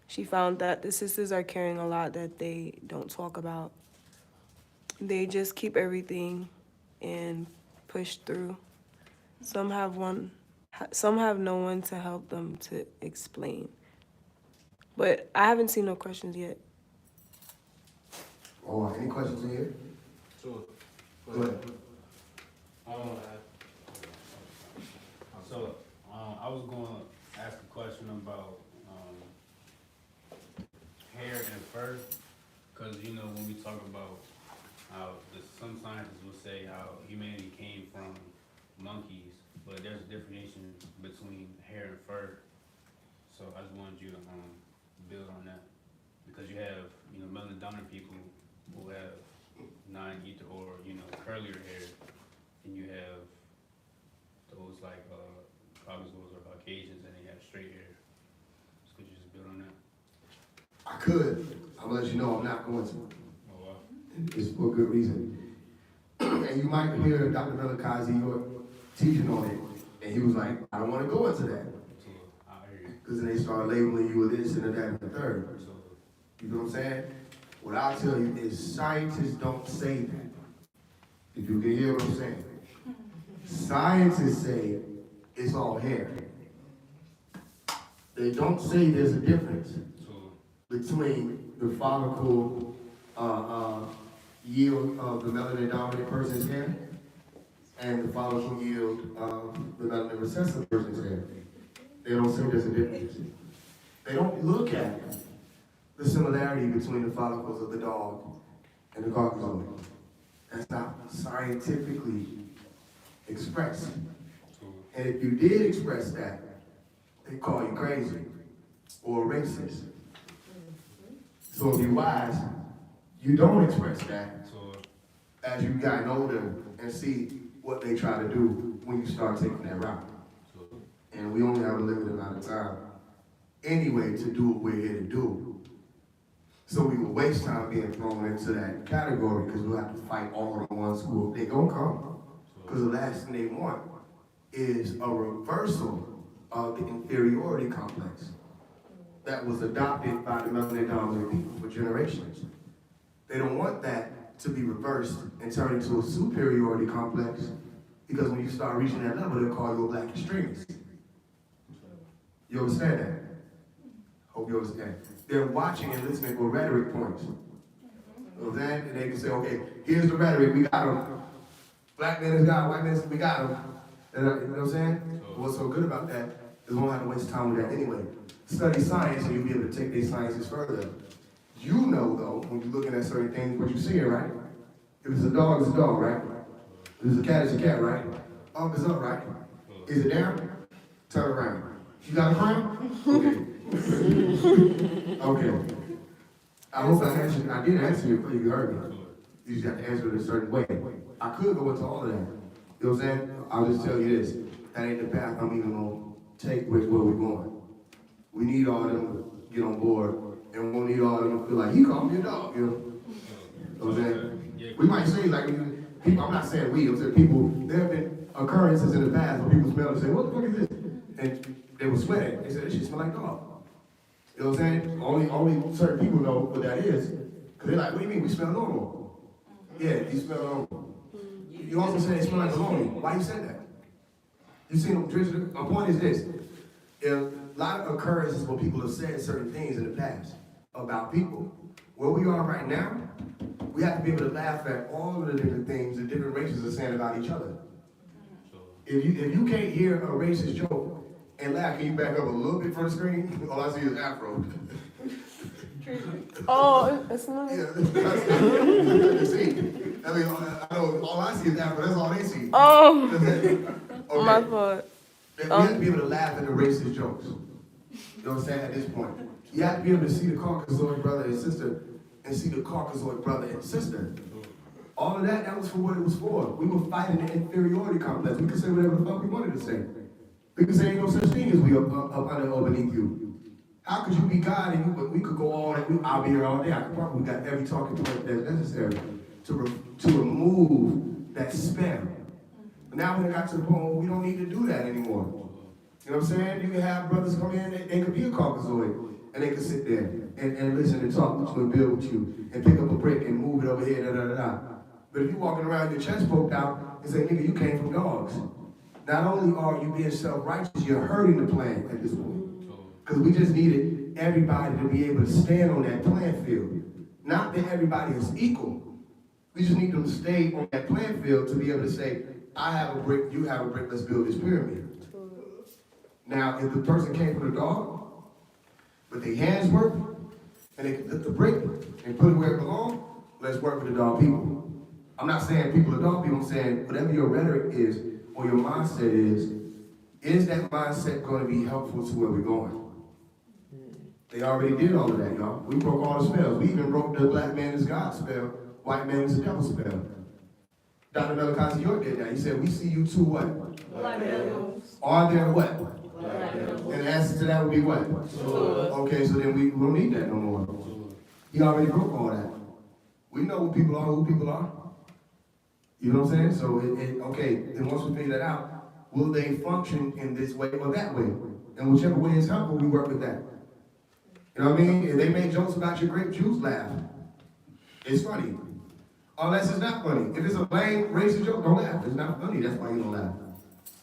she found that the sisters are carrying a lot that they don't talk about. They just keep everything and push through. Some have no one to help them to explain. But I haven't seen no questions yet. Oh, any questions in here? Sure. Go ahead. So, I was going to ask a question about hair and fur, because when we talk about how some scientists will say how humanity came from monkeys, but there's a differentiation between hair and fur. So I just wanted you to build on that, because you have melanin dominant people who have non-ether or curlier hair, and you have those like Caucasoids or Caucasians, and they have straight hair. So could you just build on that? I could. I'm gonna let you know I'm not going to. Oh, wow. It's for a good reason. And you might hear Dr. Melakazi teaching on it, and he was like, I don't want to go into that. So, I hear you. Because then they start labeling you with this and that and the third. So, You know what I'm saying? What I'll tell you is scientists don't say that. If you can hear what I'm saying. Scientists say it's all hair. They don't say there's a difference between the follicle yield of the melanin dominant person's hair and the followers will yield the melanin recessive person's hair. They don't say there's a difference. They don't look at the similarity between the follicles of the dog and the Caucasoid. That's not scientifically expressed. And if you did express that, they call you crazy or racist. So if you're wise, you don't express that as you've gotten older and see what they try to do when you start taking that route. And we only have a limited amount of time anyway to do what we're here to do. So we will waste time being thrown into that category because we'll have to fight all the ones who they gonna come. Because the last thing they want is a reversal of the inferiority complex that was adopted by the melanin dominant people for generations. They don't want that to be reversed and turned into a superiority complex because when you start reaching that level, they'll call you a black extremist. You understand that? Hope you understand. They're watching and listening for rhetoric points. You know what I'm saying? And they can say, okay, here's the rhetoric, we got them. Black men is God, white men, we got them. You know what I'm saying? What's so good about that is we won't have to waste time with that anyway. Study science and you'll be able to take these sciences further. You know, though, when you're looking at certain things, what you're seeing, right? If it's a dog, it's a dog, right? If it's a cat, it's a cat, right? Up is up, right? Is it down? Turn around. You got a crown? Okay. Okay. I hope I answered. I did answer you, but you heard me. You just have to answer it a certain way. I could go into all of that. You know what I'm saying? I'll just tell you this. That ain't the path I'm even going to take with where we're going. We need all of them to get on board, and we won't need all of them to feel like, he called me a dog, you know? You know what I'm saying? We might say, like, people, I'm not saying we, I'm saying people, there have been occurrences in the past where people smell and say, what the fuck is this? And they will sweat. They said, this shit smell like dog. You know what I'm saying? Only certain people know what that is. Because they're like, what do you mean? We smell normal. Yeah, you smell normal. You also say they smell like bologna. Why you said that? You see, my point is this. A lot of occurrences where people have said certain things in the past about people. Where we are right now, we have to be able to laugh at all of the different things that different races are saying about each other. If you can't hear a racist joke and laugh, can you back up a little bit from the screen? All I see is Afro. Oh, it's not. Yeah, that's you see. I mean, I know all I see is Afro. That's all they see. Oh, Okay. my fault. We have to be able to laugh at the racist jokes. You know what I'm saying? At this point, you have to be able to see the Caucasoid brother and sister, and see the Caucasoid brother and sister. All of that was for what it was for. We were fighting the inferiority complex. We could say whatever the fuck we wanted to say. We could say ain't no such thing as we up under or beneath you. How could you be God and we could go all that? I'll be here all day. I could probably got every talking point that's necessary to remove that spam. But now when it got to the point where we don't need to do that anymore. You know what I'm saying? You can have brothers come in, they could be a Caucasoid, and they could sit there and listen and talk with you and build with you and pick up a brick and move it over here, da da da da. But if you're walking around your chest poked out and say, nigga, you came from dogs. Not only are you being self-righteous, you're hurting the plan at this point. Because we just needed everybody to be able to stand on that playing field. Not that everybody is equal. We just need them to stay on that playing field to be able to say, I have a brick, you have a brick, let's build this pyramid. Now, if the person came from the dog, but their hands work, and they can lift the brick and put it where it belongs, let's work with the dog people. I'm not saying people are dog people, I'm saying whatever your rhetoric is, or your mindset is that mindset going to be helpful to where we're going? They already did all of that, y'all. We broke all the spells. We even broke the black man is God spell, white man is the devil spell. Dr. Malachi York did that. He said, we see you two what? Black devils. Are there what? Black devils. And the answer to that would be what? Okay, so then we don't need that no more. He already broke all that. We know who people are. You know what I'm saying? So, okay, then once we figure that out, will they function in this way or that way? And whichever way is helpful, we work with that. You know what I mean? If they make jokes about your grape juice, laugh. It's funny. Unless it's not funny. If it's a lame, racist joke, don't laugh. It's not funny, that's why you don't laugh.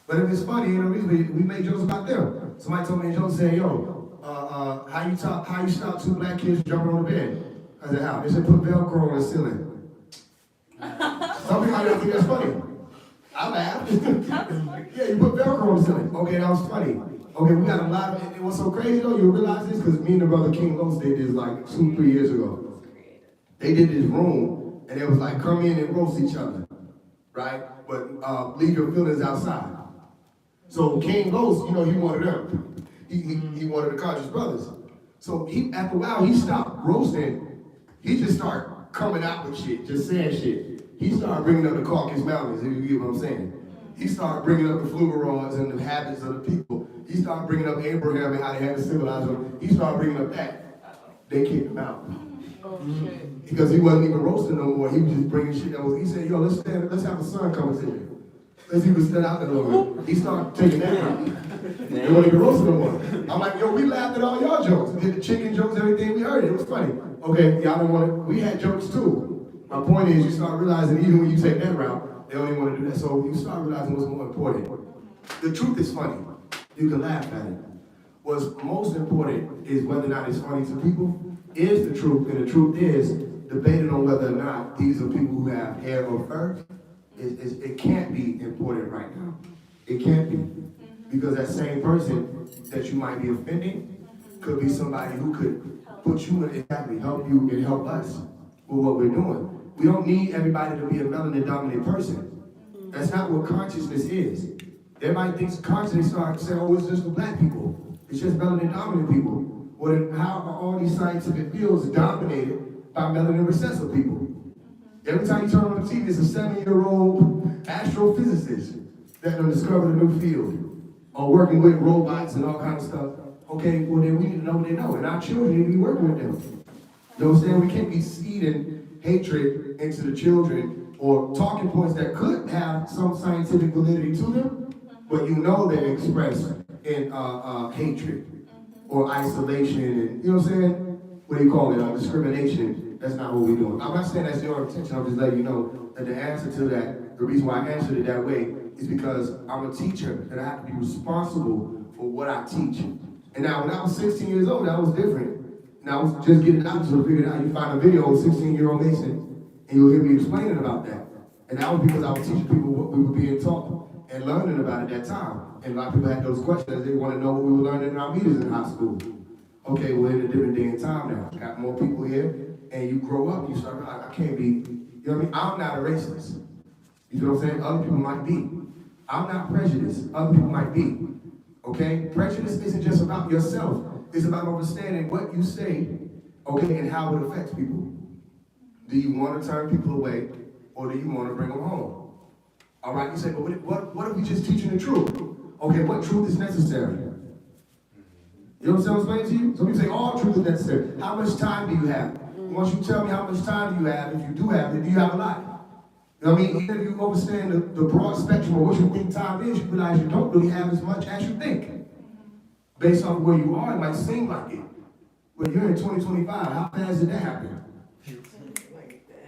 But if it's funny, you know, we make jokes about them. Somebody told me a joke saying, yo, how you stop two black kids jumping on the bed? I said, how? They said, put Velcro on the ceiling. Some people might not think that's funny. I I laughed. That's funny. Yeah, you put Velcro on the ceiling. Okay, that was funny. Okay, we got a lot of, and what's so crazy though, you realize this, because me and the brother King Los did this like 2-3 years ago. They did this room, and it was like, come in and roast each other, right? But leave your feelings outside. So King Los, you know, he wanted them. He wanted the conscious brothers. So he, after a while, he stopped roasting. He just started coming out with shit, just saying shit. He started bringing up the Caucasus Mountains, if you get what I'm saying. He started bringing up the Fluoroids and the habits of the people. He started bringing up Abraham and how they had to civilize them. He started bringing up that. They kicked him out. Oh shit. Because he wasn't even roasting no more. He was just bringing shit that was, he said, yo, let's have a sun conversation. Let's even stand out there a little bit. He started taking that route. They weren't even roasting no more. I'm like, yo, we laughed at all y'all jokes. We did the chicken jokes, everything we heard. It was funny. Okay, y'all don't want it. We had jokes too. My point is, you start realizing even when you take that route, they don't even want to do that. So you start realizing what's more important. The truth is funny. You can laugh at it. What's most important is whether or not it's funny to people is the truth, and the truth is debating on whether or not these are people who have hair or fur. It can't be important right now. It can't be. Because that same person that you might be offending could be somebody who could put you in, exactly, help you and help us with what we're doing. We don't need everybody to be a melanin dominant person. That's not what consciousness is. Everybody thinks consciousness starts to say, oh, it's just for black people. It's just melanin dominant people. Well, then how are all these scientific fields dominated by melanin recessive people? Every time you turn on the TV, it's a 7-year-old astrophysicist that done discovered a new field, or working with robots and all kinds of stuff. Okay, well then we need to know what they know, and our children need to be working with them. You understand? We can't be seeding hatred into the children or talking points that could have some scientific validity to them, but you know they're expressed in hatred or isolation and, you know what I'm saying? What do you call it? Discrimination. That's not what we're doing. I'm not saying that's your intention. I'm just letting you know that the answer to that, the reason why I answered it that way is because I'm a teacher and I have to be responsible for what I teach. And now when I was 16 years old, that was different. And I was just getting out, so I figured out you find a video of a 16-year-old Mason and you'll hear me explaining about that. And that was because I was teaching people what we were being taught and learning about it at that time. And a lot of people had those questions. They want to know what we were learning in our meters in high school. Okay, we're in a different day and time now. Got more people here, and you grow up, you start realizing, I can't be, you know what I mean? I'm not a racist. You know what I'm saying? Other people might be. I'm not prejudiced. Other people might be. Okay? Prejudice isn't just about yourself. It's about understanding what you say, okay, and how it affects people. Do you want to turn people away, or do you want to bring them home? All right, you say, but what if we just teaching the truth? Okay, what truth is necessary? You know what I'm saying to you? So we say all truth is necessary. How much time do you have? Once you tell me how much time do you have, if you do have it, do you have a lot? You know what I mean? Even if you understand the broad spectrum of what you think time is, you realize you don't really have as much as you think. Based on where you are, it might seem like it. But you're in 2025, how fast did that happen?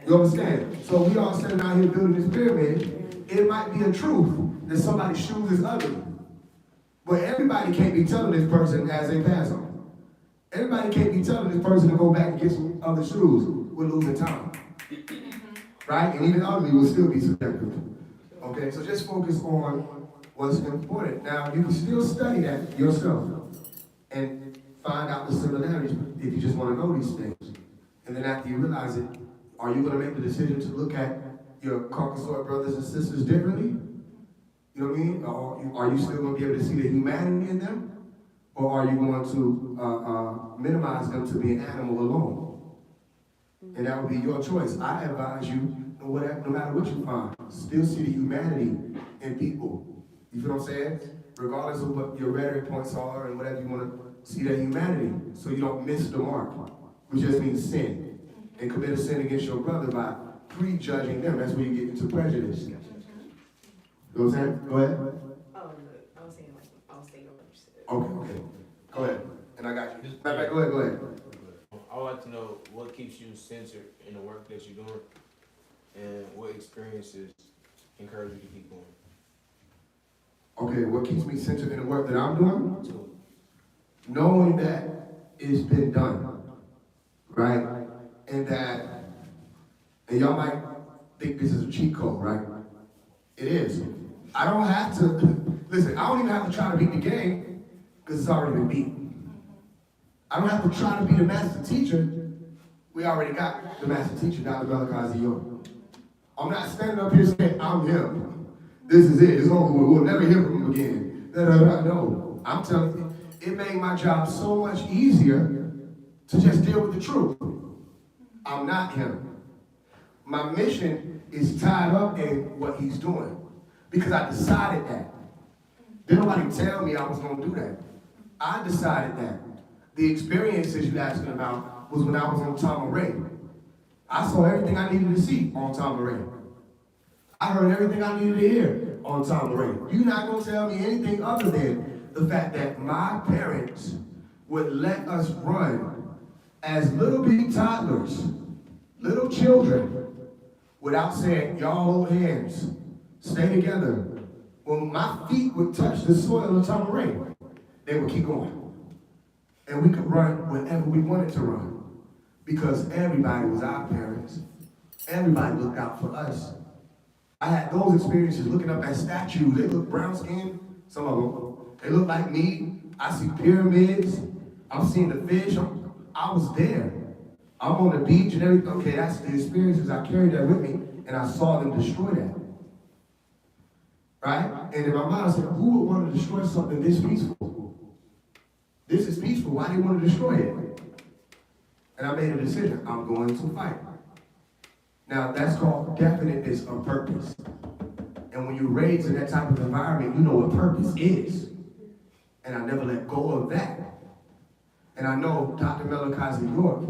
You understand? So we all sitting out here building this pyramid. It might be a truth that somebody's shoes is ugly. But everybody can't be telling this person as they pass on. Everybody can't be telling this person to go back and get some other shoes. We're losing time. Right? And even ugly will still be subjective. Okay, so just focus on what's important. Now, you can still study that yourself and find out the similarities if you just want to know these things. And then after you realize it, are you going to make the decision to look at your Caucasoid brothers and sisters differently? You know what I mean? Or are you still going to be able to see the humanity in them? Or are you going to minimize them to be an animal alone? And that would be your choice. I advise you, no matter what you find, still see the humanity in people. You feel what I'm saying? Regardless of what your rhetoric points are and whatever, you want to see that humanity so you don't miss the mark, which just means sin. And commit a sin against your brother by prejudging them. That's where you get into prejudice. You know what I'm saying? Go ahead. Oh, look, I was saying what you said. Okay. Go ahead. And I got you. Matter of fact, go ahead. I would like to know what keeps you centered in the work that you're doing and what experiences encourage you to keep going. Okay, what keeps me centered in the work that I'm doing? Knowing that it's been done, right? And y'all might think this is a cheat code, right? It is. I don't have to, listen, I don't even have to try to beat the game because it's already been beat. I don't have to try to be the master teacher. We already got the master teacher, Dr. Malachi York. I'm not standing up here saying, I'm him. This is it. It's over with. We'll never hear from him again. No. I'm telling you, it made my job so much easier to just deal with the truth. I'm not him. My mission is tied up in what he's doing because I decided that. Didn't nobody tell me I was going to do that. I decided that. The experiences you're asking about was when I was on Tom Ray. I saw everything I needed to see on Tom Ray. I heard everything I needed to hear on Tom Ray. You're not going to tell me anything other than the fact that my parents would let us run as little bitty toddlers, little children, without saying, y'all hold hands, stay together. When my feet would touch the soil of Tom Ray, they would keep going. And we could run whenever we wanted to run. Because everybody was our parents. Everybody looked out for us. I had those experiences looking up at statues. They look brown skinned, some of them. They look like me. I see pyramids. I'm seeing the fish. I was there. I'm on the beach and everything. Okay, that's the experiences. I carried that with me, and I saw them destroy that. Right? And in my mind, I said, who would want to destroy something this peaceful? This is peaceful. Why do you want to destroy it? And I made a decision. I'm going to fight. Now, that's called definiteness of purpose. And when you're raised in that type of environment, you know what purpose is. And I never let go of that. And I know Dr. Malachi York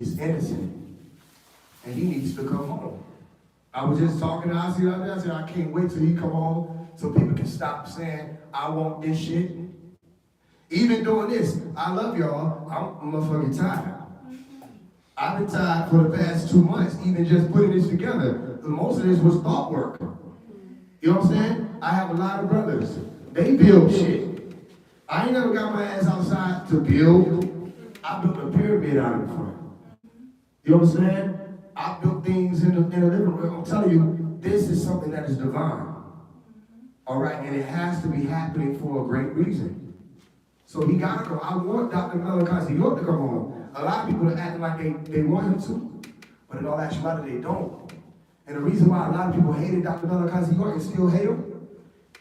is innocent. And he needs to come home. I was just talking to Ozzy the other day. I said, I can't wait till he come home so people can stop saying, I want this shit. Even doing this, I love y'all. I'm motherfucking tired. I've been tired for the past 2 months, even just putting this together. Most of this was thought work. You know what I'm saying? I have a lot of brothers. They build shit. I ain't never got my ass outside to build. I built a pyramid out in front. You know what I'm saying? I built things in the living room. I'm telling you, this is something that is divine. All right? And it has to be happening for a great reason. So he got to come. I want Dr. Malachi York to come home. A lot of people are acting like they want him to, but in all actuality, they don't. And the reason why a lot of people hated Dr. Malachi York and still hate him,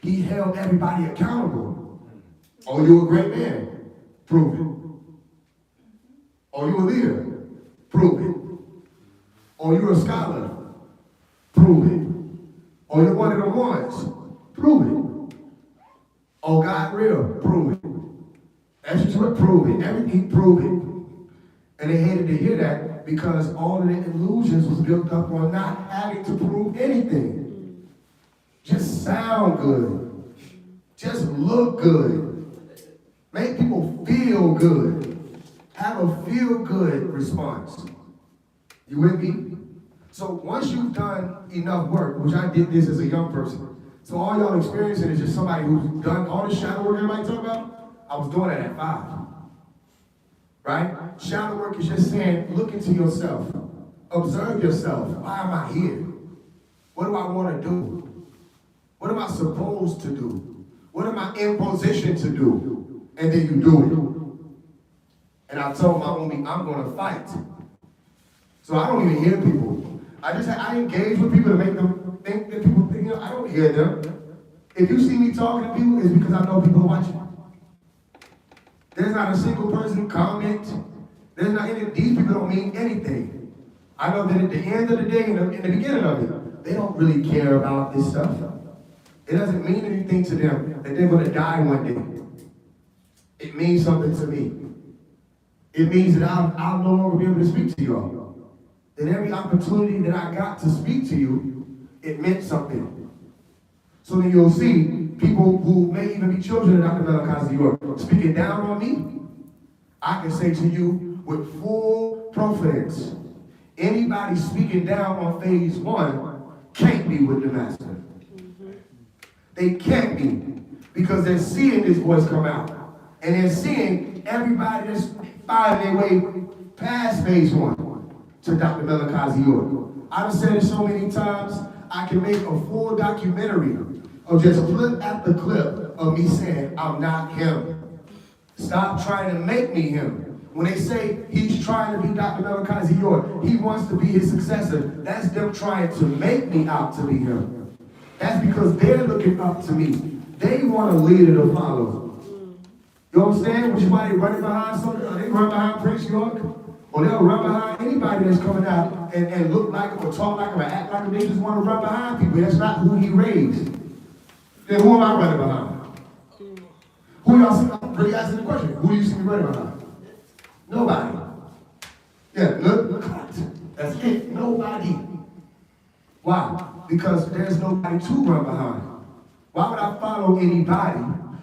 he held everybody accountable. Oh, you're a great man. Prove it. Oh, you're a leader. Prove it. Oh, you're a scholar. Prove it. Oh, you're one of the ones. Prove it. Oh, God real. Prove it. Extra, prove it. Everything, prove it. And they hated to hear that because all of the illusions was built up on not having to prove anything. Just sound good. Just look good. Make people feel good. Have a feel-good response. You with me? So once you've done enough work, which I did this as a young person, so all y'all experiencing is just somebody who's done all the shadow work everybody talk about. I was doing it at 5. Right? Shadow work is just saying, look into yourself. Observe yourself. Why am I here? What do I want to do? What am I supposed to do? What am I in position to do? And then you do it. And I told my homie, I'm going to fight. So I don't even hear people. I engage with people to make them think that people think, I don't hear them. If you see me talking to people, it's because I know people are watching. There's not a single person comment. There's not any, these people don't mean anything. I know that at the end of the day, in the beginning of it, they don't really care about this stuff. It doesn't mean anything to them that they're going to die one day. It means something to me. It means that I'll no longer be able to speak to you all. That every opportunity that I got to speak to you, it meant something. So then you'll see people who may even be children of Dr. Malachi York speaking down on me. I can say to you with full confidence, anybody speaking down on phase 1 can't be with the master. They can't be because they're seeing this voice come out. And they're seeing everybody that's finding their way past phase 1 to Dr. Malachi York. I've said it so many times, I can make a full documentary or just clip after clip of me saying, I'm not him. Stop trying to make me him. When they say he's trying to be Dr. Melchizedek York, he wants to be his successor, that's them trying to make me out to be him. That's because they're looking up to me. They want a leader to follow. You understand? Which is why they running behind something. They run behind Prince York, or they'll run behind anybody that's coming out and look like him or talk like him or act like him. They just want to run behind people. That's not who he raised. Then who am I running behind? Who y'all see? I'm really asking the question. Who do you see me running behind? Nobody. Yeah, look. That's it. Nobody. Why? Because there's nobody to run behind. Why would I follow anybody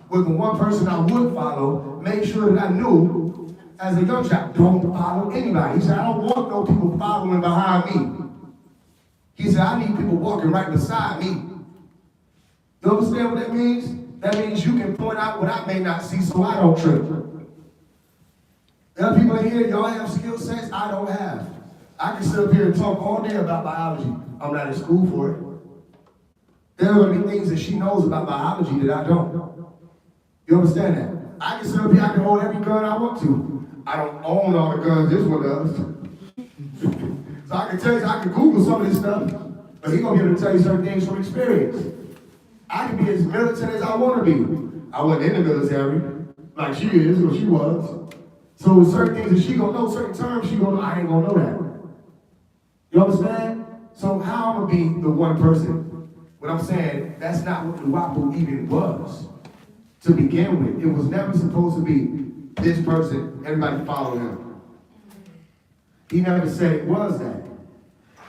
when the one person I would follow made sure that I knew as a young child, don't follow anybody. He said, I don't want no people following behind me. He said, I need people walking right beside me. You understand what that means? That means you can point out what I may not see so I don't trip. There are people in here, y'all have skill sets I don't have. I can sit up here and talk all day about biology. I'm not in school for it. There are going to be things that she knows about biology that I don't. You understand that? I can sit up here, I can hold every gun I want to. I don't own all the guns this one does. So I can tell you, I can Google some of this stuff, but he's going to be able to tell you certain things from experience. I can be as militant as I want to be. I wasn't in the military, like she is, or she was. So certain things that she gonna know, certain terms she gonna know, I ain't gonna know that. You understand? So how I'm gonna be the one person? What I'm saying, that's not what the WAPO even was to begin with. It was never supposed to be this person, everybody follow him. He never said it was that.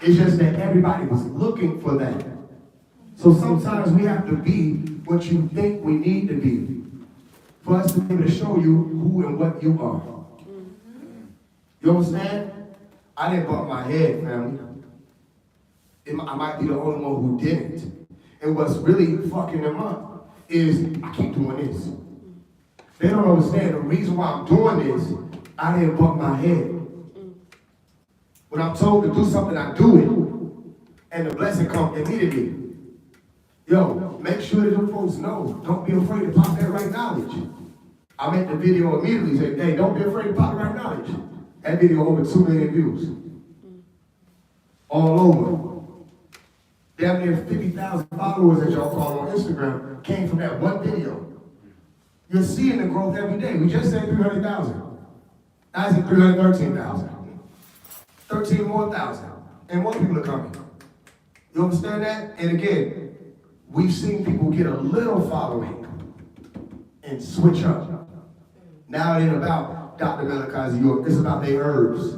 It's just that everybody was looking for that. So sometimes we have to be what you think we need to be for us to be able to show you who and what you are. You understand? I didn't bump my head, family. I might be the only one who didn't. And what's really fucking them up is I keep doing this. They don't understand the reason why I'm doing this. I didn't bump my head. When I'm told to do something, I do it. And the blessing comes immediately. Yo, make sure that them folks know. Don't be afraid to pop that right knowledge. I make the video immediately. Say, hey, don't be afraid to pop the right knowledge. That video over 2 million views. All over. Damn near 50,000 followers that y'all follow on Instagram came from that one video. You're seeing the growth every day. We just said 300,000. Now it's at 313,000. 13 more thousand. And more people are coming. You understand that? And again, we've seen people get a little following and switch up. Now it ain't about Dr. Melchizedek York, it's about their herbs.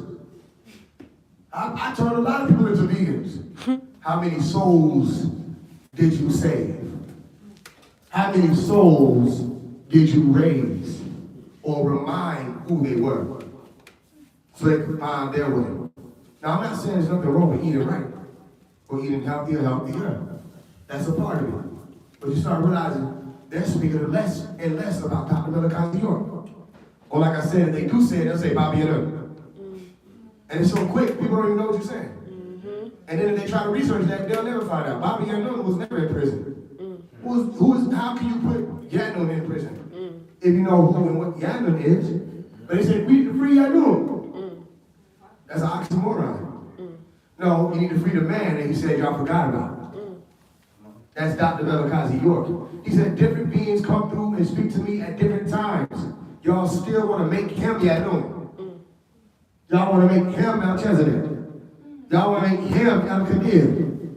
I turned a lot of people into vegans. How many souls did you save? How many souls did you raise or remind who they were so they could find their way? Now, I'm not saying there's nothing wrong with eating right or eating healthier. That's a part of it. But you start realizing they're speaking less and less about Dr. Melchizedek York. Or like I said, if they do say it, they'll say Bobby and her. And it's so quick, people don't even know what you're saying. And then if they try to research that, they'll never find out. Bobby Yanun was never in prison. How can you put Yanun in prison? If you know who and what Yanun is. But they say, we need to free Yanun. That's an oxymoron. No, you need to free the man that he said y'all forgot about. That's Dr. Melchizedek York. He said different beings come through and speak to me at different times. Y'all still want to make him Yanun. Y'all want to make him Melchizedek. Y'all want to make him Al-Qadir.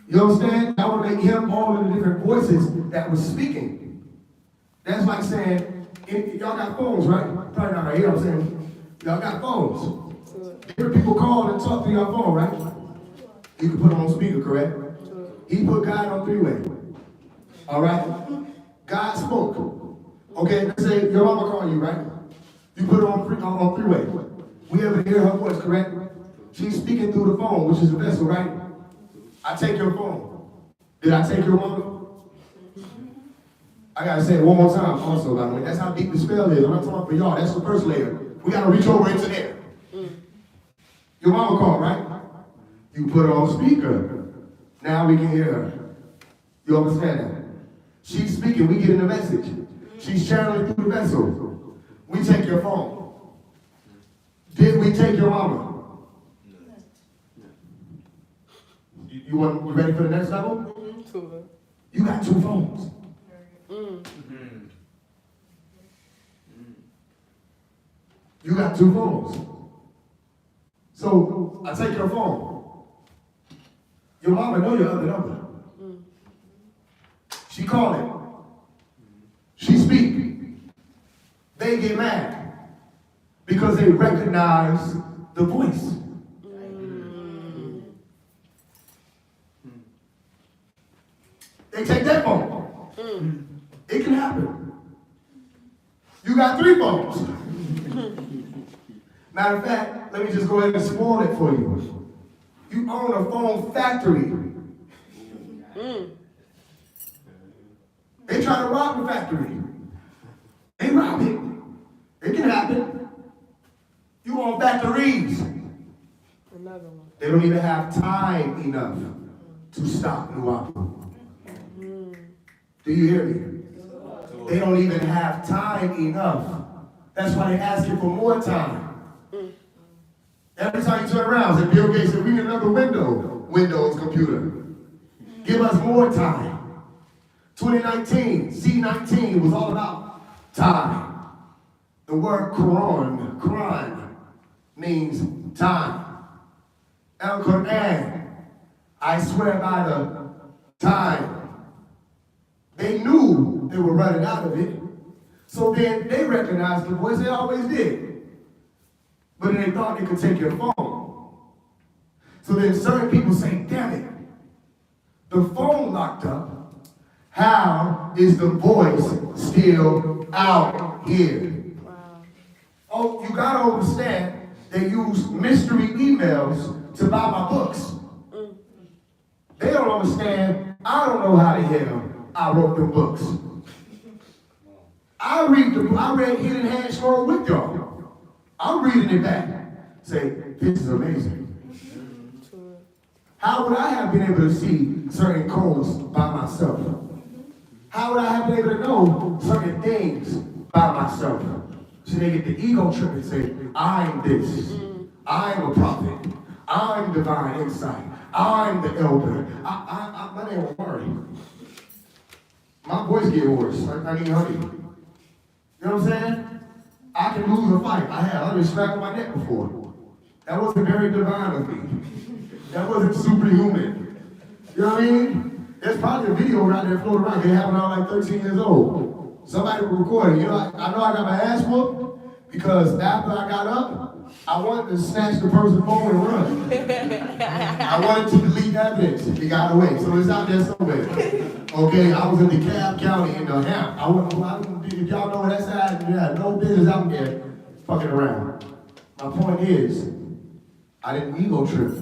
You understand? Y'all want to make him all of the different voices that was speaking. That's like saying, y'all got phones, right? Probably not right here, I'm saying. Y'all got phones. Different people call and talk through your phone, right? You can put them on speaker, correct? He put God on Threeway. All right? God spoke. Okay, let's say your mama called you, right? You put her on Threeway. We able to hear her voice, correct? She's speaking through the phone, which is the vessel, right? I take your phone. Did I take your mama? I gotta say it one more time also, by the way. That's how deep the spell is. I'm not talking for y'all. That's the first layer. We gotta reach over into there. Your mama called, right? You put her on speaker. Now we can hear her. You understand that? She's speaking, we getting a message. She's channeling through the vessel. We take your phone. Did we take your mama? You ready for the next level? You got 2 phones. You got 2 phones. So I take your phone. Your mama know your other number. She calling. She speak. They get mad because they recognize the voice. They take that phone. It can happen. You got 3 phones. Matter of fact, let me just go ahead and spoil it for you. You own a phone factory. They try to rob the factory. They rob it. It can happen. You own factories. Another one. They don't even have time enough to stop new opera. Do you hear me? They don't even have time enough. That's why they're asking for more time. Every time you turn around, say Bill Gates said, we need another Windows computer. Give us more time. 2019, C19 was all about time. The word Quran means time. Al-Quran, I swear by the time. They knew they were running out of it. So then they recognized the voice, they always did. But then they thought they could take your phone. So then certain people say, damn it, the phone locked up. How is the voice still out here? Wow. Oh, you gotta understand, they use mystery emails to buy my books. They don't understand, I don't know how the hell I wrote them books. I read Hidden Hand Scroll with y'all. I'm reading it back. Say, this is amazing. How would I have been able to see certain codes by myself? How would I have been able to know certain things by myself? So they get the ego trip and say, I'm this. I'm a prophet. I'm divine insight. I'm the elder. My name is Murray. My voice get worse. I need honey. You know what I'm saying? I can lose a fight. I've been strapped my neck before. That wasn't very divine of me. That wasn't superhuman. You know what I mean? There's probably a video right there floating around. It happened when I was like 13 years old. Somebody recorded. You know, I know I got my ass whooped because after I got up, I wanted to snatch the person's phone and run. I wanted to delete evidence. It got away. So it's out there somewhere. Okay, I was in DeKalb County in the Ham. If y'all know that side, you had no business out there fucking around. My point is, I didn't ego trip.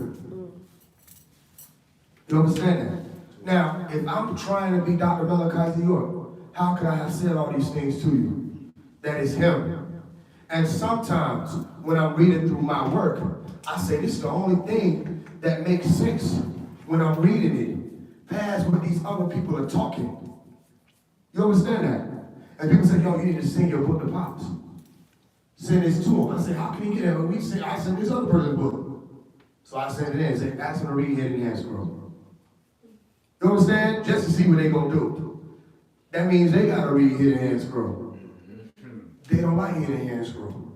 You understand that? Now, if I'm trying to be Dr. Malachi York, how could I have said all these things to you? That is him. And sometimes when I'm reading through my work, I say this is the only thing that makes sense when I'm reading it, past what these other people are talking. You understand that? And people say, yo, you need to send your book to Pops. Send this to him. I say, how can he get it? I send this other person's book. So I send it in and say, ask him to read Hidden Hand Scroll. You understand? Just to see what they gonna do. That means they gotta read Hidden Hand Scroll. They don't like Hidden Hand Scroll.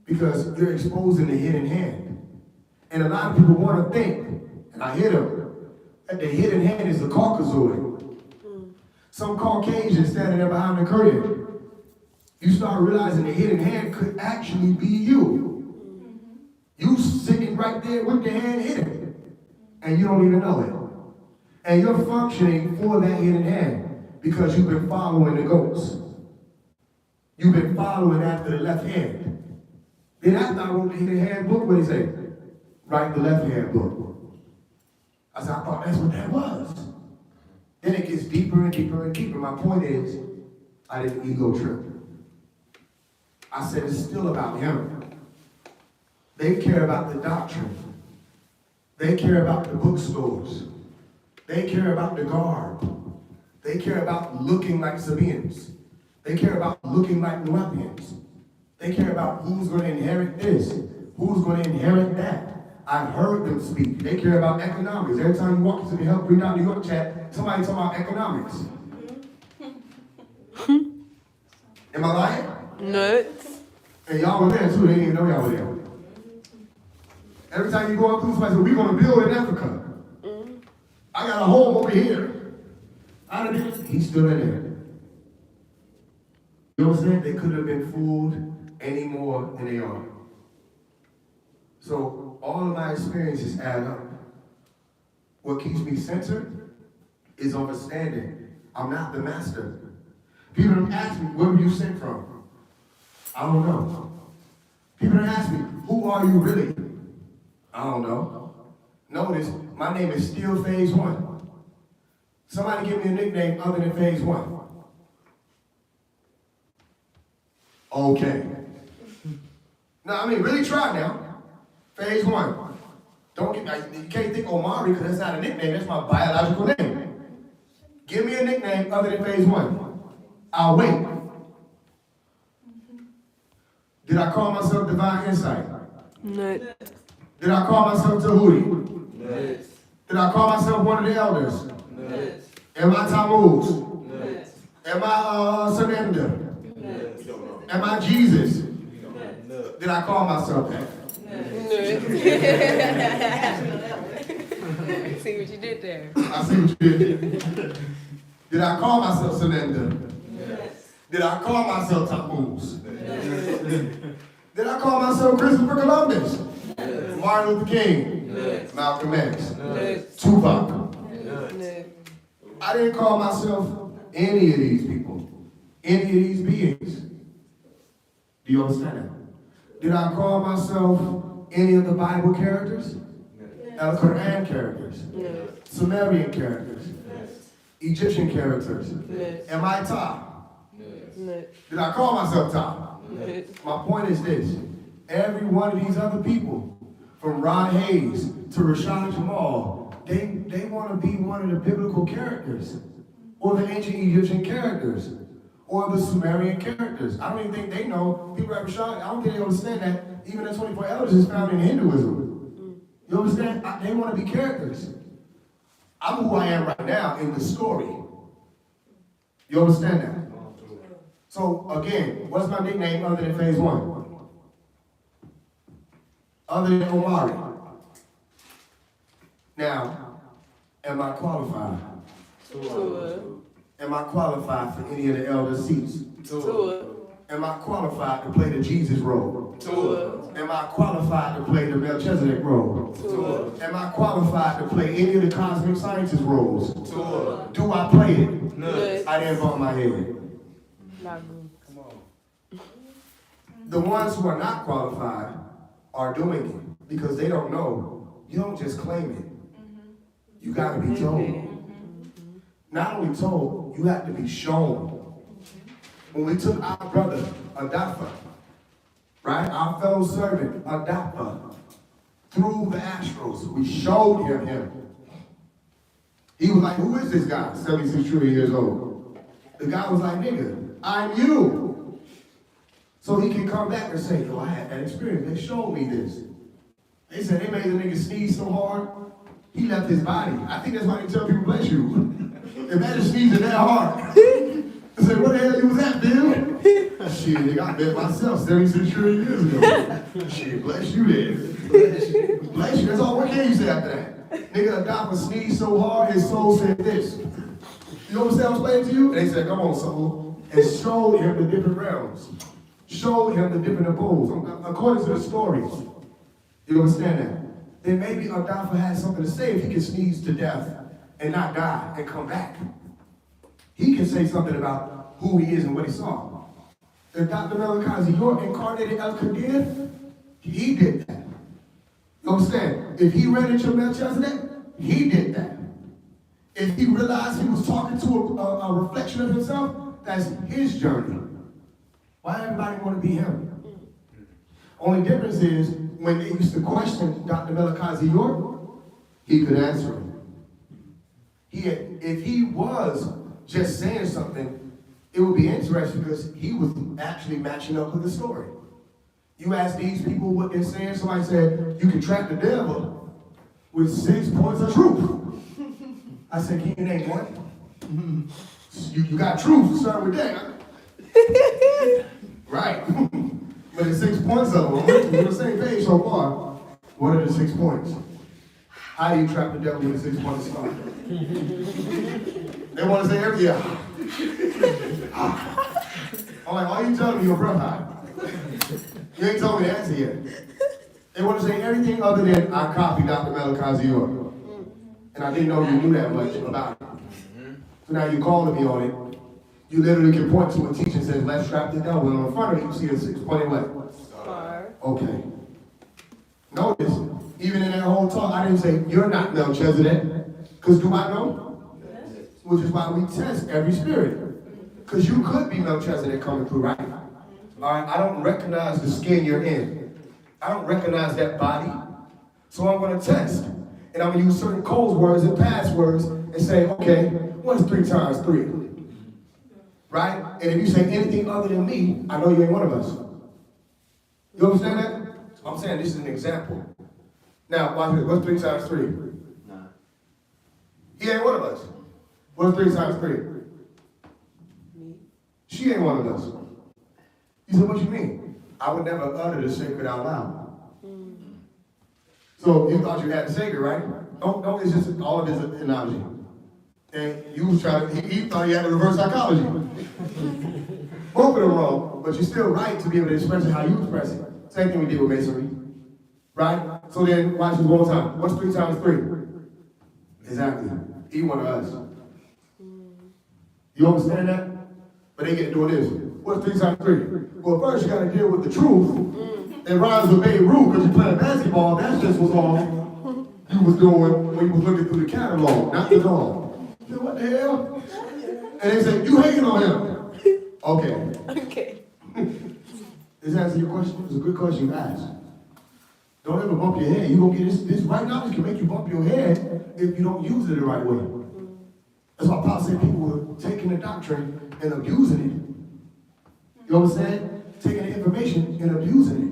Because you're exposing the hidden hand. And a lot of people want to think, and I hear them, that the hidden hand is the Caucasoid. Some Caucasian standing there behind the curtain. You start realizing the hidden hand could actually be you. You sitting right there with the hand hidden. And you don't even know it. And you're functioning for that hidden hand because you've been following the goats. You've been following after the left hand. Then after I wrote the hidden hand book, what did he say? Write the left hand book. I said, I thought that's what that was. Then it gets deeper and deeper and deeper. My point is, I didn't ego trip. I said it's still about him. They care about the doctrine. They care about the bookstores. They care about the garb. They care about looking like Sabians. They care about looking like Nubians. They care about who's going to inherit this, who's going to inherit that. I've heard them speak. They care about economics. Every time you walk into the Help Read Out New York chat, somebody talking about economics. Am I lying? Nuts. And y'all were there too. They didn't even know y'all were there. Every time you go up through somebody says, we're going to build in Africa. I got a home over here. He's still in there. You know what I'm saying? They couldn't have been fooled any more than they are. So all of my experiences add up. What keeps me centered is understanding I'm not the master. People don't ask me, where were you sent from? I don't know. People don't ask me, who are you really? I don't know. Notice, my name is still Phase 1. Somebody give me a nickname other than Phase 1. Okay. No, I mean, really try now. Phase 1. Don't get, you can't think Omari because that's not a nickname, that's my biological name. Give me a nickname other than Phase 1. I'll wait. Did I call myself Divine Insight? No. Did I call myself Tahuti? No. Did I call myself one of the elders? No. Am I Tammuz? No. Am I Sananda? No. Am I Jesus? No. Did I call myself that? See what you did there. I see what you did. Did I call myself Sananda? Yes. Did I call myself Tammuz? Did I call myself Christopher Columbus? Martin Luther King? Malcolm X? Tupac? No. I didn't call myself any of these people, any of these beings. Do you understand that? Did I call myself any of the Bible characters? Al Quran characters? Sumerian characters? Egyptian characters? Am I Ta? Did I call myself Ta? My point is this. Every one of these other people, from Ron Hayes to Rashad Jamal, they want to be one of the biblical characters, or the ancient Egyptian characters, or the Sumerian characters. I don't even think they know. People like Rashad, I don't think they understand that even the 24 elders is found in Hinduism. You understand? They want to be characters. I'm who I am right now in the story. You understand that? So again, what's my nickname other than Phase 1? Other than Omari. Now, am I qualified? Am I qualified for any of the elder seats? Am I qualified to play the Jesus role? Am I qualified to play the Melchizedek role? Am I qualified to play any of the cosmic scientist roles? Do I play it? No. I didn't bump my head. Come on. The ones who are not qualified are doing it because they don't know. You don't just claim it. You got to be told. Not only told, you have to be shown. When we took our brother, Adafa, right? Our fellow servant, Adafa, through the astrals, we showed him. He was like, who is this guy? 76 trillion years old. The guy was like, nigga, I'm you. So he can come back and say, yo, I had that experience. They showed me this. They said they made the nigga sneeze so hard, he left his body. I think that's why they tell people bless you. Imagine sneezing that hard. I said, what the hell you was at, Bill? Shit, nigga, I bet myself 76 trillion years ago. Shit, bless you then. Bless you, that's all. What can you say after that? Nigga, Adapa sneezed so hard, his soul said this. You understand what I'm saying to you? And they said, come on, soul. And showed him the different realms. Showed him the different abodes, according to the stories. You understand that? Then maybe Adafa had something to say if he can sneeze to death and not die and come back. He can say something about who he is and what he saw. If Dr. Malachi York incarnated El Qadir, he did that. You understand? If he ran into Melchizedek, he did that. If he realized he was talking to a reflection of himself, that's his journey. Why everybody want to be him? Only difference is when they used to question Dr. Malachi York, he could answer him. If he was just saying something, it would be interesting because he was actually matching up with the story. You ask these people what they're saying, somebody said, you can trap the devil with 6 points of truth. I said, can you name one? You got truth, start with that. Right. But it's 6 points of them. We're on the same page so far. What are the 6 points? How do you trap the devil with a 6 point star? They want to say every year. I'm like, why are you telling me your breath high? You ain't told me the answer yet. They want to say everything other than I copied Dr. Malachi's York. And I didn't know you knew that much about it. So now you're calling me on it. You literally can point to a teacher that says, let's trap the devil. And on the front of it, you see a 6 point what? Star. Okay. Notice, even in that whole talk, I didn't say, you're not Melchizedek. Because do I know? Yes. Which is why we test every spirit. Because you could be Melchizedek coming through, right? All right, I don't recognize the skin you're in. I don't recognize that body. So I'm going to test. And I'm going to use certain code words and passwords and say, okay, what's 3 times 3? Right? And if you say anything other than me, I know you ain't one of us. You understand that? I'm saying this is an example. Now, watch this. What's 3 times 3? 9. He ain't one of us. What's 3 times 3? Me. She ain't one of us. You said, what you mean? I would never utter the sacred out loud. So you thought you had the sacred, right? Don't, it's just all of this analogy. And you was trying to, he thought you had the reverse psychology. Both of them wrong, but you're still right to be able to express it how you express it. Same thing we did with masonry. Right? So then, watch this one more time. What's 3 times 3? Exactly. He one of us. You understand that? But they get doing this. What's 3 times 3? Well, first you gotta deal with the truth. It rhymes with Babe Ruth because you playing basketball. That just was all you was doing when you was looking through the catalog, not the dog. You said, what the hell? And they said, you hating on him. Okay. Okay. Does that answer your question? It's a good question you asked. Don't ever bump your head. You gonna get this right knowledge can make you bump your head if you don't use it the right way. That's why Paul said people were taking the doctrine and abusing it. You understand? Taking the information and abusing it.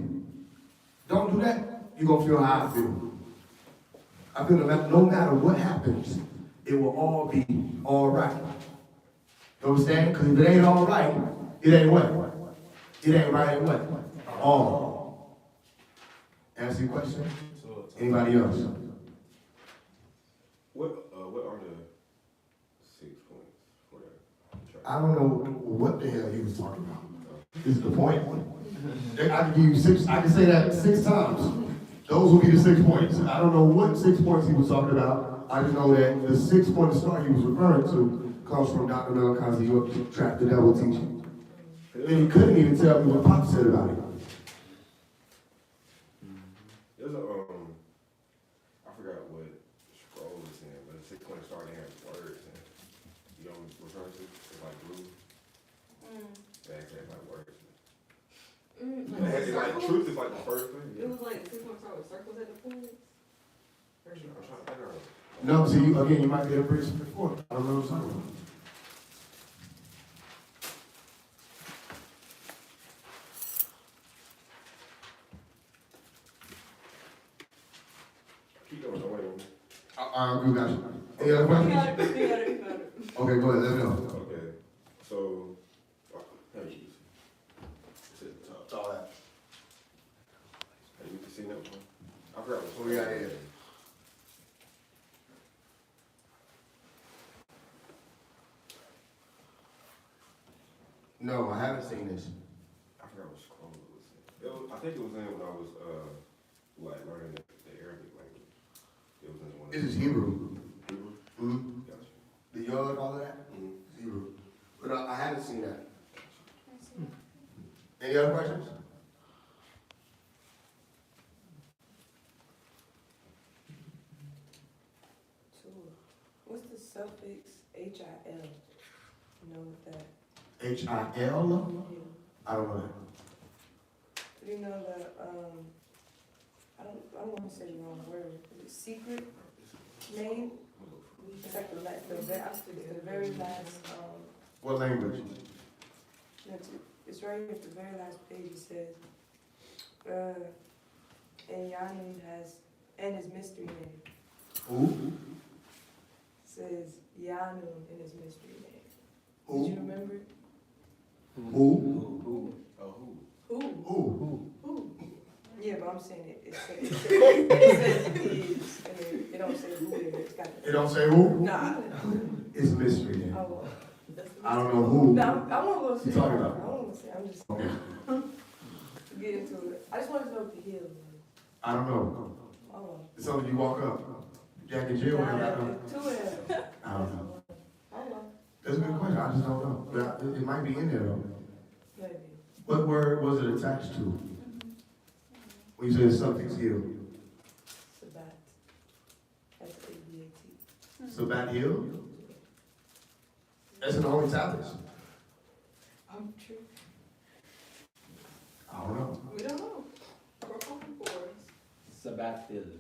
Don't do that, you're gonna feel how I feel. I feel that no matter what happens, it will all be all right. You understand? Because if it ain't all right, it ain't what? It ain't right at what? All. Answer your question? Anybody else? What are the 6 points for that? I don't know what the hell he was talking about. This is the point. I can give you 6, I can say that 6 times. Those will be the 6 points. I don't know what 6 points he was talking about. I just know that the 6 point star he was referring to comes from Dr. Malachi's York Trap the Devil teaching. And he couldn't even tell me what Pop said about it. There's a, I forgot what scroll is in, but the 6 point star they have words in. You know what I'm referring to? It's like blue. They actually have like words. It's like truth is like the first thing. It was like 6 points start with circles at the points. I'm trying to figure out. No, see, again, you might be able to bring something forth. I don't know what I'm talking about. Keep going, don't wait on me. We got you. Any other questions? got it. Okay, go ahead, let me know. Okay, so, how you use it? It's at the top. That's all that. Have you seen that one? I forgot What we got here? No, I haven't seen this. I forgot what scroll it was in. I think it was in when I was, like, learning the Arabic language. It was in one of This is Hebrew. Hebrew? Mm-hmm. Gotcha. The yod, all of that? Hebrew. But I haven't seen that. Any other questions? What's the suffix HIL? You know what that? H-I-L? I don't know that. Do you know the I don't want to say the wrong word. Is it secret name? It's like the very last, What language? it's right here at the very last page. It says, and Yanu has, and his mystery name. Who? It says Yanu and his mystery name. Who? Did you remember? Who? Who? Yeah, but I'm saying it says he is, and it don't say who it is. It's got It don't say who? Nah. It's a mystery then. Oh, I don't know who. no, I won't go say. You talking about? I won't go say. I'm just Okay. get into it. I just wanted to know if the hill was. I don't know. Oh. It's something you walk up. Jack and Jill, I don't know. Two of them. I don't know. Oh, That's a good question. I just don't know. But it might be in there though. maybe. What word was it attached to? When you say the suffix hill? Sabat. S-A-B-A-T. Sabat hill? That's in the Holy Tablets. I'm true. I don't know. We don't know. Sabathil.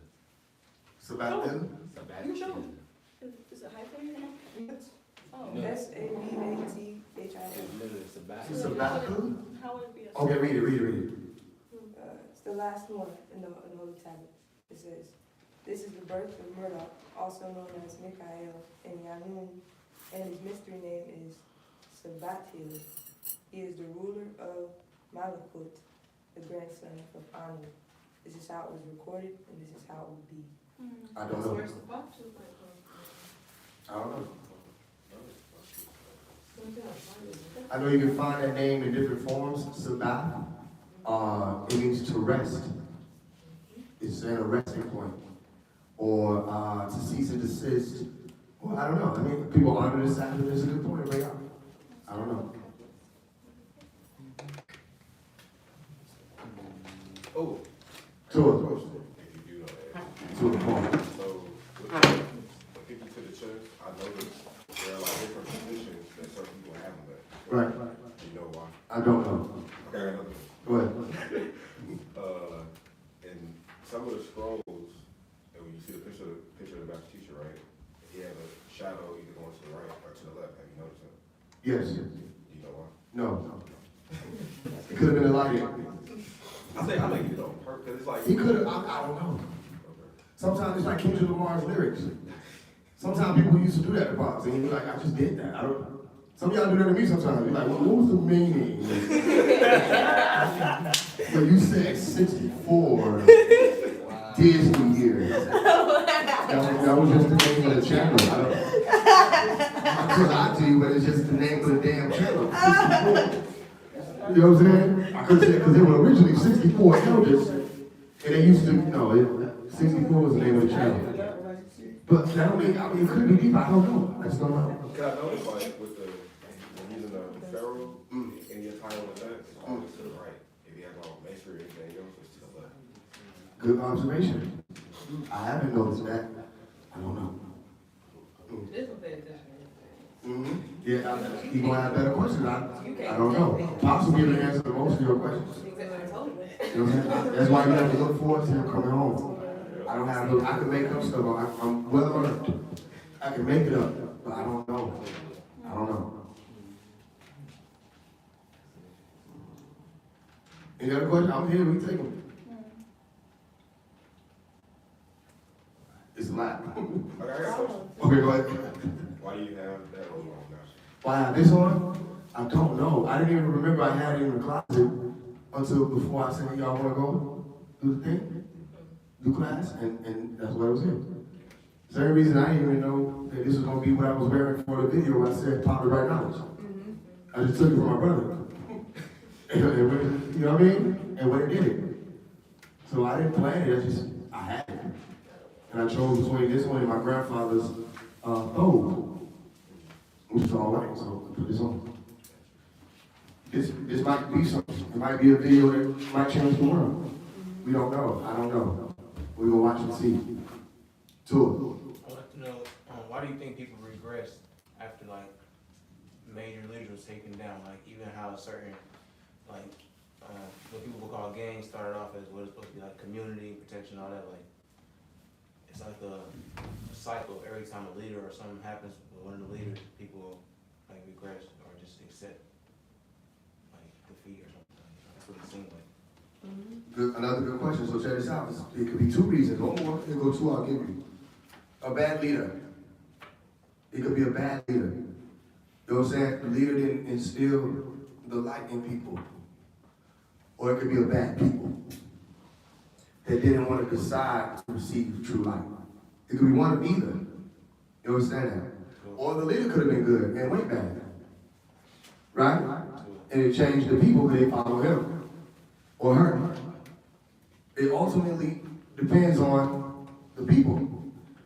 Sabat hill? Sabathil. Is it hyphenated? Oh. No. S-A-B-A-T-H-I-L. It's literally Sabathil. Sabat hill? How would it be a? Okay, read it. It's the last one in the Holy Tablet. It says, "This is the birth of Murdoch, also known as Mikael and Yanun, and his mystery name is Sabathil. He is the ruler of Malakut, the grandson of Anu. This is how it was recorded, and this is how it will be." I don't know. Where's the box? I don't know. I know you can find that name in different forms. Sabat. It means to rest. It's at a resting point. Or to cease and desist. Well, I don't know. I mean, people honor the Sabbath. It's a good point to bring up. I don't know. Oh. To a Question, if you do know that. To a point. So, when people to the church, I noticed there are like different positions that certain people have in that. Right. You know why? I don't know. Okay, I know. Go ahead. And some of the scrolls, and when you see the picture of the master teacher, right? He has a shadow either going to the right or to the left. Have you noticed that? Yes. You know why? No. It could have been a lighting. I think you know, because it's like He could have. I don't know. Okay. Sometimes it's like Kendrick Lamar's lyrics. Sometimes people used to do that to Pops, and you're like, I just did that. I don't. Some of y'all do that to me sometimes. You're like, well, what was the meaning? When you said 64 Disney years. That was just the name of the channel. I could lie to you, but it's just the name of the damn channel. 64. You know what I'm saying? I could say because they were originally 64 elders, and they used to, 64 was the name of the channel. But that don't mean, it could be deep, I don't know. I just don't know. Because I noticed like with when using the pharaoh in your title with that, it's always to the right. If you have all masonry or anything else, it's to the left. Good observation. I haven't noticed that. I don't know. This will pay attention. Yeah, you gonna have better questions. I don't know. Pops will be able to answer most of your questions. Exactly, I told you that. You know what I'm saying? That's why you have to look forward to him coming home. I don't have I can make up stuff. I'm well learned. I can make it up, but I don't know. I don't know. Any other questions? I'm here. We take them. It's a lot. Okay, I got a question. Okay, go ahead. Why do you have that robe on now? Why I have this on? I don't know. I didn't even remember I had it in the closet until before I said, y'all want to go do the thing? Do class? And that's what it was in. The same reason I didn't even know that this was going to be what I was wearing for the video when I said pop the right knowledge. I just took it from my brother. You know what I mean? And when it did it. So I didn't plan it, I had it. And I chose between this one and my grandfather's thobe, which is all right, so I put this on. This might be something. It might be a video that might change the world. We don't know. I don't know. We're going to watch and see. Two. I'd like to know, why do you think people regress after like major leaders was taken down? Like even how certain, like what people would call gangs started off as what is supposed to be like community protection, all that. Like it's like a cycle. Every time a leader or something happens with one of the leaders, people like regress or just accept like defeat or something. That's what it seems like. Good, another good question. So check this out. It could be two reasons. One more. Here go two. I'll give you. A bad leader. It could be a bad leader. You know what I'm saying? The leader didn't instill the light in people. Or it could be a bad people that didn't want to decide to receive true light. It could be one of either. You understand that? Or the leader could have been good and went bad. Right? And it changed the people because they follow him or her. It ultimately depends on the people.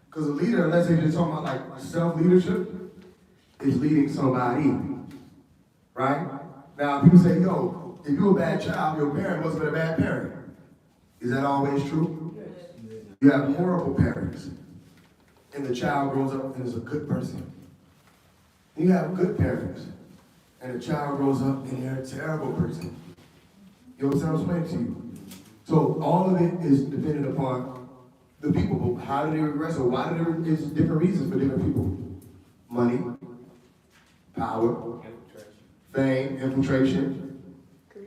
Because a leader, unless they're just talking about like self-leadership, is leading somebody. Right? Now, people say, yo, if you're a bad child, your parent must have been a bad parent. Is that always true? Yes. You have horrible parents, and the child grows up and is a good person. You have good parents, and the child grows up and they're a terrible person. You know what I'm saying to you? So all of it is dependent upon the people. But how do they regress, or why do they? There's different reasons for different people. Money, power, fame, infiltration,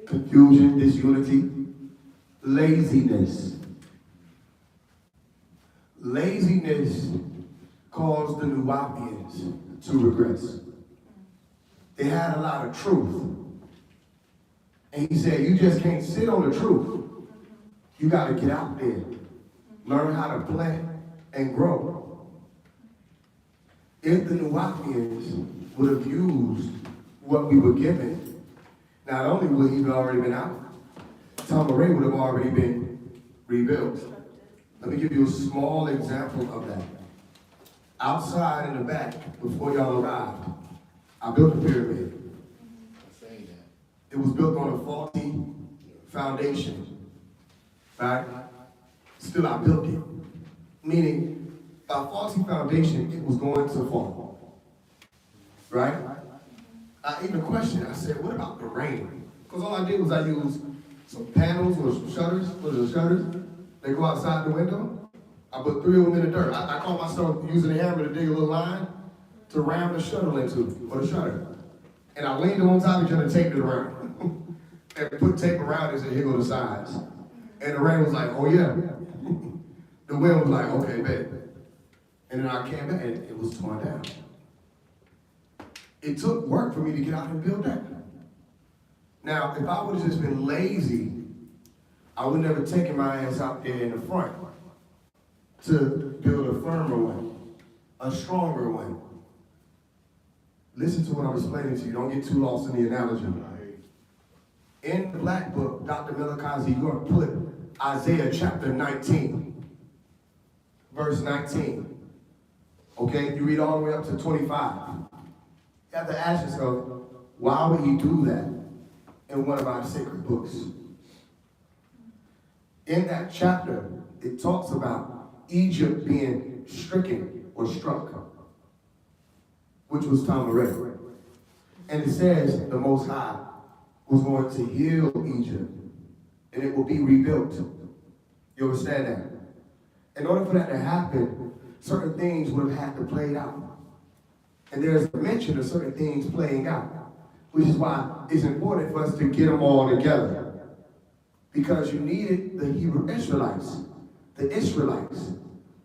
confusion, disunity, laziness. Laziness caused the Nuwapians to regress. They had a lot of truth. And he said, you just can't sit on the truth. You got to get out there. Learn how to plant and grow. If the Nuwapians would have used what we were given, not only would he have already been out, Tamaray would have already been rebuilt. Let me give you a small example of that. Outside in the back, before y'all arrived, I built a pyramid. It was built on a faulty foundation, right? Still, I built it. Meaning, by faulty foundation, it was going to fall, right? I even questioned, I said, what about the rain? Because all I did was I used some panels or some shutters. What are the shutters? They go outside the window. I put 3 of them in the dirt. I caught myself using a hammer to dig a little line to ram the shuttle into, or the shutter. And I leaned on top of each other and taped it around. And put tape around it and said, here go the sides. And the rain was like, oh yeah. The wind was like, okay, bet. And then I came back and it was torn down. It took work for me to get out and build that. Now, if I would have just been lazy, I would never taken my ass out there in the front to build a firmer one, a stronger one. Listen to what I'm explaining to you. Don't get too lost in the analogy. In the Black Book, Dr. Melikazi York put Isaiah chapter 19, verse 19. Okay, you read all the way up to 25. You have to ask yourself, why would he do that in one of our sacred books? In that chapter, it talks about Egypt being stricken or struck, which was Tamaray. And it says the Most High was going to heal Egypt, and it will be rebuilt. You understand that? In order for that to happen, certain things would have had to play out. And there's a mention of certain things playing out, which is why it's important for us to get them all together. Because you needed the Hebrew Israelites, the Israelites.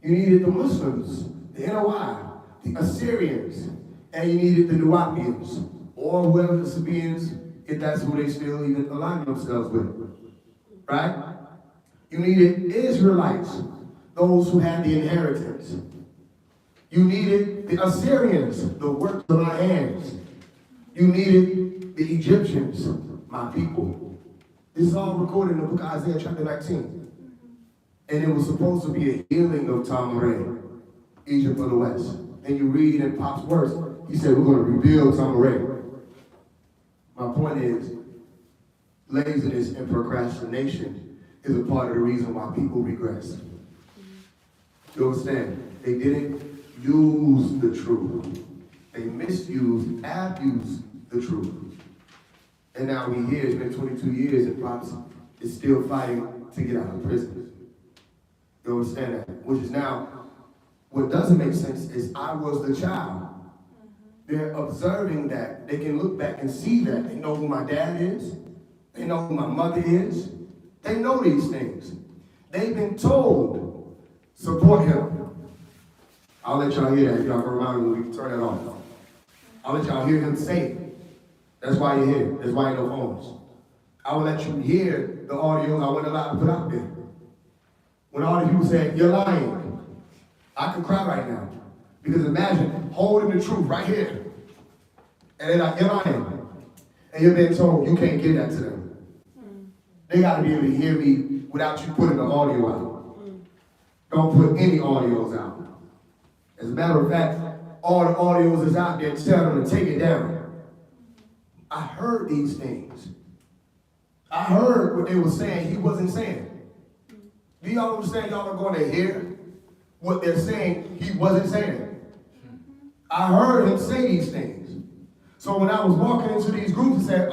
You needed the Muslims, the NOI, the Assyrians, and you needed the Nuwapians, or whoever the Sabaeans, if that's who they still even align themselves with, right? You needed Israelites, those who had the inheritance. You needed the Assyrians, the works of my hands. You needed the Egyptians, my people. This is all recorded in the book of Isaiah chapter 19. And it was supposed to be a healing of Tamaray, Egypt of the West. And you read in Pop's words, he said, we're going to rebuild Tamaray. My point is, laziness and procrastination is a part of the reason why people regress. You understand? They didn't use the truth. They misused, abused the truth. And now we here, it's been 22 years and Pops is still fighting to get out of prison. You understand that? Which is now What doesn't make sense is I was the child. They're observing that. They can look back and see that. They know who my dad is. They know who my mother is. They know these things. They've been told, support him. I'll let y'all hear that. If y'all can remind me when we turn that off. I'll let y'all hear him say it. That's why you're here. That's why you know phones. I will let you hear the audio I wasn't allowed to put out there. When all the people said, you're lying, I could cry right now. Because imagine holding the truth right here. And they're like, you're lying. And you're being told you can't give that to them. They got to be able to hear me without you putting the audio out. Don't put any audios out. As a matter of fact, all the audios is out there telling them to take it down. I heard these things. I heard what they were saying he wasn't saying. Do y'all understand y'all are going to hear what they're saying he wasn't saying? I heard him say these things. So when I was walking into these groups and said,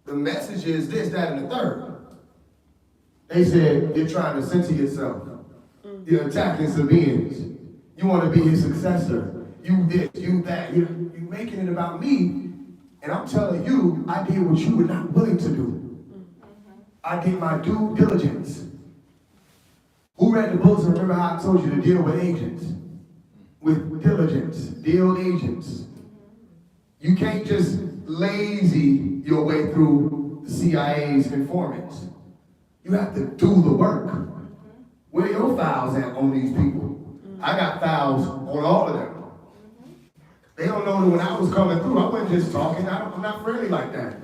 the message is this, that, and the third. They said, you're trying to censor yourself. You're attacking Sabians. You want to be his successor. You this, you that. You're making it about me. And I'm telling you, I did what you were not willing to do. I did my due diligence. Who read the books and remember how I told you to deal with agents? With diligence, deal agents. You can't just lazy your way through the CIA's informants. You have to do the work. Where are your files at on these people? I got files on all of them. They don't know that when I was coming through, I wasn't just talking. I'm not friendly like that.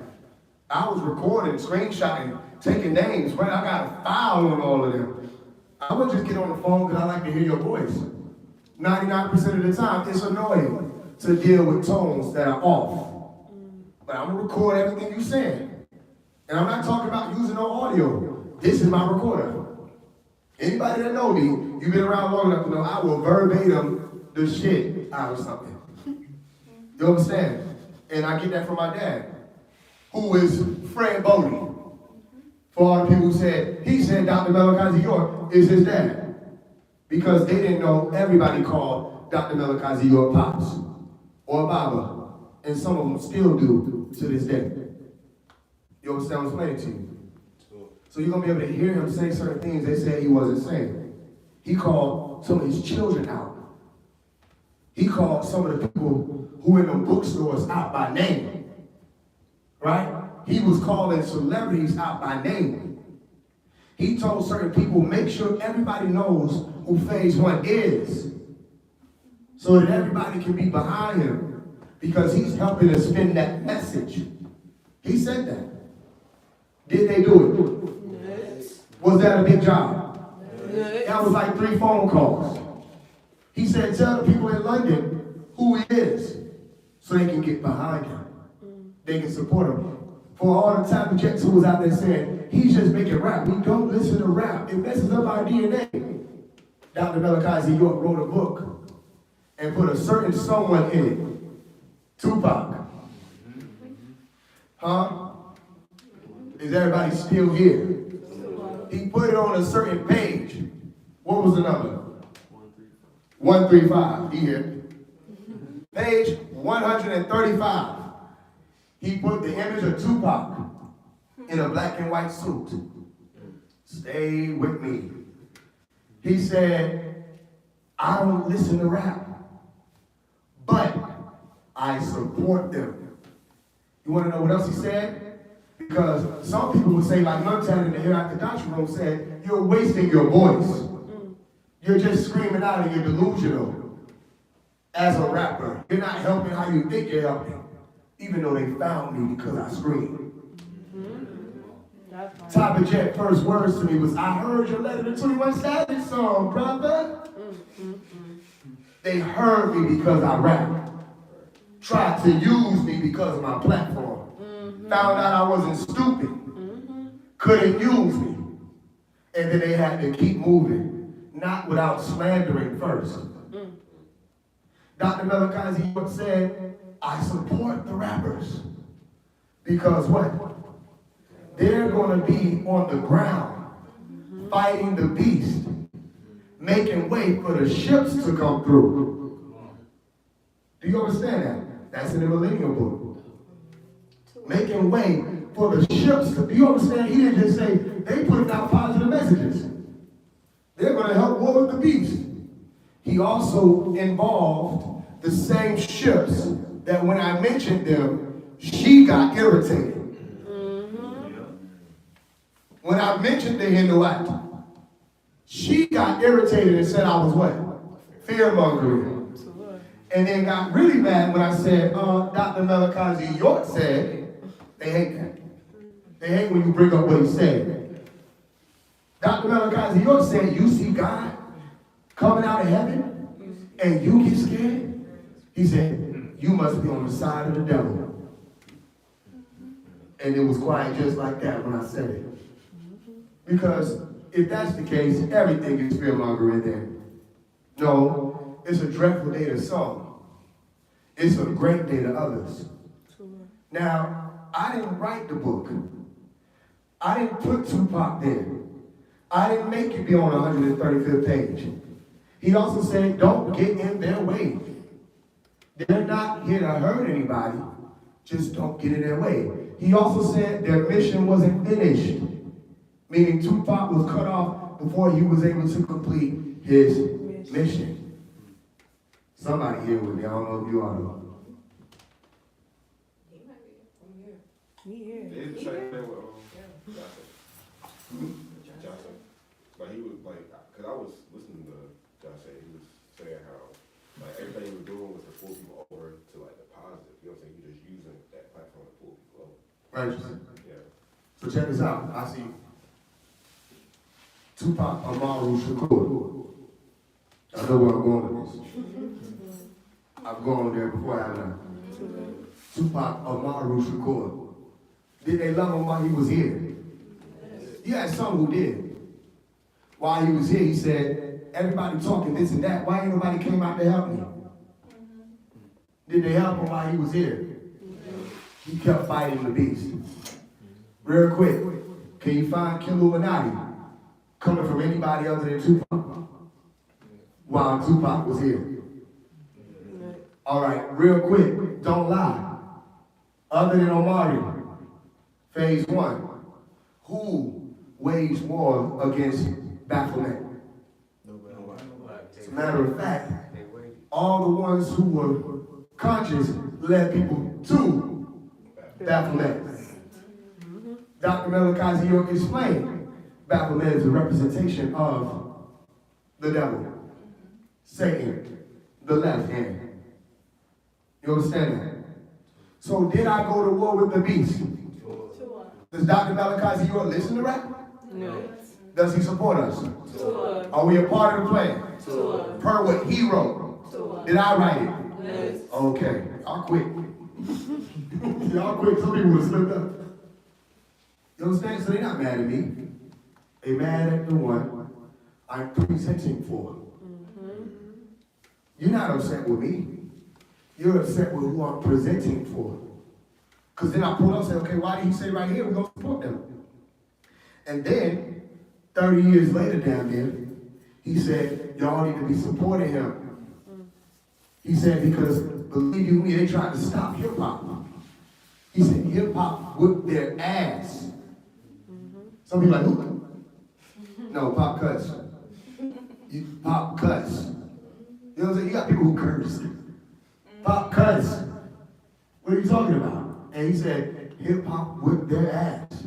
I was recording, screenshotting, taking names. Right? I got a file on all of them. I wouldn't just get on the phone because I like to hear your voice. 99% of the time, it's annoying to deal with tones that are off. But I'm going to record everything you're saying. And I'm not talking about using no audio. This is my recorder. Anybody that know me, you've been around long enough to know I will verbatim the shit out of something. You understand? And I get that from my dad, who is Fred Bodie. For all the people who said, he said Dr. Melakazi York is his dad. Because they didn't know everybody called Dr. Melakazi York Pops or Baba. And some of them still do to this day. You understand what I'm saying to you? So you're going to be able to hear him say certain things they said he wasn't saying. He called some of his children out. He called some of the people who in the bookstores out by name. Right? He was calling celebrities out by name. He told certain people, make sure everybody knows who Phase One is. So that everybody can be behind him. Because he's helping to spin that message. He said that. Did they do it? Yes. Was that a big job? Yes. That was like 3 phone calls. He said, tell the people in London who he is so they can get behind him. They can support him. For all the type of jets who was out there saying, he's just making rap. We don't listen to rap. It messes up our DNA. Dr. Melakazi York wrote a book and put a certain someone in it. Tupac. Huh? Is everybody still here? He put it on a certain page. What was the number? 135. He here. Page 135. He put the image of Tupac in a black and white suit. Stay with me. He said, I don't listen to rap, but I support them. You want to know what else he said? Because some people would say, like Muntan in the Hereafter Doctrine Room said, you're wasting your voice. You're just screaming out and you're delusional as a rapper. You're not helping how you think you're helping, even though they found me because I screamed. Top of Jet first words to me was, I heard your Letter to 21 Savage song, brother. They heard me because I rap. Tried to use me because of my platform. Found out I wasn't stupid. Couldn't use me. And then they had to keep moving. Not without slandering first. Dr. Melakazi York said, I support the rappers. Because what? They're going to be on the ground, fighting the beast, making way for the ships to come through. Do you understand that? That's in the Millennium Book. Making way for the ships to, do you understand? He didn't just say, they put out positive messages. They're going to help war with the beast. He also involved the same ships that when I mentioned them, she got irritated. When I mentioned the Hinduite, she got irritated and said I was what? Fear-mongering. And then got really mad when I said, Dr. Melakazi York said, they hate that. They hate when you bring up what he said. Dr. Melakazi York said, you see God coming out of heaven and you get scared? He said, you must be on the side of the devil. And it was quiet just like that when I said it. Because if that's the case, everything is fear-mongering then. No, it's a dreadful day to some. It's a great day to others. Now, I didn't write the book. I didn't put Tupac there. I didn't make it be on the 135th page. He also said, don't get in their way. They're not here to hurt anybody. Just don't get in their way. He also said their mission wasn't finished. Meaning Tupac was cut off before he was able to complete his mission. Somebody here with me. I don't know if you all know. Me here. They did the same thing with Johnson. Like he was like, cause I was listening to Johnson. He was saying how like everything he was doing was to pull people over to like the positive. You know what I'm saying? You're just using that platform to pull people over. Right. Yeah. So check this out. I see Tupac Amaru Shakur. I know where I'm going with this. I've gone there before, haven't I? Tupac Amaru Shakur. Did they love him while he was here? He had some who did. While he was here, he said, everybody talking this and that. Why ain't nobody came out to help me? Did they help him while he was here? He kept fighting the beast. Real quick, can you find Illuminati coming from anybody other than Tupac while Tupac was here? All right, real quick, don't lie. Other than Omari, phase 1, who waged war against Baphomet? As a matter of fact, all the ones who were conscious led people to Baphomet. Dr. Melakazi York explained Baphomet is a representation of the devil, Satan, the left hand. You understand that? So did I go to war with the beast? Does Dr. Melakazi York listen to rap? No. Does he support us? Are we a part of the plan? Per what he wrote? Did I write it? Yes. Okay, y'all quick. Y'all quick, some people would have slipped up. You understand? So they're not mad at me. They're mad at the one I'm presenting for. You're not upset with me. You're upset with who I'm presenting for. Because then I pull up and say, okay, why did he say right here we're going to support them? And then, 30 years later down there, he said, y'all need to be supporting him. He said, because believe you me, they tried to stop hip-hop. He said, hip-hop whipped their ass. Some people are like, who? No, pop cuts. Pop cuts. You know what I'm saying? You got people who curse. Pop cuts. What are you talking about? And he said, hip-hop whipped their ass.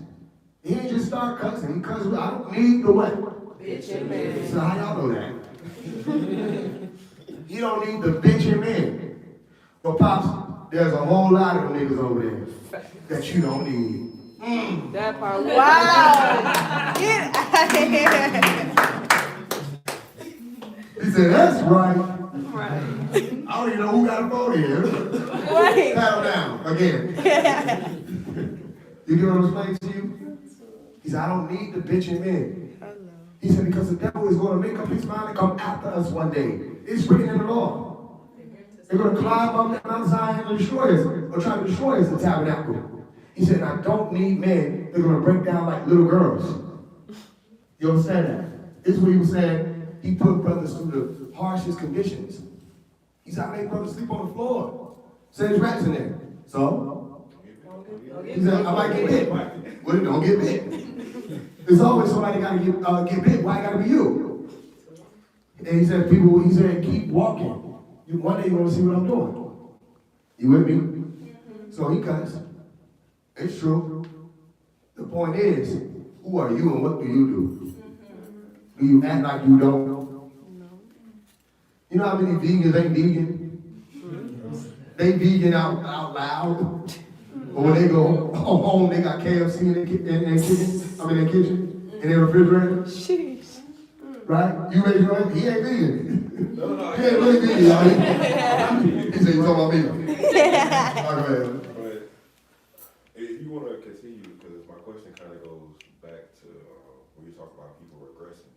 He ain't just start cussing. He cussed with, I don't need the what? Bitch and man. So how y'all know that? You don't need the bitch and men. But Pops, there's a whole lot of niggas over there that you don't need. That part. Wow. Get out of here. He said, that's right. Right. I don't even know who got a vote here. Wait. Paddle down again. You get what I'm explaining to you? He said, I don't need the bitch and men. He said, because the devil is going to make up his mind and come after us one day. It's written in the law. They're going to climb up that Mount Zion and destroy us, or try to destroy us, the tabernacle. He said, I don't need men. They're going to break down like little girls. You understand that? This is what he was saying. He put brothers through the harshest conditions. He's out making brothers sleep on the floor. Say there's rats in there. So? He said, I might get bit. Well, don't get bit. There's always somebody got to get bit. Why got to be you? And he said, keep walking. One day you're going to see what I'm doing. You with me? So he cuts. It's true. The point is, who are you and what do you do? Do you act like you don't know? You know how many vegans ain't vegan? They vegan out loud. But when they go home, they got KFC in their kitchen, in their refrigerator. Sheesh. Right? You raise your hand, he ain't vegan. He ain't really vegan, y'all. He said, you talking about me. But if you want to continue, because my question kind of goes back to when you talk about people regressing.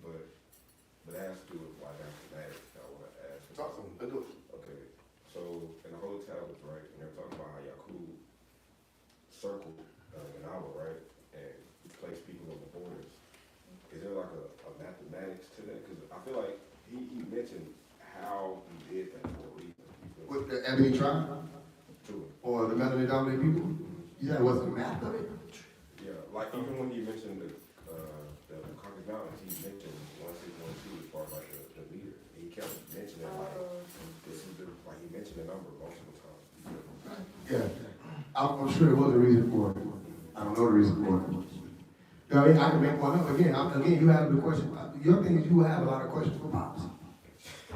But it has to do with why mathematics. I want to ask. Talk to him. Let's do it. Okay. So in the Holy Tablets, right, and they're talking about how Yakub circled an hour, right, and placed people on the borders. Is there like a mathematics to that? Because I feel like he mentioned how he did that for a reason. With the Ebony tribe? Or the melanin dominated people? Yeah, it wasn't math of it. Yeah, like even when he mentioned the Caucasus Mountains, he mentioned 1612 as far as like the leader. He kept mentioning like this is like he mentioned the number multiple times. Yeah, I'm sure there was a reason for it. I don't know the reason for it. You know, I can make one up again. You have the question. Your thing is you have a lot of questions for Pops.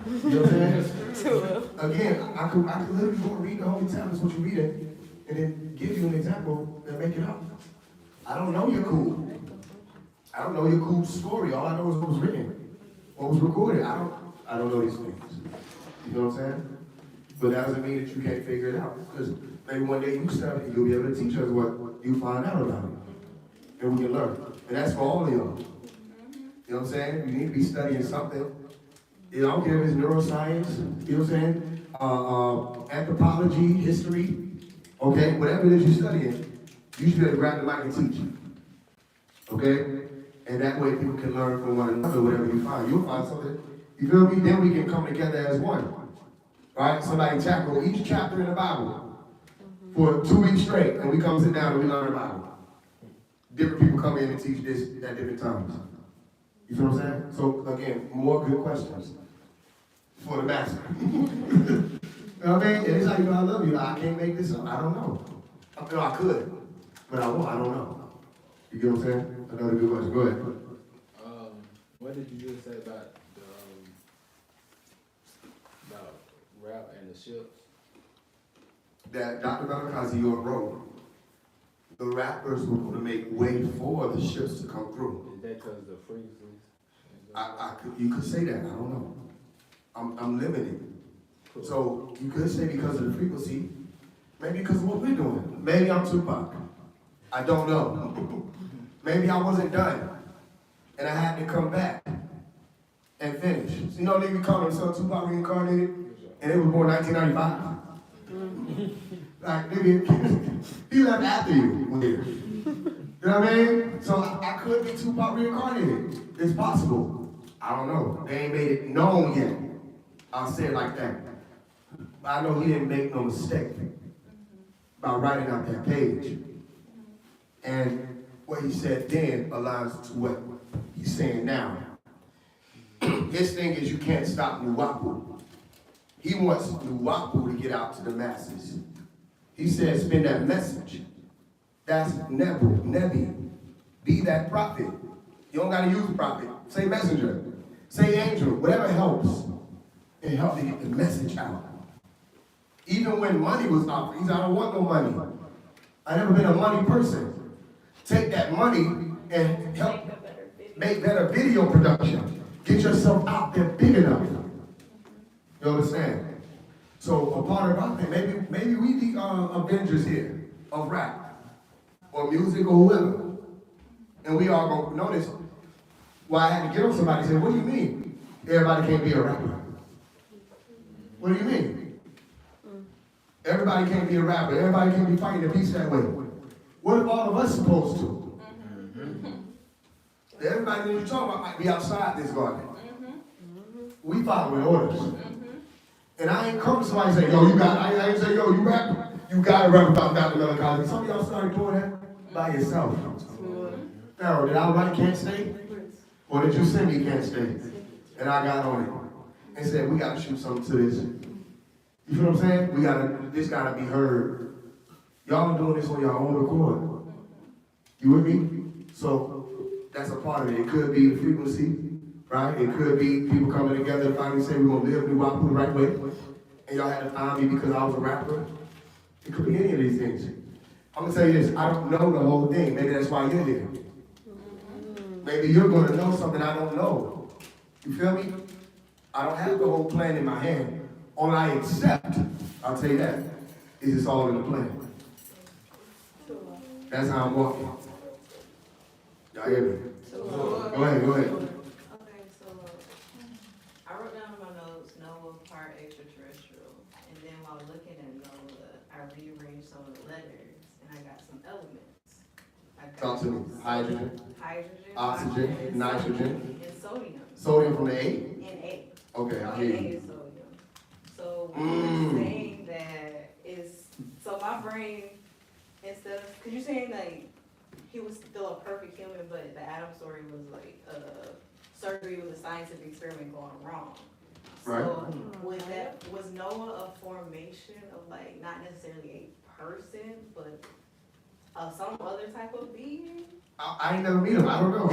You know what I'm saying? Again, I could literally go and read the Holy Tablets, what you read it, and then give you an example and make it up. I don't know your cool. I don't know your cool story. All I know is what was written, what was recorded. I don't know these things. You know what I'm saying? But that doesn't mean that you can't figure it out. Because maybe one day you study and you'll be able to teach us what you find out about it. And we can learn. And that's for all of y'all. You know what I'm saying? You need to be studying something. I don't care if it's neuroscience, you know what I'm saying? Anthropology, history, okay? Whatever it is you're studying, you should be able to grab the mic and teach. Okay? And that way people can learn from one another, whatever you find. You'll find something, you feel me? Then we can come together as one. Right? Somebody tackle each chapter in the Bible for 2 weeks straight, and we come sit down and we learn the Bible. Different people come in and teach this at different times. You feel what I'm saying? So again, more good questions for the master. You know what I mean? And it's like, I love you. I can't make this up. I don't know. I could, but I won't. I don't know. You get what I'm saying? Another good question. Go ahead. What did you just say about rap and the ships? That Dr. Balakazi wrote, the rappers were going to make way for the ships to come through. Is that because of the frequencies? You could say that. I don't know. I'm limited. Cool. So you could say because of the frequency, maybe because of what we're doing. Maybe I'm Tupac. I don't know. Maybe I wasn't done, and I had to come back and finish. So, you know, they call themselves Tupac reincarnated, and it was born 1995. Like, nigga, he left after you. You know what I mean? So I could be Tupac reincarnated. It's possible. I don't know. They ain't made it known yet. I'll say it like that. But I know he didn't make no mistake by writing out that page. And what he said then aligns to what he's saying now. His thing is you can't stop Nuwapu. He wants Nuwapu to get out to the masses. He says spin that message. That's Nebi. Be that prophet. You don't gotta use prophet. Say messenger. Say angel. Whatever helps. It helps to get the message out. Even when money was offered, he said, I don't want no money. I never been a money person. Take that money and help make better video production. Get yourself out there big enough. You understand? So a part of our thing, maybe we the Avengers here of rap or music or whoever. And we all gonna notice why I had to get on somebody and say, what do you mean? Everybody can't be a rapper. What do you mean? Everybody can't be a rapper. Everybody can't be fighting the peace that way. What if all of us supposed to? Everybody that you're talking about might be outside this garden. We following orders. And I ain't come to somebody and say, yo, you got, I ain't say, yo, you rap. You got to rap about Dr. Melancholy. Some of y'all started doing that by yourself. Now, did I write Can't Stay? Or did you send me Can't Stay? And I got on it and said, we got to shoot something to this. You feel what I'm saying? This got to be heard. Y'all are doing this on your own accord. You with me? So that's a part of it. It could be the frequency, right? It could be people coming together and finally say we're gonna live New Wapu the right way. And y'all had to find me because I was a rapper. It could be any of these things. I'm gonna tell you this, I don't know the whole thing. Maybe that's why you're here. Maybe you're gonna know something I don't know. You feel me? I don't have the whole plan in my hand. All I accept, I'll tell you that, is it's all in the plan. That's how I'm walking. Y'all hear me? Go ahead. Okay, so I wrote down in my notes, Noah part extraterrestrial, and then while looking at Noah, I rearranged some of the letters, and I got some elements. Talk to me. Hydrogen, oxygen, nitrogen, and sodium. Sodium from the A? And A. Okay, I And hear A you. is sodium. So when you're saying that is, so my brain, instead of, because you're saying like he was still a perfect human, but the Adam story was like surgery was a scientific experiment going wrong. Right. So was Noah a formation of like not necessarily a person, but some other type of being? I ain't never meet him. I don't know.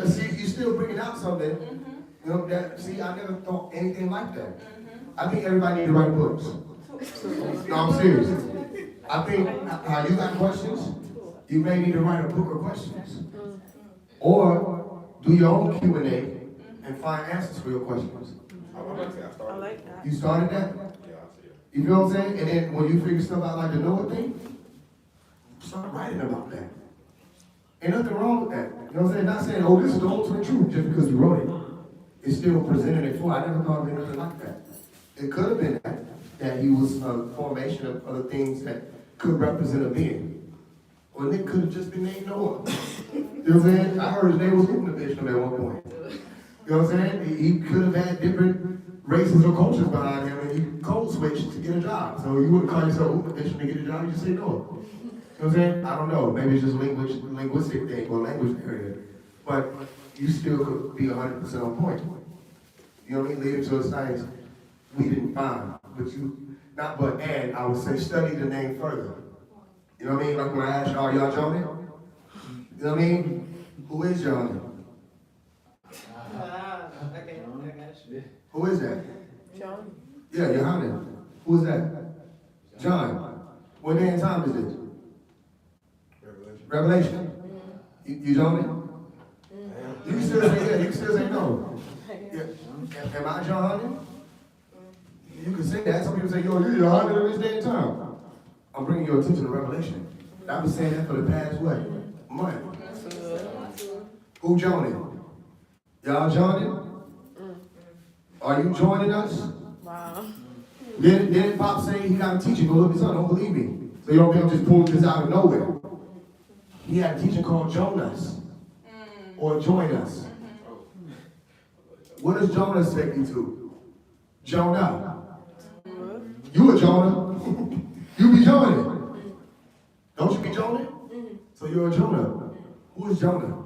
See, you still bringing out something. You know that? See, I never thought anything like that. I think everybody need to write books. No, I'm serious. I think how you got questions, you may need to write a book of questions, or do your own Q&A and find answers for your questions. I like that. You started that? Yeah, I see it. You feel what I'm saying? And then when you figure stuff out like the Noah thing, start writing about that. Ain't nothing wrong with that. You know what I'm saying? Not saying, oh, this is the ultimate truth just because you wrote it. It's still presented it for. I never thought of anything like that. It could have been that he was a formation of other things that could represent a being. Or it could have just been named Noah. You know what I'm saying? I heard his name was Utnabishlam at one point. You know what I'm saying? He could have had different races or cultures behind him, and he code switched to get a job. So you wouldn't call yourself Utnabishlam to get a job, you just say Noah. You know what I'm saying? I don't know. Maybe it's just a linguistic thing or language area. But you still could be 100% on point. You know what I mean? Leading to a science we didn't find. And I would say study the name further. You know what I mean? Like when I asked y'all, y'all Jonah? You know what I mean? Who is Jonah? Okay, I got you. Who is that? John? Yeah, Johanna. Who is that? John. What day and time is this? Revelation. You Jonah? You can still say yeah, you can still say no. Yeah. Am I Johanna? You can say that. Some people say, yo, you're Johanna in this day and time. I'm bringing your attention to Revelation. I've been saying that for the past, month. Who Jonah? Y'all joining? Are you joining us? Wow. Didn't Pop say he got a teaching? Go look this up. Don't believe me. So you don't think I'm just pulling this out of nowhere. He had a teaching called Jonas. Or Join Us. What does Jonah take you to? Jonah. You a Jonah. You be Jonah. Don't you be Jonah? So you're a Jonah. Who is Jonah?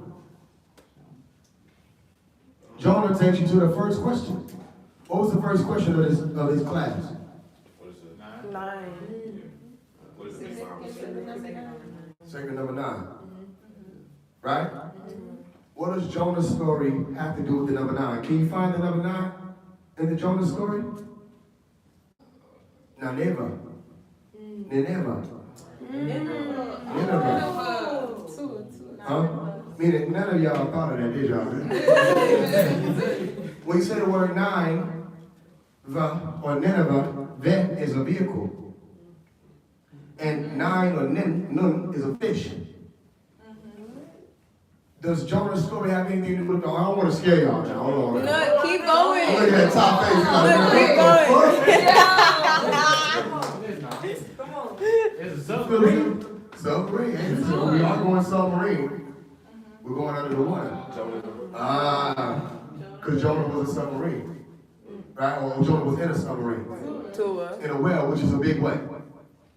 Jonah takes you to the first question. What was the first question of this class? What is it? 9. What is it? Segment number 9. Right? What does Jonah's story have to do with the number 9? Can you find the number 9 in the Jonah story? Now, never. Nineveh. Huh? Meaning, none of y'all thought of that, did y'all? When you say the word 9, or Nineveh, that is a vehicle. And 9 or nun is a fish. Does Jonah's story have anything to do with I don't want to scare y'all now. Hold on. No, keep going. Look at that top face. Come on. It's a submarine. Submarine. We are going submarine. We're going under the water. Because Jonah was a submarine. Right? Or Jonah was in a submarine. Tua. In a whale, which is a big what?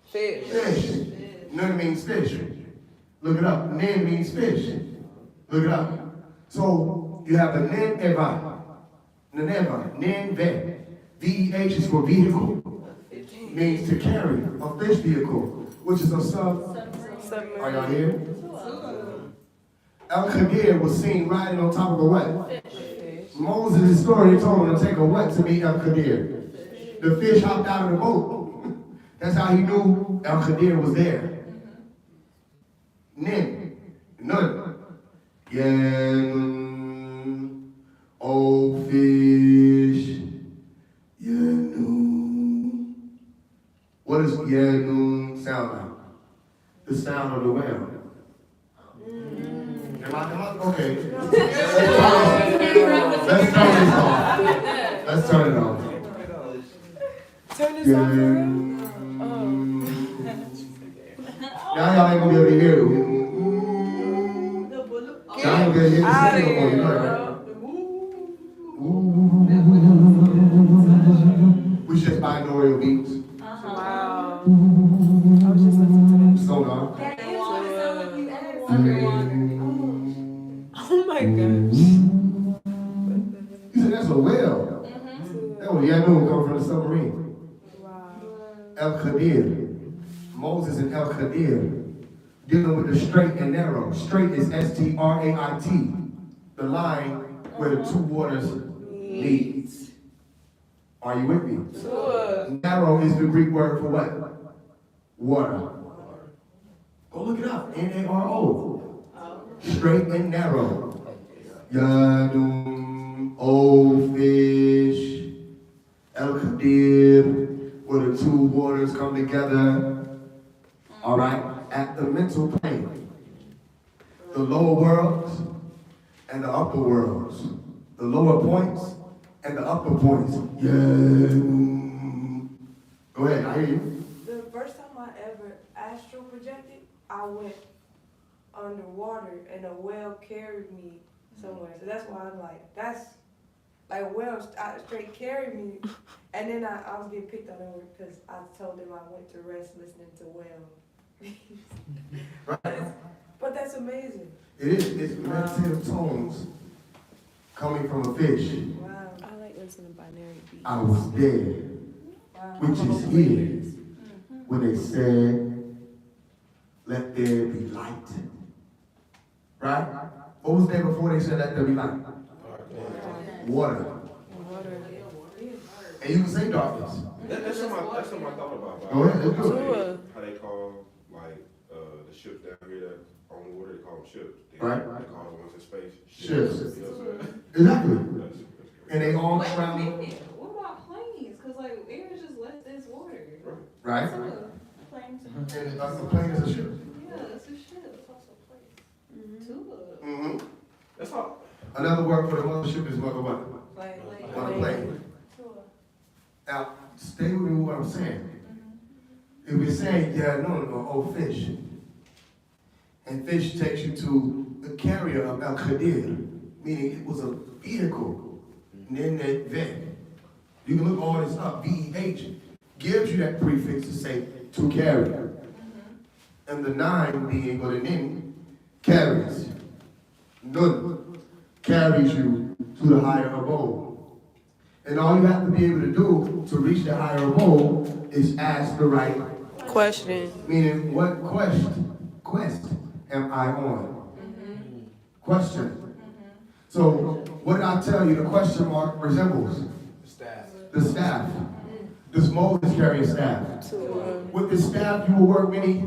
Fish. Fish. Nun means fish. Look it up. Nin means fish. Look it up. So you have the nin eva. Nineva. Nin ve. VEH is for vehicle. Means to carry. A fish vehicle. Which is a Submarine. Are y'all here? El-Khadir was seen riding on top of a what? Fish. Moses' story told him to take a what to meet El-Khadir? The fish hopped out of the boat. That's how he knew El-Khadir was there. Nin. Nun. Yen. Oh fish. Yenun. What does Yenun sound like? The sound of the whale. Am I okay? Let's turn this off. Let's turn it off. Turn this off for real? Now y'all ain't gonna be able to hear it. Y'all ain't gonna be able to hear it. You know that, right? We just binaural beats. Wow. I was just listening to that. Sonar. Oh my gosh. You said that's a whale. That was Yanun coming from the submarine. Wow. El-Khadir. Moses and El-Khadir. Dealing with the straight and narrow. Straight is S-T-R-A-I-T. The line where the two waters meet. Are you with me? Tua. Narrow is the Greek word for what? Water. Go look it up. N-A-R-O. Straight and narrow. Yanum, old fish, El-Khadir, where the two waters come together. All right? At the mental plane. The lower worlds and the upper worlds. The lower points and the upper points. Yanum. Go ahead, I hear you. The first time I ever astral projected, I went underwater and a whale carried me somewhere. So that's why I'm like, that's like a whale straight carried me. And then I was getting picked on over because I told them I went to rest listening to whale. Right? But that's amazing. It is. It's meditative tones coming from a fish. Wow. I like listening to binary beats. I was there, Wow. which is here, when they said, let there be light. Right? What was there before they said, let there be light? Water. And you can say darkness. That's something I thought about. Go ahead, let's do it. How they call like the ships down here that on the water, they call them ships. They Right. They call the ones in space Ships. You know what I'm saying? Exactly. That's- And they all Wait a travel. minute, what about planes? Cause like air is just less dense water. Right? So, Planes. And a plane is a ship. yeah, it's a ship, it's also a place. Too. Mm-hmm. That's all. Another word for the mothership is mother what? Like, Mother plane. Now, stay with me with what I'm saying. If we're saying, oh, fish. And fish takes you to the carrier of El-Khadir, meaning it was a vehicle. You can look all this up. VEH gives you that prefix to say to carry. And the 9 being, or the nin, carries. Nun carries you to the higher abode. And all you have to be able to do to reach the higher abode is ask the right Question. meaning what quest am I on? Question. So what did I tell you the question mark resembles? The staff. Does Moses carry a staff? With the staff you will work many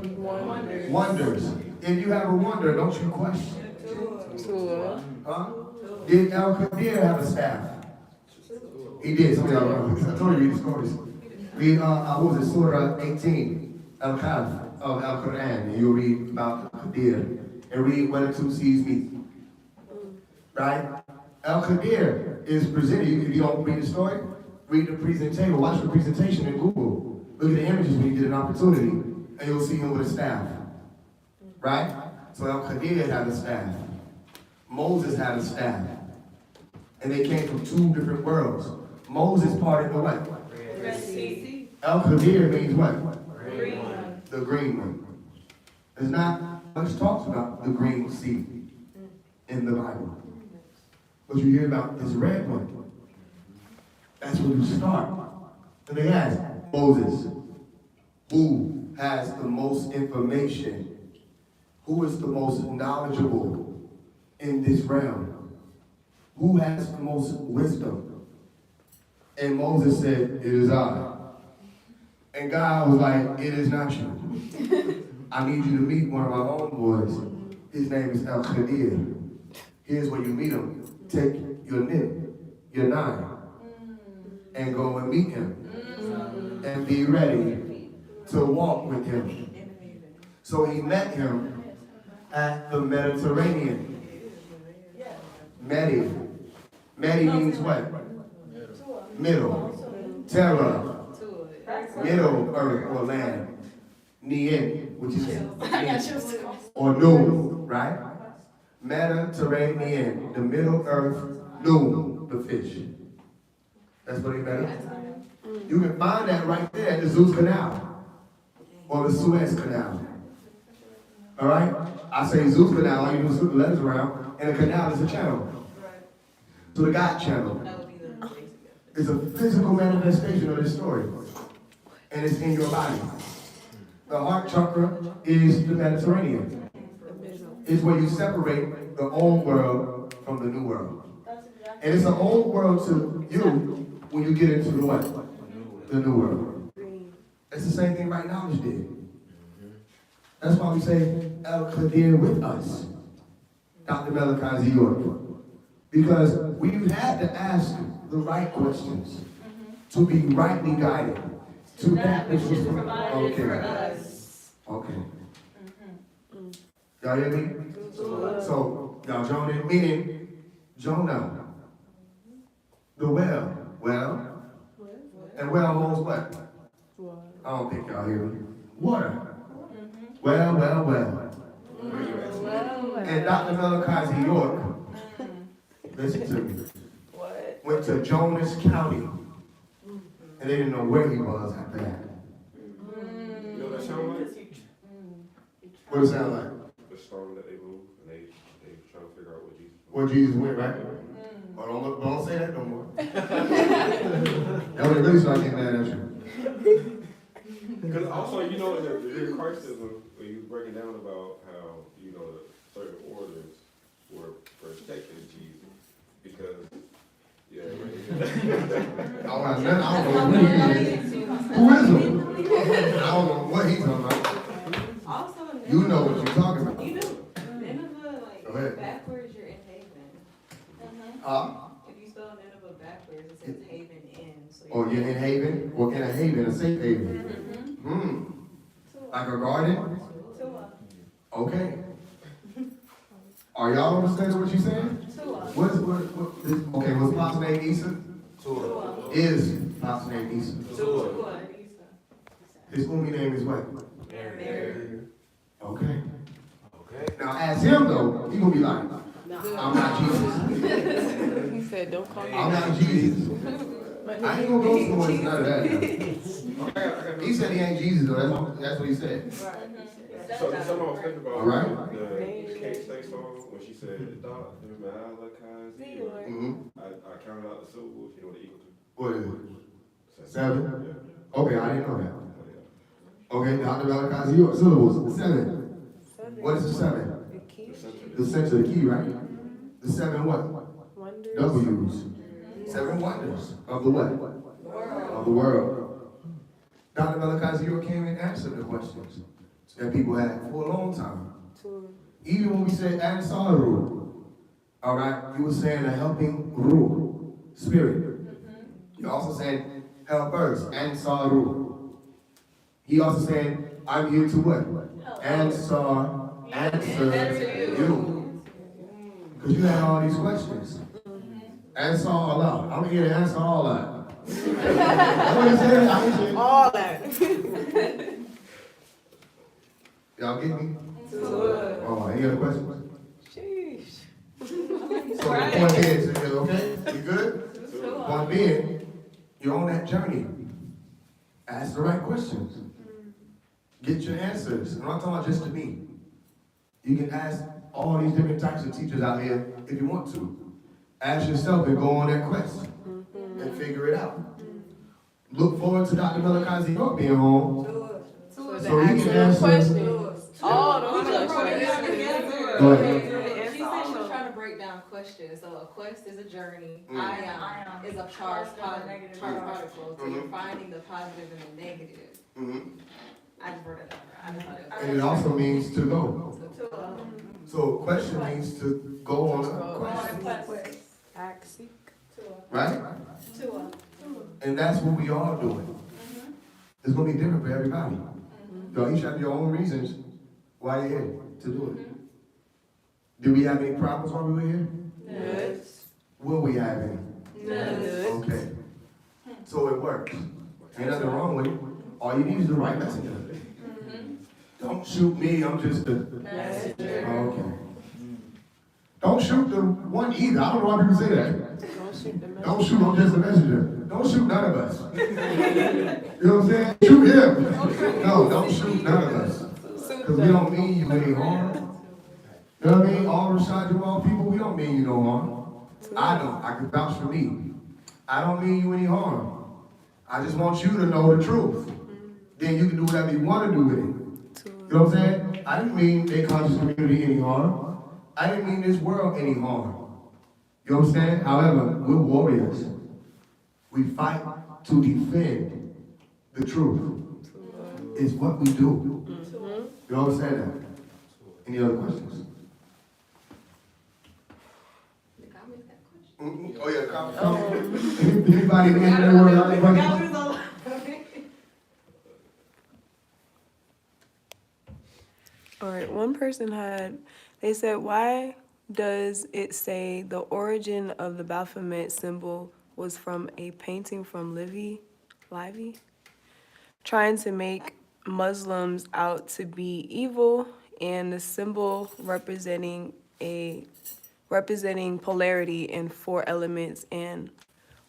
wonders. If you have a wonder, don't you question? Huh? Did El-Khadir have a staff? He did. Some of y'all know. I told you read the stories. Read, what was it, Surah 18, Al-Kahf of Al-Quran. And you'll read about Al-Khadir. And read where the two seas meet. Right? Al-Khadir is presented. If you don't read the story, read the presentation. Watch the presentation in Google. Look at the images when you get an opportunity. And you'll see him with a staff. Right? So Al-Khadir had a staff. Moses had a staff. And they came from two different worlds. Moses parted the what? Red Sea. El-Qadir means what? Green one. The green one. There's not much talks about the green sea in the Bible. But you hear about this red one. That's where you start. And they ask Moses, who has the most information? Who is the most knowledgeable in this realm? Who has the most wisdom? And Moses said, it is I. And God was like, it is not you. I need you to meet one of my own boys. His name is El-Qadir. Here's where you meet him. Take your nib, your nine, and go and meet him. And be ready to walk with him. So he met him at the Mediterranean. Medi. Medi means what? Middle. Terra. Middle earth or land. Nien, which is or noon, right? Mediterranean, the middle earth, noon, the fish. That's what he meant. You can find that right there at the Suez Canal or the Suez Canal. All right? I say Suez Canal, all you do is flip the letters around, and a canal is a channel. So the God channel is a physical manifestation of this story, and it's in your body. The heart chakra is the Mediterranean. It's where you separate the old world from the new world. And it's an old world to you when you get into the what? The new world. It's the same thing right knowledge did. That's why we say El-Qadir with us, Dr. Malachi York. Because we've had to ask the right questions to be rightly guided to that which was provided for us. Okay. Y'all hear me? So, y'all Jonah, meaning Jonah. The well. And well holds what? I don't think y'all hear me. Water. Well. And Dr. Malachi York, listen to me, went to Jonas County. And they didn't know where he was after that. You know what that sound like? What does it sound like? The storm that they moved, and they trying to figure out what Jesus was. Where Jesus went, right? Oh, don't say that no more. That would really start getting mad at you. Because also, you know, in the Christism, when you break it down about how, you know, certain orders were protecting Jesus, because, yeah. I don't know who he is. Who is him? I don't know what he's talking about. Also, You know what you're talking about. You do. Nineveh, Go ahead. backwards, you're in Haven. If you spell Nineveh backwards, it says Haven in. So Oh, you're in Haven? Or in a haven, a safe haven? Like a garden? Okay. Are y'all understanding what you're saying? Okay, what's Pop's name, Issa? Is Pop's name Issa? His umi name is what? Mary. Okay. Now ask him though, he gonna be like, I'm not Jesus. He said, don't call me. I'm not Jesus. I ain't gonna go towards none of that. He said he ain't Jesus though, that's what he said. So something I was thinking about, All right. the Kate Stay song, when she said, Dr. Malachi York, I counted out the syllables, you know what they equal to? What is it? 7? Okay, I didn't know that. Okay, Dr. Malachi York, syllables, 7. What is the 7? The key. The center of the key, right? The 7 what? Wonders. W's. 7 wonders of the what? Of the world. Dr. Malachi York came and answered the questions that people had for a long time. Even when we said Ansaru, all right, you were saying a helping Ruh, spirit. You also said helpers, Ansaru. He also said, I'm here to what? Answer you. Because you had all these questions. Answer all out. I'm here to answer all that. What he said? I said All that. Y'all get me? Oh, any other questions? Sheesh. So the point is, okay, we good? Point being, you're on that journey. Ask the right questions. Get your answers. I'm not talking about just to me. You can ask all these different types of teachers out here if you want to. Ask yourself and go on that quest and figure it out. Look forward to Dr. Malachi York being home. So he can answer. Oh, those Go ahead. She said she was trying to break down questions. So a quest is a journey. Ion is a charged particle. So you're finding the positive and the negative. I just wrote it down. And it also means to go. So question means to go on a quest. Act, seek. Right? And that's what we all doing. It's going to be different for everybody. Y'all each have your own reasons why you're here to do it. Did we have any problems while we were here? Yes. Will we have any? Yes. Okay. So it works. Ain't nothing wrong with it. All you need is the right messenger. Don't shoot me, I'm just the messenger. Okay. Don't shoot the one either. I don't know why people say that. Don't shoot, I'm just a messenger. Don't shoot none of us. You know what I'm saying? Shoot him. No, don't shoot none of us. Because we don't mean you any harm. You know what I mean? All Rashad Jamal people, we don't mean you no harm. I don't. I can vouch for me. I don't mean you any harm. I just want you to know the truth. Then you can do whatever you want to do with it. You know what I'm saying? I didn't mean their conscious community any harm. I didn't mean this world any harm. You know what I'm saying? However, we're warriors. We fight to defend the truth. It's what we do. You know what I'm saying? Any other questions? Oh yeah, comment. Anybody in there word out there? All right, one person they said, why does it say the origin of the Baphomet symbol was from a painting from Livy, trying to make Muslims out to be evil, and the symbol representing polarity in 4 elements and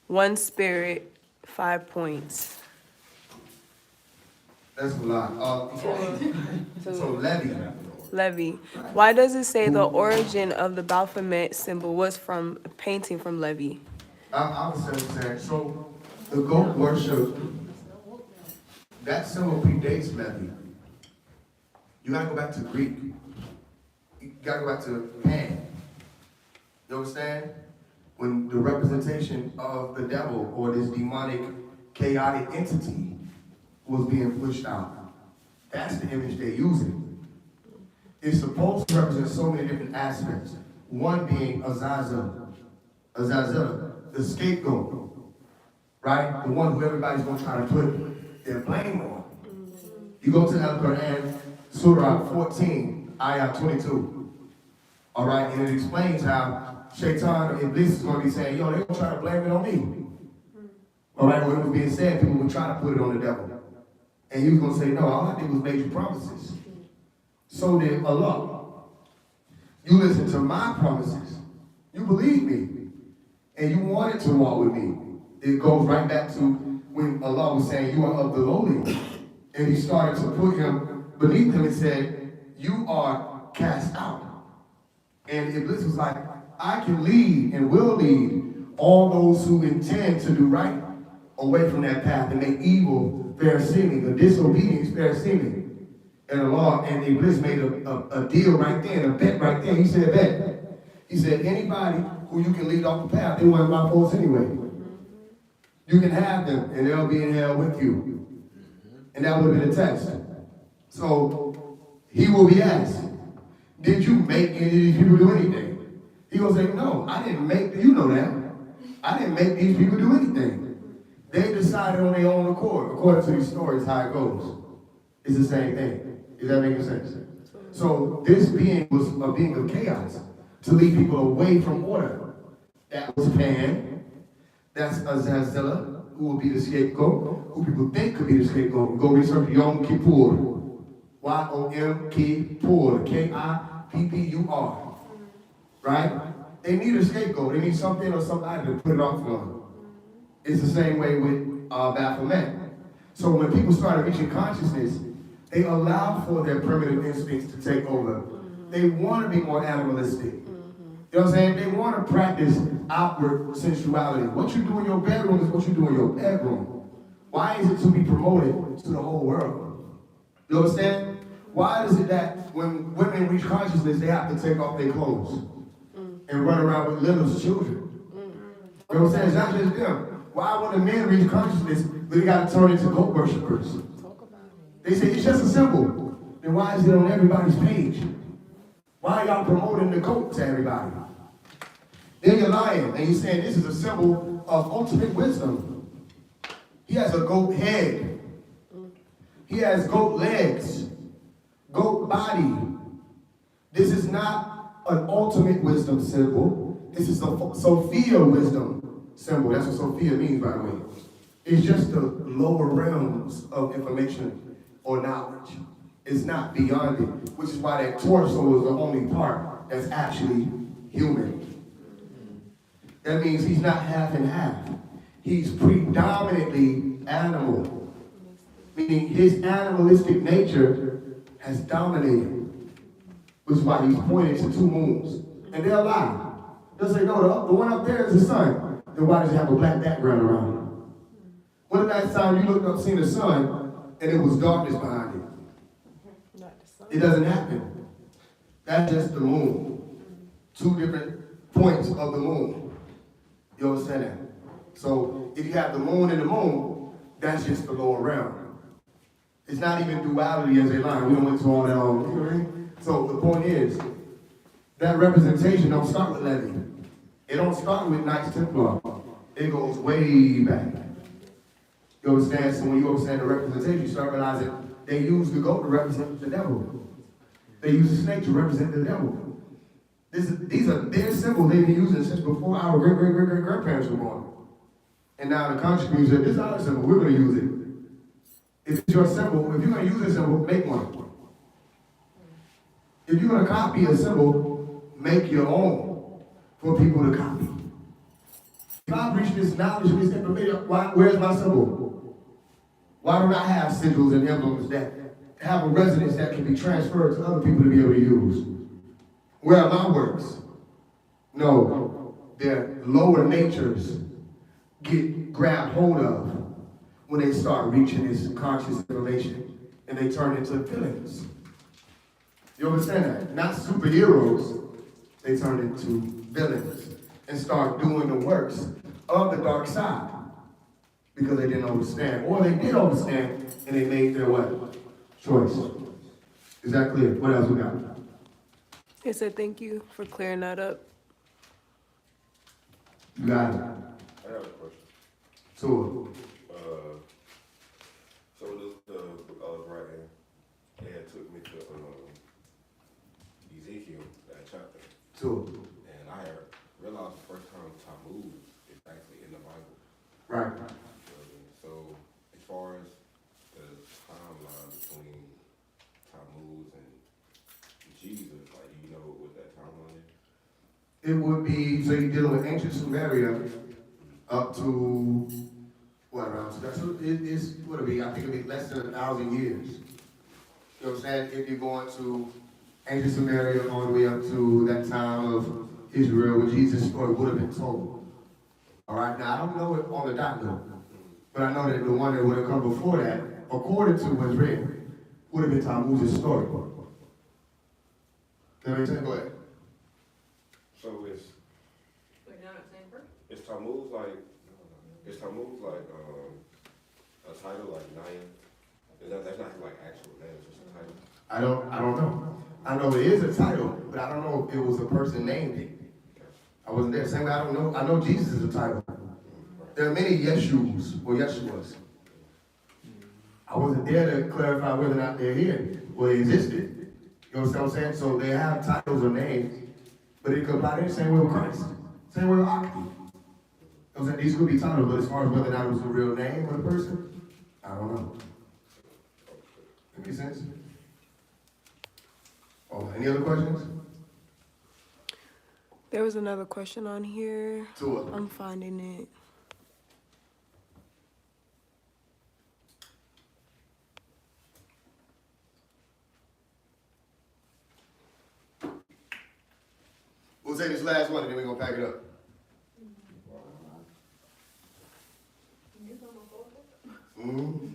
1 spirit, 5 points. That's a lot. So Levy. Why does it say the origin of the Baphomet symbol was from a painting from Levy? I was saying, so the goat worship, that symbol predates Levy. You gotta go back to Greek. You gotta go back to Pan. You understand? When the representation of the devil or this demonic, chaotic entity was being pushed out. That's the image they're using. It's supposed to represent so many different aspects. One being Azazel, the scapegoat, right? The one who everybody's gonna try to put their blame on. You go to Al-Quran, Surah 14, Ayah 22. All right, and it explains how Shaitan and Iblis is gonna be saying, yo, they're gonna try to blame it on me. All right, when it was being said, people would try to put it on the devil. And he was going to say, no, all I did was make you promises. So did Allah. You listen to my promises. You believe me. And you wanted to walk with me. It goes right back to when Allah was saying, you are of the lowly. And he started to put him beneath him and said, you are cast out. And Iblis was like, I can lead and will lead all those who intend to do right away from that path and make evil fair seeming, the disobedience fair seeming. And Allah and Iblis made a deal right there, a bet right there. He said, bet. He said, anybody who you can lead off the path, they weren't my folks anyway. You can have them and they'll be in hell with you. And that would have been a test. So he will be asked, did you make any of these people do anything? He will say, no, I didn't make, you know that. I didn't make these people do anything. They decided on their own accord, according to these stories, how it goes. It's the same thing. Is that making sense? So this being was a being of chaos to lead people away from order. That was Pan. That's Azazel, who will be the scapegoat, who people think could be the scapegoat. Go research Yom Kippur. Y-O-M Kippur. K-I-P-P-U-R. Right? They need a scapegoat. They need something or somebody to put it off on. It's the same way with Baphomet. So when people started reaching consciousness, they allow for their primitive instincts to take over. They want to be more animalistic. You know what I'm saying? They want to practice outward sensuality. What you do in your bedroom is what you do in your bedroom. Why is it to be promoted to the whole world? You understand? Why is it that when women reach consciousness, they have to take off their clothes and run around with little children? You know what I'm saying? It's not just them. Why when the men reach consciousness, they got to turn into goat worshipers? They say it's just a symbol. Then why is it on everybody's page? Why are y'all promoting the goat to everybody? Then you're lying and you're saying this is a symbol of ultimate wisdom. He has a goat head. He has goat legs, goat body. This is not an ultimate wisdom symbol. This is a Sophia wisdom symbol. That's what Sophia means, by the way. It's just the lower realms of information or knowledge. It's not beyond it, which is why that torso is the only part that's actually human. That means he's not half and half. He's predominantly animal. Meaning his animalistic nature has dominated. Which is why he's pointing to two moons. And they'll lie. They'll say, no, the one up there is the sun. Then why does it have a black background around it? When the last time you looked up, seen the sun, and it was darkness behind it? Not the sun. It doesn't happen. That's just the moon. Two different points of the moon. You understand that? So if you have the moon and the moon, that's just the lower realm. It's not even duality as they line. We don't went to all that already. So the point is, that representation don't start with Levi. It don't start with Knights Templar. It goes way back. You understand? So when you understand the representation, you start realizing they use the goat to represent the devil. They use the snake to represent the devil. These are their symbols they've been using since before our great-great-great-great-grandparents were born. And now the conscious people said, this is our symbol, we're going to use it. If it's your symbol, if you're going to use a symbol, make one. If you're going to copy a symbol, make your own for people to copy. If I reach this knowledge and this information, where's my symbol? Why don't I have sigils and emblems that have a resonance that can be transferred to other people to be able to use? Where are my works? No, their lower natures get grabbed hold of when they start reaching this conscious information and they turn into villains. You understand that? Not superheroes, they turn into villains and start doing the works of the dark side because they didn't understand. Or they did understand and they made their what? Choice. Is that clear? What else we got? It said thank you for clearing that up. You got it. I have a question. So the book I was writing, it took me to Ezekiel, that chapter. And I realized the first time Tammuz is actually in the Bible. right. So as far as the timeline between Tammuz and Jesus, like, do you know what that timeline is? It would be, so you're dealing with ancient Sumeria up to, what, around, so it's, what it be, I think it'd be less than 1,000 years. You know what I'm saying? If you're going to ancient Sumeria all the way up to that time of Israel where Jesus' story would have been told. All right, now I don't know it on the dot though, but I know that the one that would have come before that, according to what's written, would have been Tammuz's story. That makes sense? Go ahead. So We're not saying first. is Tammuz like a title like Naya? That's not like actual name, it's just a title. I don't know. I know it is a title, but I don't know if it was a person named it. I wasn't there. Same way I don't know. I know Jesus is a title. There are many Yeshus or Yeshuas. I wasn't there to clarify whether or not they're here or they existed. You know what I'm saying? So they have titles or names, but it could apply the same way with Christ. Same way with Aki. You know what I'm saying? These could be titles, but as far as whether or not it was the real name of the person, I don't know. That makes sense? Oh, any other questions? There was another question on here. Tua. I'm finding it. We'll take this last one and then we're gonna pack it up. Mm-hmm.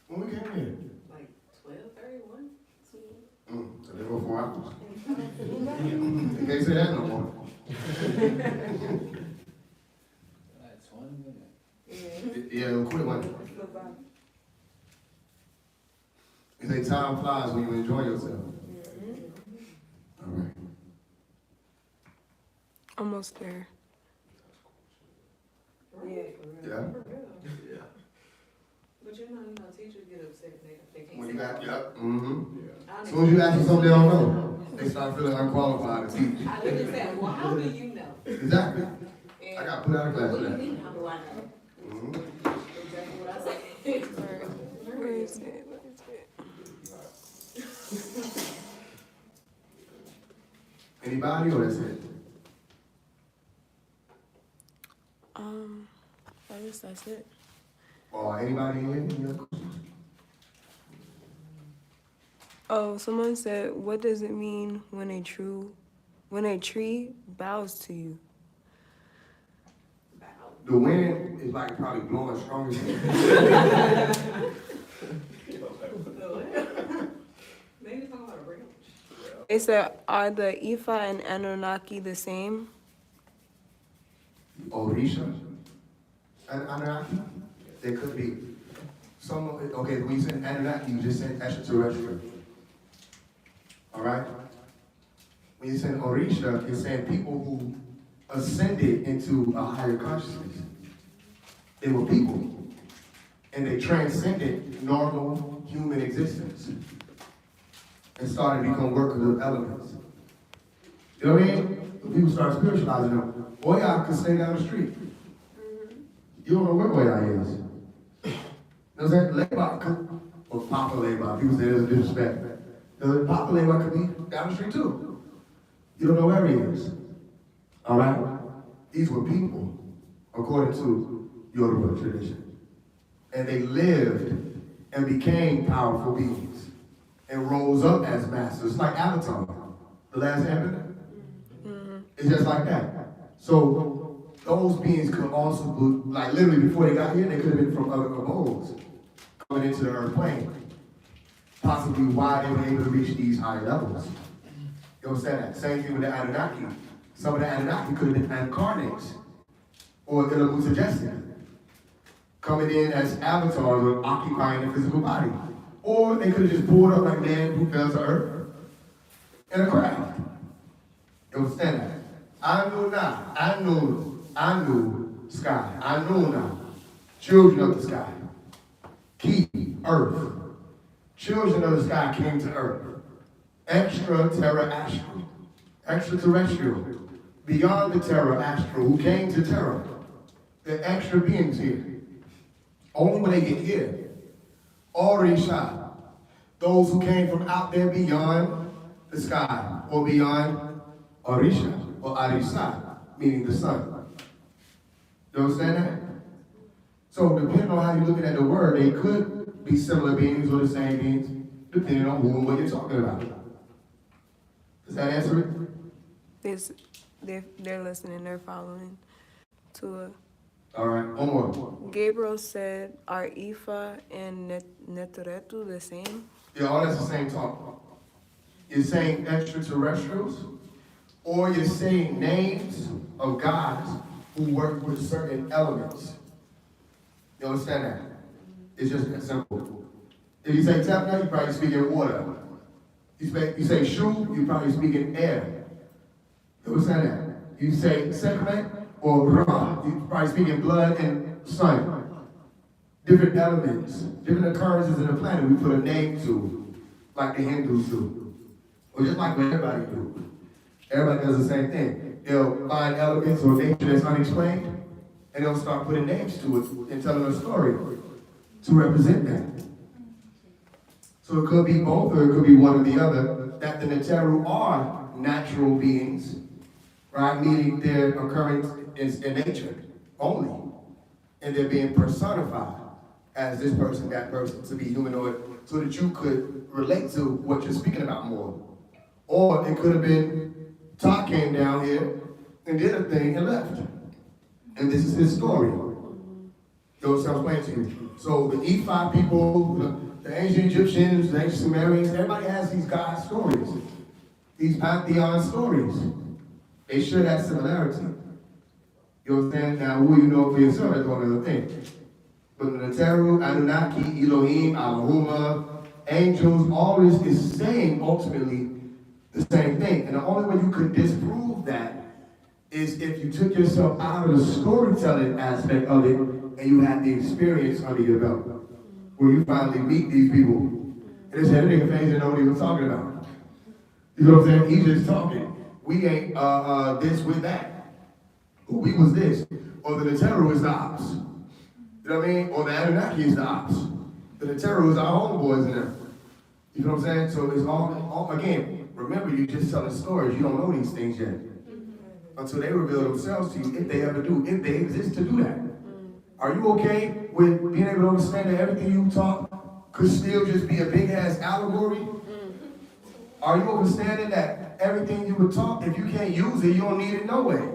When we came here? Like 12:31. So they go 4 hours. You can't say that no more. Like 20 minutes. Yeah, quick one. You say time flies when you enjoy yourself. All right. Almost there. Yeah. Yeah. But you know, teachers get upset if they can't When say you got, that. yep. Mm-hmm. I As soon as you ask them something they don't know, they start feeling unqualified to teach. I literally said, well, how do you know? Exactly. And I got put out of class what for do you that. mean, how do I know? Mm-hmm. Exactly what I said. Where is it? What is it? Anybody or that's it? I guess that's it. Or anybody in here? Any other questions? Oh, someone said, what does it mean when a tree bows to you? The wind is like probably blowing stronger than Maybe talking about a branch. They said, are the Ifa and Anunnaki the same? Orisha and Anunnaki. They could be. Some, okay, when you said Anunnaki, you just said extraterrestrial. All right? When you said Orisha, you're saying people who ascended into a higher consciousness. They were people. And they transcended normal human existence. And started to become workers of elements. You know what I mean? The people start spiritualizing them. Oya can stay down the street. You don't know where Oya is. You know what I'm saying? Leba, or Papa Leba, people say there's a disrespect. The Papa Leba could be down the street too. You don't know where he is. All right? These were people, according to Yoruba tradition. And they lived and became powerful beings and rose up as masters, like Avatar, the last Airbender. It's just like that. So those beings could also, like literally before they got here, they could have been from other abodes coming into the earth plane. Possibly why they were able to reach these higher levels. You understand that? Same thing with the Anunnaki. Some of the Anunnaki could have been incarnates or Ilamu suggested, coming in as avatars or occupying a physical body. Or they could have just pulled up like man who fell to earth in a craft. You understand that? Anu, sky. Anuna, children of the sky. Ki, earth. Children of the sky came to earth. Extraterrestrial. Beyond the terra astral, who came to terra. The extra beings here. Only when they get here. Orisha. Those who came from out there beyond the sky, or beyond Orisha, or Arisa, meaning the sun. You understand that? So depending on how you're looking at the word, they could be similar beings or the same beings, depending on who and what you're talking about. Does that answer it? They're listening, they're following. To All right, one more. Gabriel said, are Ifa and Neteretu the same? Yeah, all that's the same talk. You're saying extraterrestrials, or you're saying names of gods who work with certain elements. You understand that? It's just that simple. If you say Tefna, you probably speak in water. You say Shu, you probably speak in air. You understand that? You say Sekhmet or Ra, you probably speak in blood and sun. Different elements, different occurrences in the planet we put a name to, like the Hindus do. Or just like what everybody do. Everybody does the same thing. They'll find elements or nature that's unexplained, and they'll start putting names to it and telling a story to represent that. So it could be both, or it could be one or the other, that the Neteru are natural beings, right? Meaning their occurrence is in nature only. And they're being personified as this person, that person, to be humanoid, so that you could relate to what you're speaking about more. Or it could have been Todd came down here and did a thing and left. And this is his story. Those I'm explaining to you. So the E5 people, the ancient Egyptians, the ancient Sumerians, everybody has these God stories. These pantheon stories. They share that similarity. You understand? Now, who you know for yourself, that's one other thing. But the Neteru, Anunnaki, Elohim, Allahumma, angels, all this is saying ultimately the same thing. And the only way you could disprove that is if you took yourself out of the storytelling aspect of it and you had the experience under your belt. Where you finally meet these people. And they said, nigga fans didn't know what he was talking about. You know what I'm saying? He's just talking. We ain't this with that. We was this. Or the Neteru is the ops. You know what I mean? Or the Anunnaki is the ops. The Neteru is our homeboys in there. You know what I'm saying? So it's all again, remember, you're just telling stories. You don't know these things yet. Until they reveal themselves to you, if they ever do, if they exist to do that. Are you okay with being able to understand that everything you talk could still just be a big ass allegory? Are you understanding that everything you would talk, if you can't use it, you don't need it no way?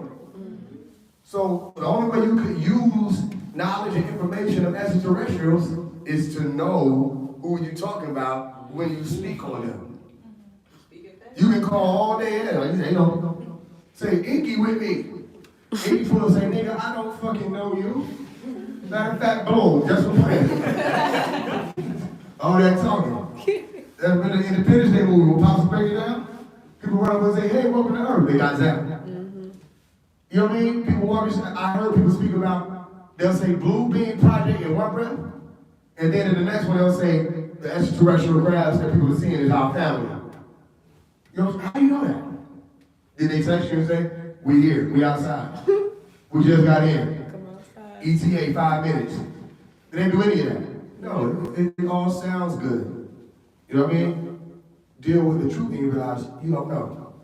So the only way you could use knowledge and information of extraterrestrials is to know who you're talking about when you speak on them. You can call all day and like, you know, say, Inky with me. Inky full of say, nigga, I don't fucking know you. Matter of fact, boom, just for playing. All that talking. That's been an Independence Day movie when Pops break it down. People run up and say, hey, welcome to Earth. They got zapped. You know what I mean? People walk, I heard people speak about, they'll say Blue Beam Project in one breath, and then in the next one they'll say the extraterrestrial crafts that people are seeing is our family. You know, how do you know that? Did they text you and say, we here, we outside. We just got in. ETA 5 minutes. They didn't do any of that. No, it all sounds good. You know what I mean? Deal with the truth and you realize you don't know.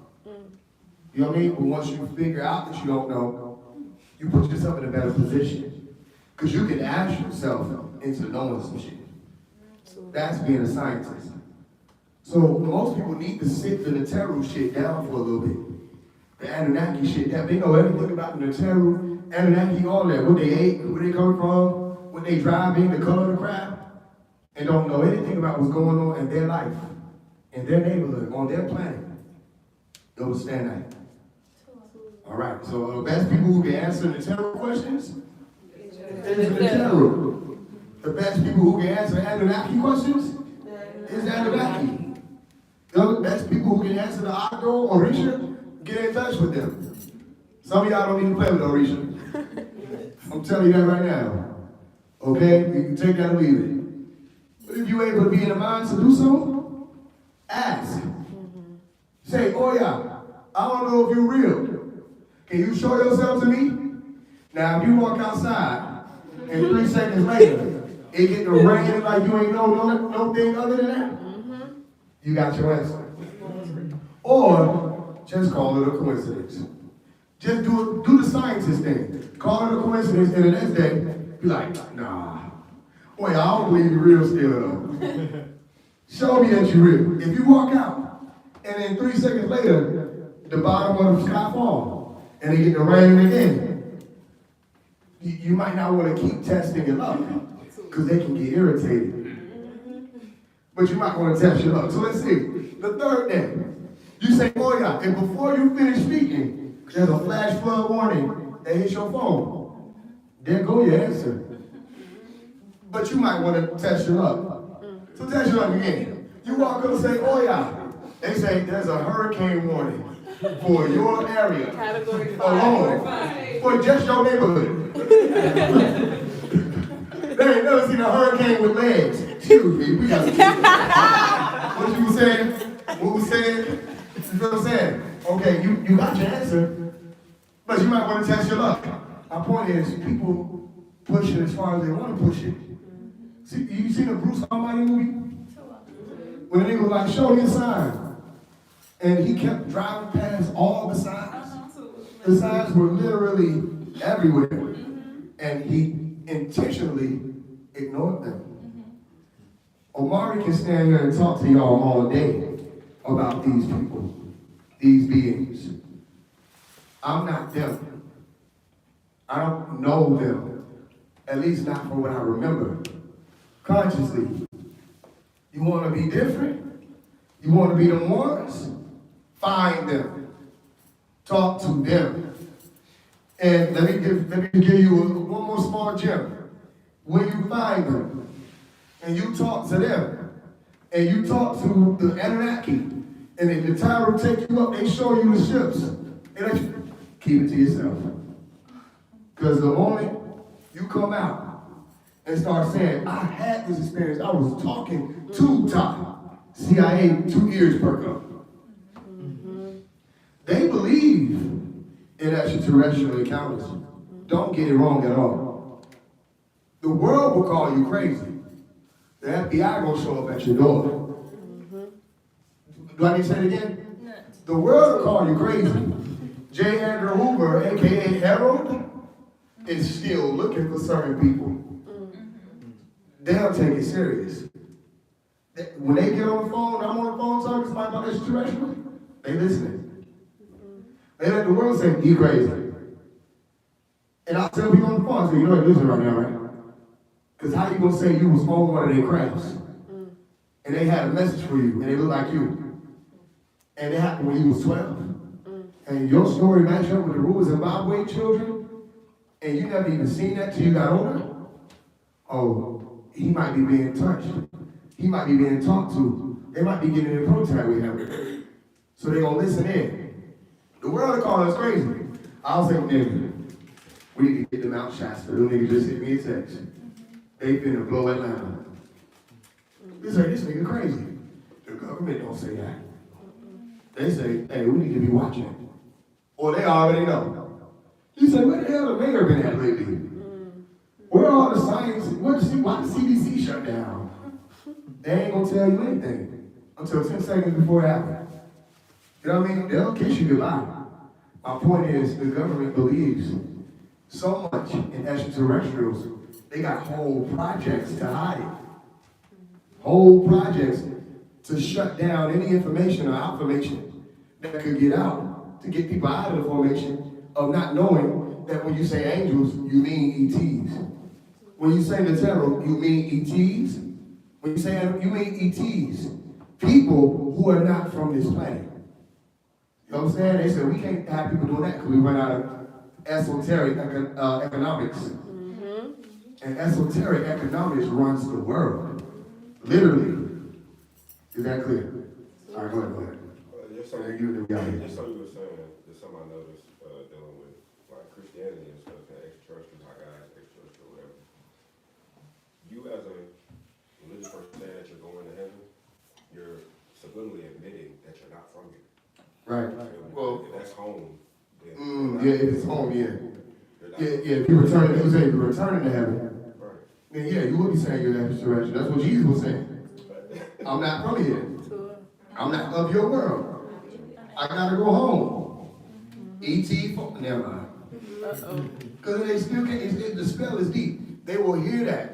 You know what I mean? But once you figure out that you don't know, you put yourself in a better position. Because you can ask yourself into knowing some shit. That's being a scientist. So most people need to sit the Neteru shit down for a little bit. The Anunnaki shit down. They know everything about the Neteru, Anunnaki, all that. What they ate, where they come from, what they drive in, the color of the crap. And don't know anything about what's going on in their life, in their neighborhood, on their planet. You understand that? All right, so the best people who can answer the Neteru questions is the Neteru. The best people who can answer Anunnaki questions is Anunnaki. The best people who can answer the Agdo or Orisha, get in touch with them. Some of y'all don't even play with Orisha. I'm telling you that right now. Okay? You can take that or leave it. But if you're able to be in the mind to do so, ask. Say, oh yeah, I don't know if you're real. Can you show yourself to me? Now, if you walk outside and 3 seconds later, it get to rain like you ain't know no thing other than that, you got your answer. Or just call it a coincidence. Just do the scientist thing. Call it a coincidence, and the next day, be like, nah. Boy, I don't believe you're real still though. Show me that you're real. If you walk out, and then 3 seconds later, the bottom of the sky falls, and they get to rain again, you might not want to keep testing your luck, because they can get irritated. But you might want to test your luck. So let's see. The third day, you say, oh yeah, and before you finish speaking, there's a flash flood warning that hits your phone. There go your answer. But you might want to test your luck. So test your luck again. You walk up and say, oh yeah. They say there's a hurricane warning for your area. Category 5. Alone. For just your neighborhood. They ain't never seen a hurricane with legs. Excuse me, we got to What you was saying? What was saying? You feel what I'm saying? Okay, you got your answer, but you might want to test your luck. My point is, people push it as far as they want to push it. See, you seen the Bruce Almighty movie? When the nigga was like, show me a sign. And he kept driving past all the signs. The signs were literally everywhere. And he intentionally ignored them. Omari can stand here and talk to y'all all day about these people, these beings. I'm not them. I don't know them, at least not from what I remember. Consciously. You want to be different? You want to be the ones? Find them. Talk to them. And let me give you one more small gem. When you find them, and you talk to them, and you talk to the Anunnaki, and then the tower will take you up, they show you the ships, and they keep it to yourself. Because the moment you come out and start saying, I had this experience, I was talking to Tom, CIA, 2 ears perk up. They believe in extraterrestrial encounters. Don't get it wrong at all. The world will call you crazy. The FBI gonna show up at your door. Do I need to say it again? No. The world will call you crazy. J. Edgar Hoover, aka Harold, is still looking for certain people. They'll take it serious. When they get on the phone, I'm on the phone talking to somebody about extraterrestrial, they listening. They let the world say, he crazy. And I'll tell people on the phone, I say, you know you're listening right now, right? Because how you gonna say you was on one of their crafts? And they had a message for you, and they look like you. And it happened when you was 12. And your story matched up with the Rural Zimbabwe children, and you never even seen that till you got older. Oh, he might be being touched. He might be being talked to. They might be getting in contact with him. So they're gonna listen in. The world will call us crazy. I'll say, nigga, we need to get them out Shasta. Them niggas just hit me a text. They finna blow Atlanta. They say, this nigga crazy. The government don't say that. They say, hey, we need to be watching. Or they already know. You say, where the hell the mayor been at lately? Where are all the science? Why the CDC shut down? They ain't gonna tell you anything until 10 seconds before it happens. You know what I mean? They'll kiss you goodbye. My point is, the government believes so much in extraterrestrials, they got whole projects to hide it. Whole projects to shut down any information or information that could get out, to get people out of the formation of not knowing that when you say angels, you mean ETs. When you say the tarot, you mean ETs. When you say you mean ETs, people who are not from this planet. You know what I'm saying? They said we can't have people doing that because we run out of esoteric economics. And esoteric economics runs the world. Literally. Is that clear? All right, go ahead. Just so you were saying, just something I noticed dealing with like Christianity and stuff, and extraterrestrials, hot guys, extraterrestrial, whatever. You as a religious person saying that you're going to heaven, you're subliminally admitting that you're not from here. Right. Well, if that's home, then yeah, if it's home, yeah. Yeah, if you return, if you're returning to heaven, right. then yeah, you would be saying you're an extraterrestrial. That's what Jesus was saying. I'm not from here. I'm not of your world. I gotta go home. E.T. Never mind. Because they still can't, the spell is deep. They will hear that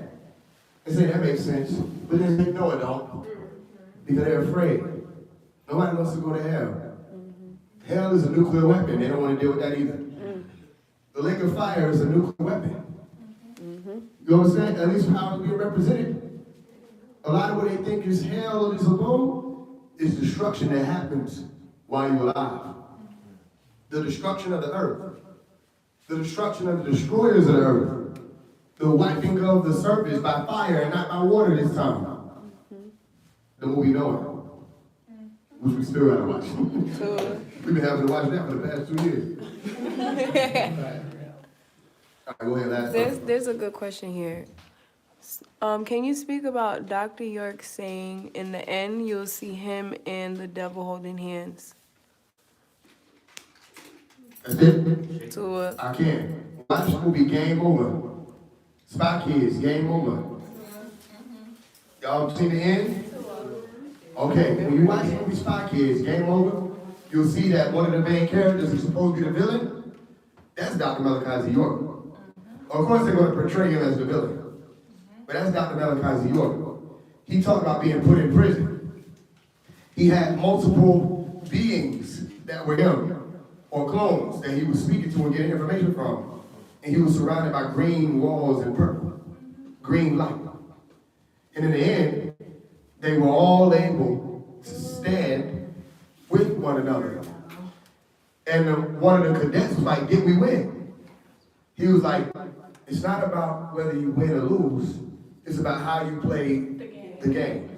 and say that makes sense. But then they know it don't. Because they're afraid. Nobody wants to go to hell. Hell is a nuclear weapon. They don't want to deal with that either. The lake of fire is a nuclear weapon. You know what I'm saying? At least how it's being represented. A lot of what they think is hell or is abode is destruction that happens while you're alive. The destruction of the earth. The destruction of the destroyers of the earth. The wiping of the surface by fire and not by water this time. The movie Noah. Which we still gotta watch. We've been having to watch that for the past 2 years. All right, go ahead, last question. There's a good question here. Can you speak about Dr. York saying in the end you'll see him and the devil holding hands? That's it? To I can't. Watch this movie, Game Over. Spy Kids, Game Over. Y'all seen the end? Okay, when you watch the movie Spy Kids, Game Over, you'll see that one of the main characters who's supposed to be the villain, that's Dr. Malachi Z. York. Of course, they're going to portray him as the villain, but that's Dr. Malachi Z. York. He talked about being put in prison. He had multiple beings that were him, or clones that he was speaking to and getting information from. And he was surrounded by green walls and purple, green light. And in the end, they were all able to stand with one another. And one of the cadets was like, did we win? He was like, it's not about whether you win or lose, it's about how you play the game.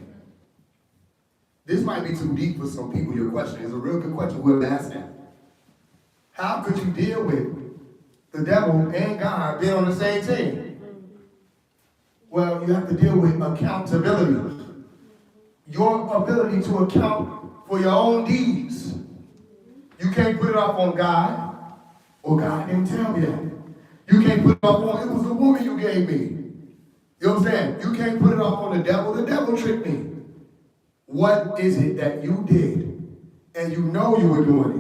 This might be too deep for some people, your question. It's a real good question, whoever asked that. How could you deal with the devil and God being on the same team? Well, you have to deal with accountability. Your ability to account for your own deeds. You can't put it off on God, or God didn't tell me that. You can't put it off on, it was the woman you gave me. You understand? You can't put it off on the devil tricked me. What is it that you did, and you know you were doing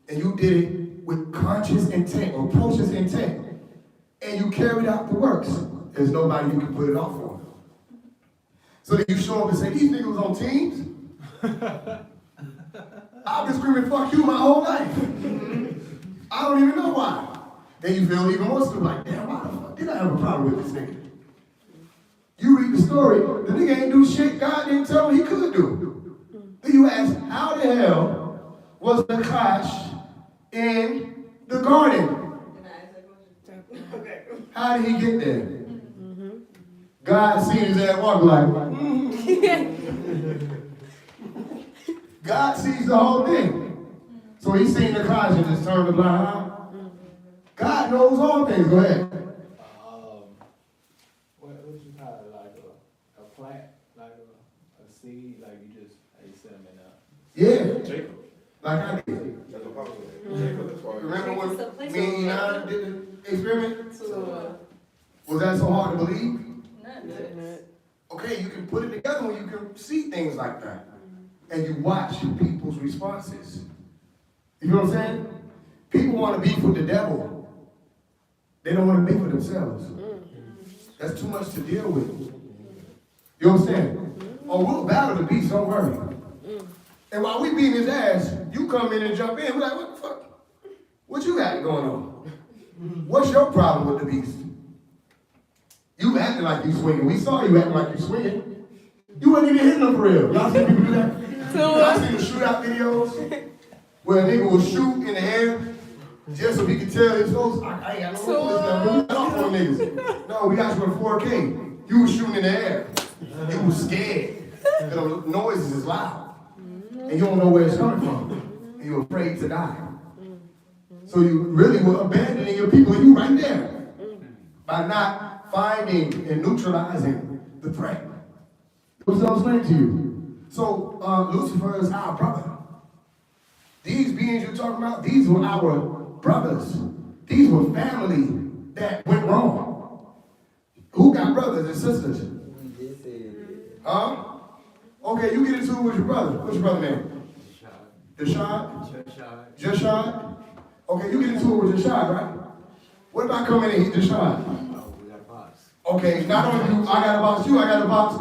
it, and you did it with conscious intent, or conscious intent, and you carried out the works? There's nobody you can put it off on. So that you show up and say, these niggas on teams? I've been screaming, fuck you my whole life. I don't even know why. Then you feel even more stupid, like, damn, why the fuck did I have a problem with this nigga? You read the story, the nigga ain't do shit God didn't tell him he could do. Then you ask, how the hell was the clash in the garden? Can I ask that question? Okay. How did he get there? God seen his ass walk like, God sees the whole thing. So he seen the clash and just turned the blind eye. God knows all things. Go ahead. What you call it, like a plant, like a seed, like you set them in Yeah. Jacob. Like I did. That's what Papa said. Jacob, that's why. Remember when me and Enon did the experiment? Was that so hard to believe? Okay, you can put it together when you can see things like that. And you watch people's responses. You know what I'm saying? People want to beef with the devil. They don't want to beef with themselves. That's too much to deal with. You understand? Oh, we'll battle the beast, don't worry. And while we beating his ass, you come in and jump in. We're like, what the fuck? What you got going on? What's your problem with the beast? You acting like you swinging. We saw you acting like you swinging. You wasn't even hitting them for real. Y'all seen people do that? Y'all seen the shootout videos where a nigga will shoot in the air just so he could tell his folks, I ain't got no room for this now. We got off on niggas. No, we got you in 4K. You was shooting in the air. You was scared. The noises is loud. And you don't know where it's coming from. And you're afraid to die. So you really were abandoning your people, and you right there. By not finding and neutralizing the threat. What's I was saying to you? So Lucifer is our brother. These beings you're talking about, these were our brothers. These were family that went wrong. Who got brothers and sisters? Huh? Okay, you get into it with your brother. What's your brother name? Dashad? Jashad? Okay, you get into it with Jashad, right? What about coming in and hit Jashad? Okay, not only you, I got to box you, I got to box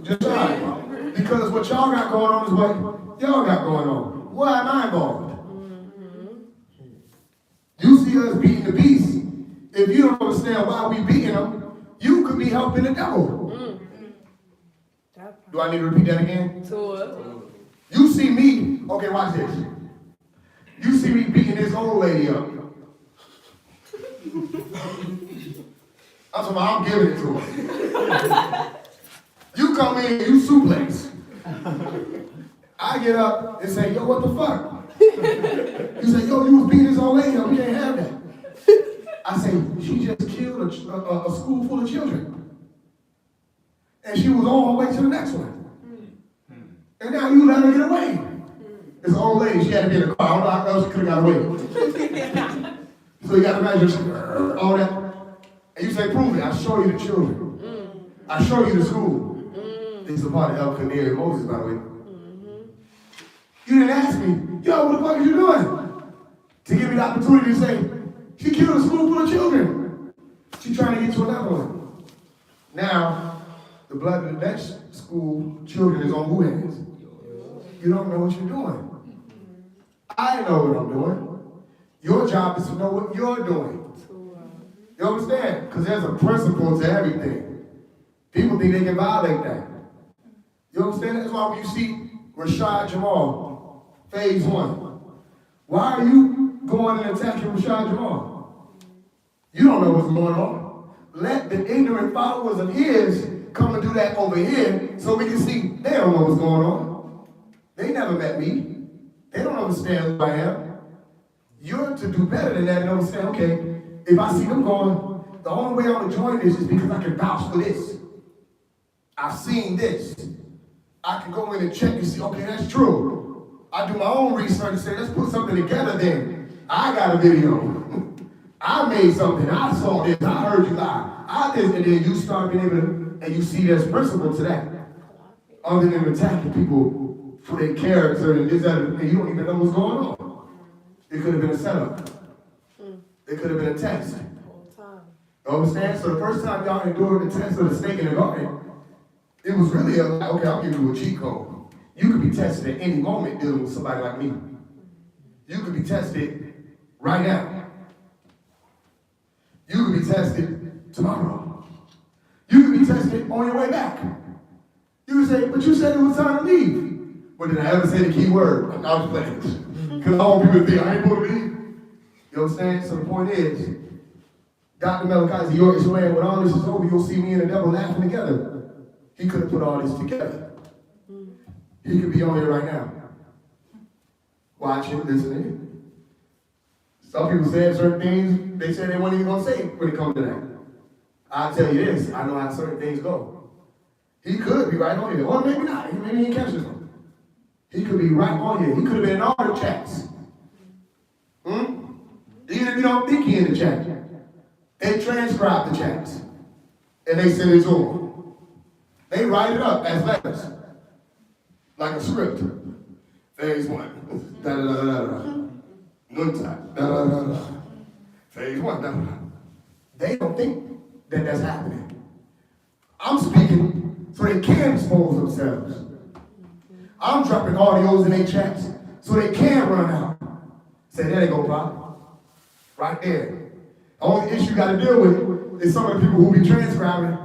Jashad. Because what y'all got going on is what y'all got going on. Why am I involved? You see us beating the beast. If you don't understand why we beating them, you could be helping the devil. Do I need to repeat that again? You see me, okay, watch this. You see me beating this old lady up. I'm talking about, I'm giving it to her. You come in, you suplex. I get up and say, yo, what the fuck? You say, yo, you was beating this old lady up, we can't have that. I say, she just killed a school full of children. And she was on her way to the next one. And now you let her get away. This old lady, she had to be in the car. I don't know how else she could have got away. So you got to imagine all that. And you say, prove it. I show you the children. I show you the school. It's a part of El Canary Moses, by the way. You didn't ask me, yo, what the fuck are you doing? To give me the opportunity to say, she killed a school full of children. She's trying to get to another one. Now, the blood of the next school children is on who hands? You don't know what you're doing. I know what I'm doing. Your job is to know what you're doing. You understand? Because there's a principle to everything. People think they can violate that. You understand? That's why when you see Rashad Jamal, phase 1, why are you going and attacking Rashad Jamal? You don't know what's going on. Let the ignorant followers of his come and do that over here so we can see they don't know what's going on. They never met me. They don't understand who I am. You're to do better than that and understand, okay, if I see them going, the only way I'm going to join this is because I can vouch for this. I've seen this. I can go in and check and see, okay, that's true. I do my own research and say, let's put something together then. I got a video. I made something. I saw this. I heard you lie. I did, and then you start being able to, and you see there's principle to that. Other than attacking people for their character and this, that, and you don't even know what's going on. It could have been a setup. It could have been a test. You understand? So the first time y'all endured the test of the snake in the garden, it was really okay, I'll give you a cheat code. You could be tested at any moment dealing with somebody like me. You could be tested right now. You could be tested tomorrow. You could be tested on your way back. You would say, but you said it was time to leave. But did I ever say the key word? I was playing. Because I want people to think I ain't supposed to leave. You understand? So the point is, Dr. Malachi York is saying, when all this is over, you'll see me and the devil laughing together. He could have put all this together. He could be on here right now. Watching, listening. Some people said certain things, they said they weren't even going to say when it comes to that. I'll tell you this, I know how certain things go. He could be right on here, or maybe not. Maybe he didn't catch this one. He could be right on here. He could have been in all the chats. Even if you don't think he in the chat. They transcribe the chats. And they send it to him. They write it up as letters. Like a script. Phase 1. Da da da da da. Noontime. Da da da da. Phase 1. Da da da. They don't think that that's happening. I'm speaking so they can expose themselves. I'm dropping audios in their chats so they can run out. Say, there they go, Pop. Right there. The only issue you got to deal with is some of the people who be transcribing.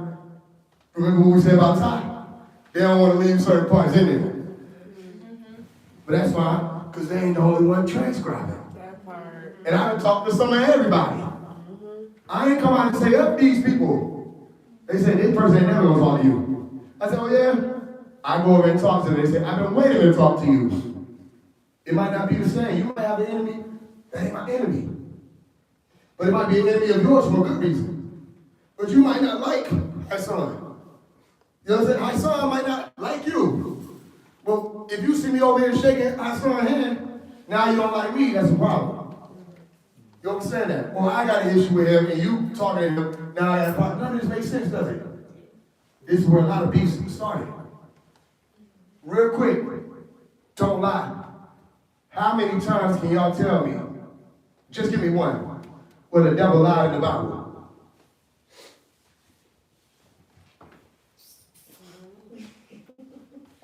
Remember what we said about time? They don't want to leave certain parts in there. But that's fine, because they ain't the only one transcribing. That part. And I done talked to some of everybody. I ain't come out and say, up these people. They said, this person ain't never going to talk to you. I said, oh yeah? I go over and talk to them. They say, I've been waiting to talk to you. It might not be the same. You might have an enemy. That ain't my enemy. But it might be an enemy of yours for a good reason. But you might not like Hassan. You know what I'm saying? Hassan might not like you. Well, if you see me over here shaking Hassan's hand, now you don't like me, that's a problem. You understand that? Well, I got an issue with him, and you talking to him, now I have a problem. None of this makes sense, does it? This is where a lot of beefs started. Real quick, don't lie. How many times can y'all tell me? Just give me one. Where the devil lied in the Bible.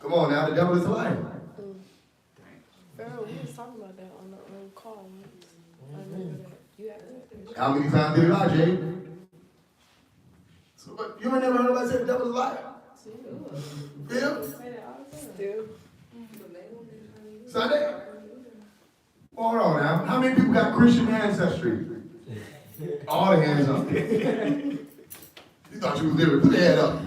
Come on now, the devil is a liar. Pharaoh, we was talking about that on the call once. I remember that. You had that. How many times did it lie, Jay? So, but you ain't never heard nobody say the devil is a liar? Yeah? Still. Sunday? Hold on now. How many people got Christian ancestry? All the hands up. You thought you was living. Put your head up.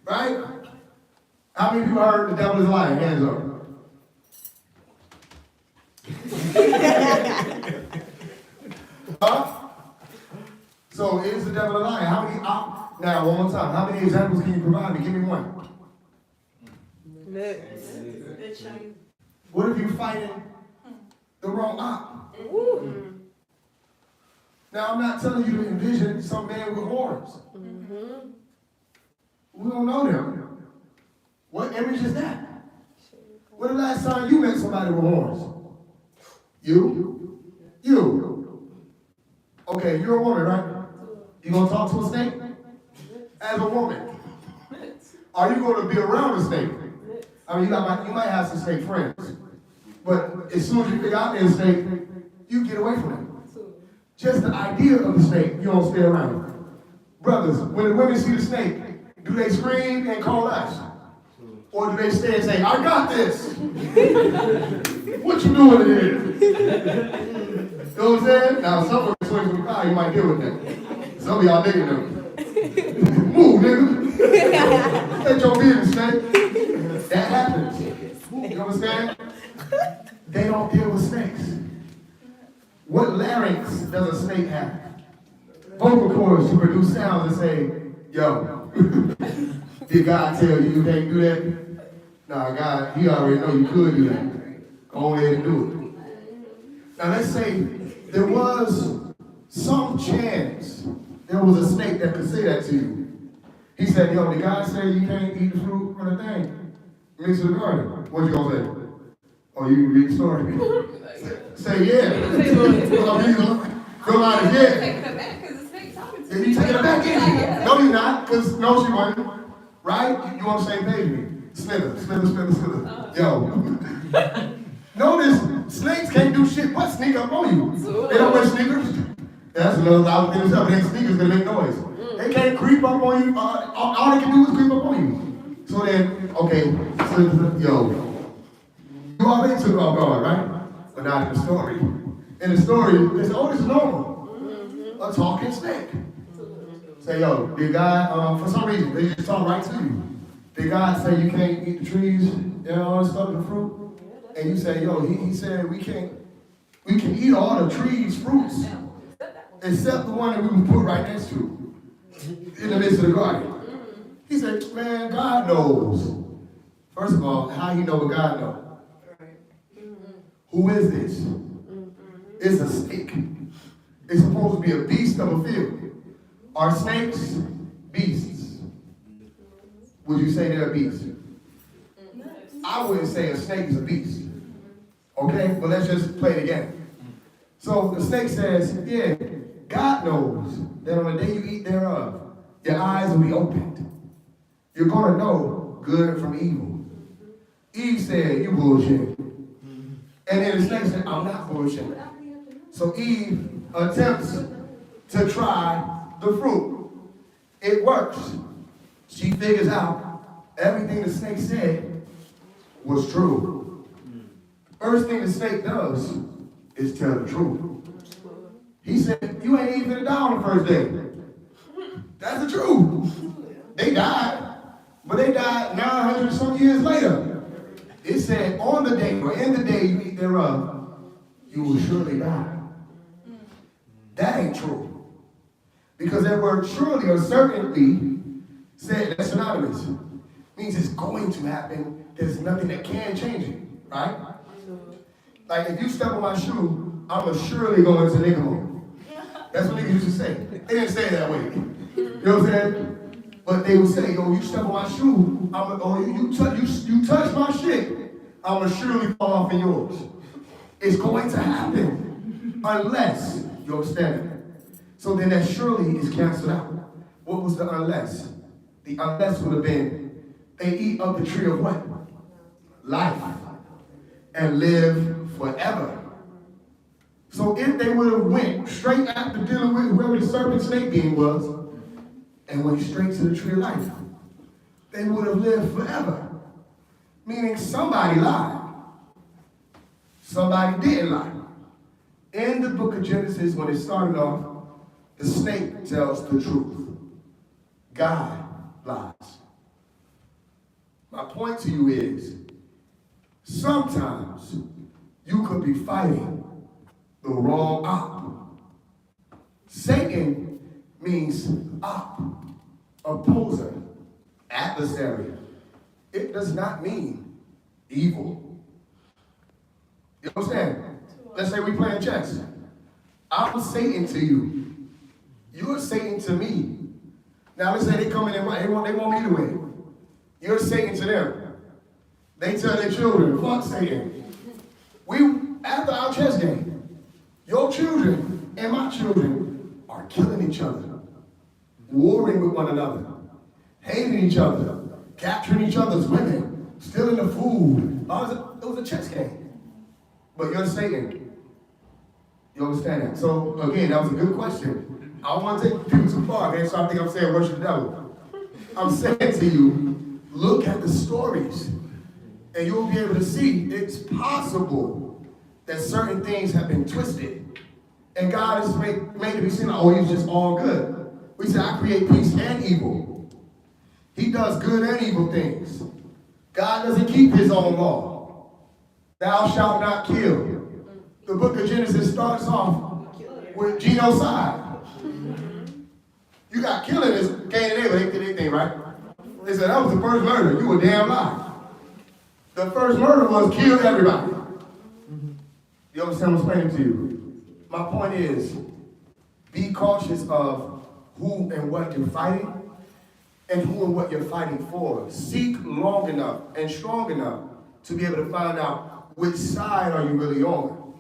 Right? How many people heard the devil is lying? Hands up. Huh? So is the devil a liar? How many? Now, one more time. How many examples can you provide me? Give me one. What if you're fighting the wrong op? Now, I'm not telling you to envision some man with horns. We don't know them. What image is that? When the last time you met somebody with horns? You? You. Okay, you're a woman, right? You gonna talk to a snake? As a woman. Are you gonna be around a snake? I mean, you might have some snake friends. But as soon as you figure out there's a snake, you get away from it. Just the idea of the snake, you don't stay around. Brothers, when the women see the snake, do they scream and call us? Or do they stay and say, I got this? What you doing in here? You know what I'm saying? Now, some of the swings in the car, you might deal with that. Some of y'all digging them. Move, nigga. Let your business, snake. That happens. You understand? They don't deal with snakes. What larynx does a snake have? Vocal cords to produce sounds and say, yo, did God tell you can't do that? Nah, God, he already know you could do that. Go ahead and do it. Now let's say there was some chance there was a snake that could say that to you. He said, yo, did God say you can't eat the fruit from the thing? Mix of the garden. What you gonna say? Oh, you read the story? Say yeah. Feel like it's yeah. Yeah, you taking it back in. No, you're not, because no, she wasn't. Right? You on the same page with me. Slither. Yo. Notice, snakes can't do shit but sneak up on you. They don't wear sneakers. That's another loud thing. But then sneakers gonna make noise. They can't creep up on you. All they can do is creep up on you. So then, okay, yo. You already took off guard, right? But not in the story. In the story, they say, oh, this is normal. A talking snake. Say, yo, did God, for some reason, they just talk right to you. Did God say you can't eat the trees and all this stuff, the fruit? And you say, yo, he said we can eat all the trees' fruits, except the one that we would put right next to, in the midst of the garden. He said, man, God knows. First of all, how he know what God knows? Who is this? It's a snake. It's supposed to be a beast of a field. Are snakes beasts? Would you say they're a beast? I wouldn't say a snake is a beast. Okay? But let's just play it again. So the snake says, yeah, God knows that on the day you eat thereof, your eyes will be opened. You're going to know good from evil. Eve said, you bullshit. And then the snake said, I'm not bullshit. So Eve attempts to try the fruit. It works. She figures out everything the snake said was true. First thing the snake does is tell the truth. He said, you ain't even die on the first day. That's the truth. They died, but they died 900 some years later. It said, on the day, or in the day you eat thereof, you will surely die. That ain't true. Because that word surely or certainly said that's synonymous. Means it's going to happen. There's nothing that can change it, right? Like if you step on my shoe, I'm surely going to Nickel. That's what niggas used to say. They didn't say it that way. You know what I'm saying? But they would say, yo, you step on my shoe, you touch my shit, I'm surely fall off in yours. It's going to happen unless you're standing. So then that surely is canceled out. What was the unless? The unless would have been, they eat of the tree of what? Life. And live forever. So if they would have went straight after dealing with whoever the serpent snake being was, and went straight to the tree of life, they would have lived forever. Meaning somebody lied. Somebody didn't lie. In the book of Genesis, when it started off, the snake tells the truth. God lies. My point to you is, sometimes you could be fighting the wrong op. Satan means op, opposer, adversary. It does not mean evil. You understand? Let's say we playing chess. I'm Satan to you. You're Satan to me. Now let's say they come in and they want me to win. You're Satan to them. They tell their children, fuck Satan. After our chess game, your children and my children are killing each other, warring with one another, hating each other, capturing each other's women, stealing the food. It was a chess game. But you're Satan. You understand that? So again, that was a good question. I don't want to take people too far, okay? So I think I'm saying worship the devil. I'm saying to you, look at the stories, and you'll be able to see it's possible that certain things have been twisted. And God has made it be seen, oh, he's just all good. We say, I create peace and evil. He does good and evil things. God doesn't keep his own law. Thou shalt not kill. The book of Genesis starts off with genocide. You got killing is Cain and Abel, they did their thing, right? They said, that was the first murder. You a damn lie. The first murder was kill everybody. You understand what I'm explaining to you? My point is, be cautious of who and what you're fighting and who and what you're fighting for. Seek long enough and strong enough to be able to find out which side are you really on.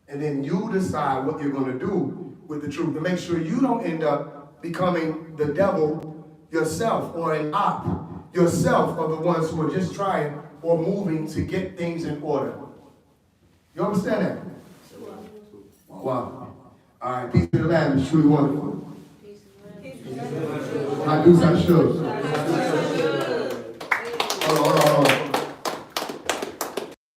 And then you decide what you're going to do with the truth. And make sure you don't end up becoming the devil yourself or an op yourself of the ones who are just trying or moving to get things in order. You understand that? Wow. All right, peace to the land is truly wonderful. I do, I should.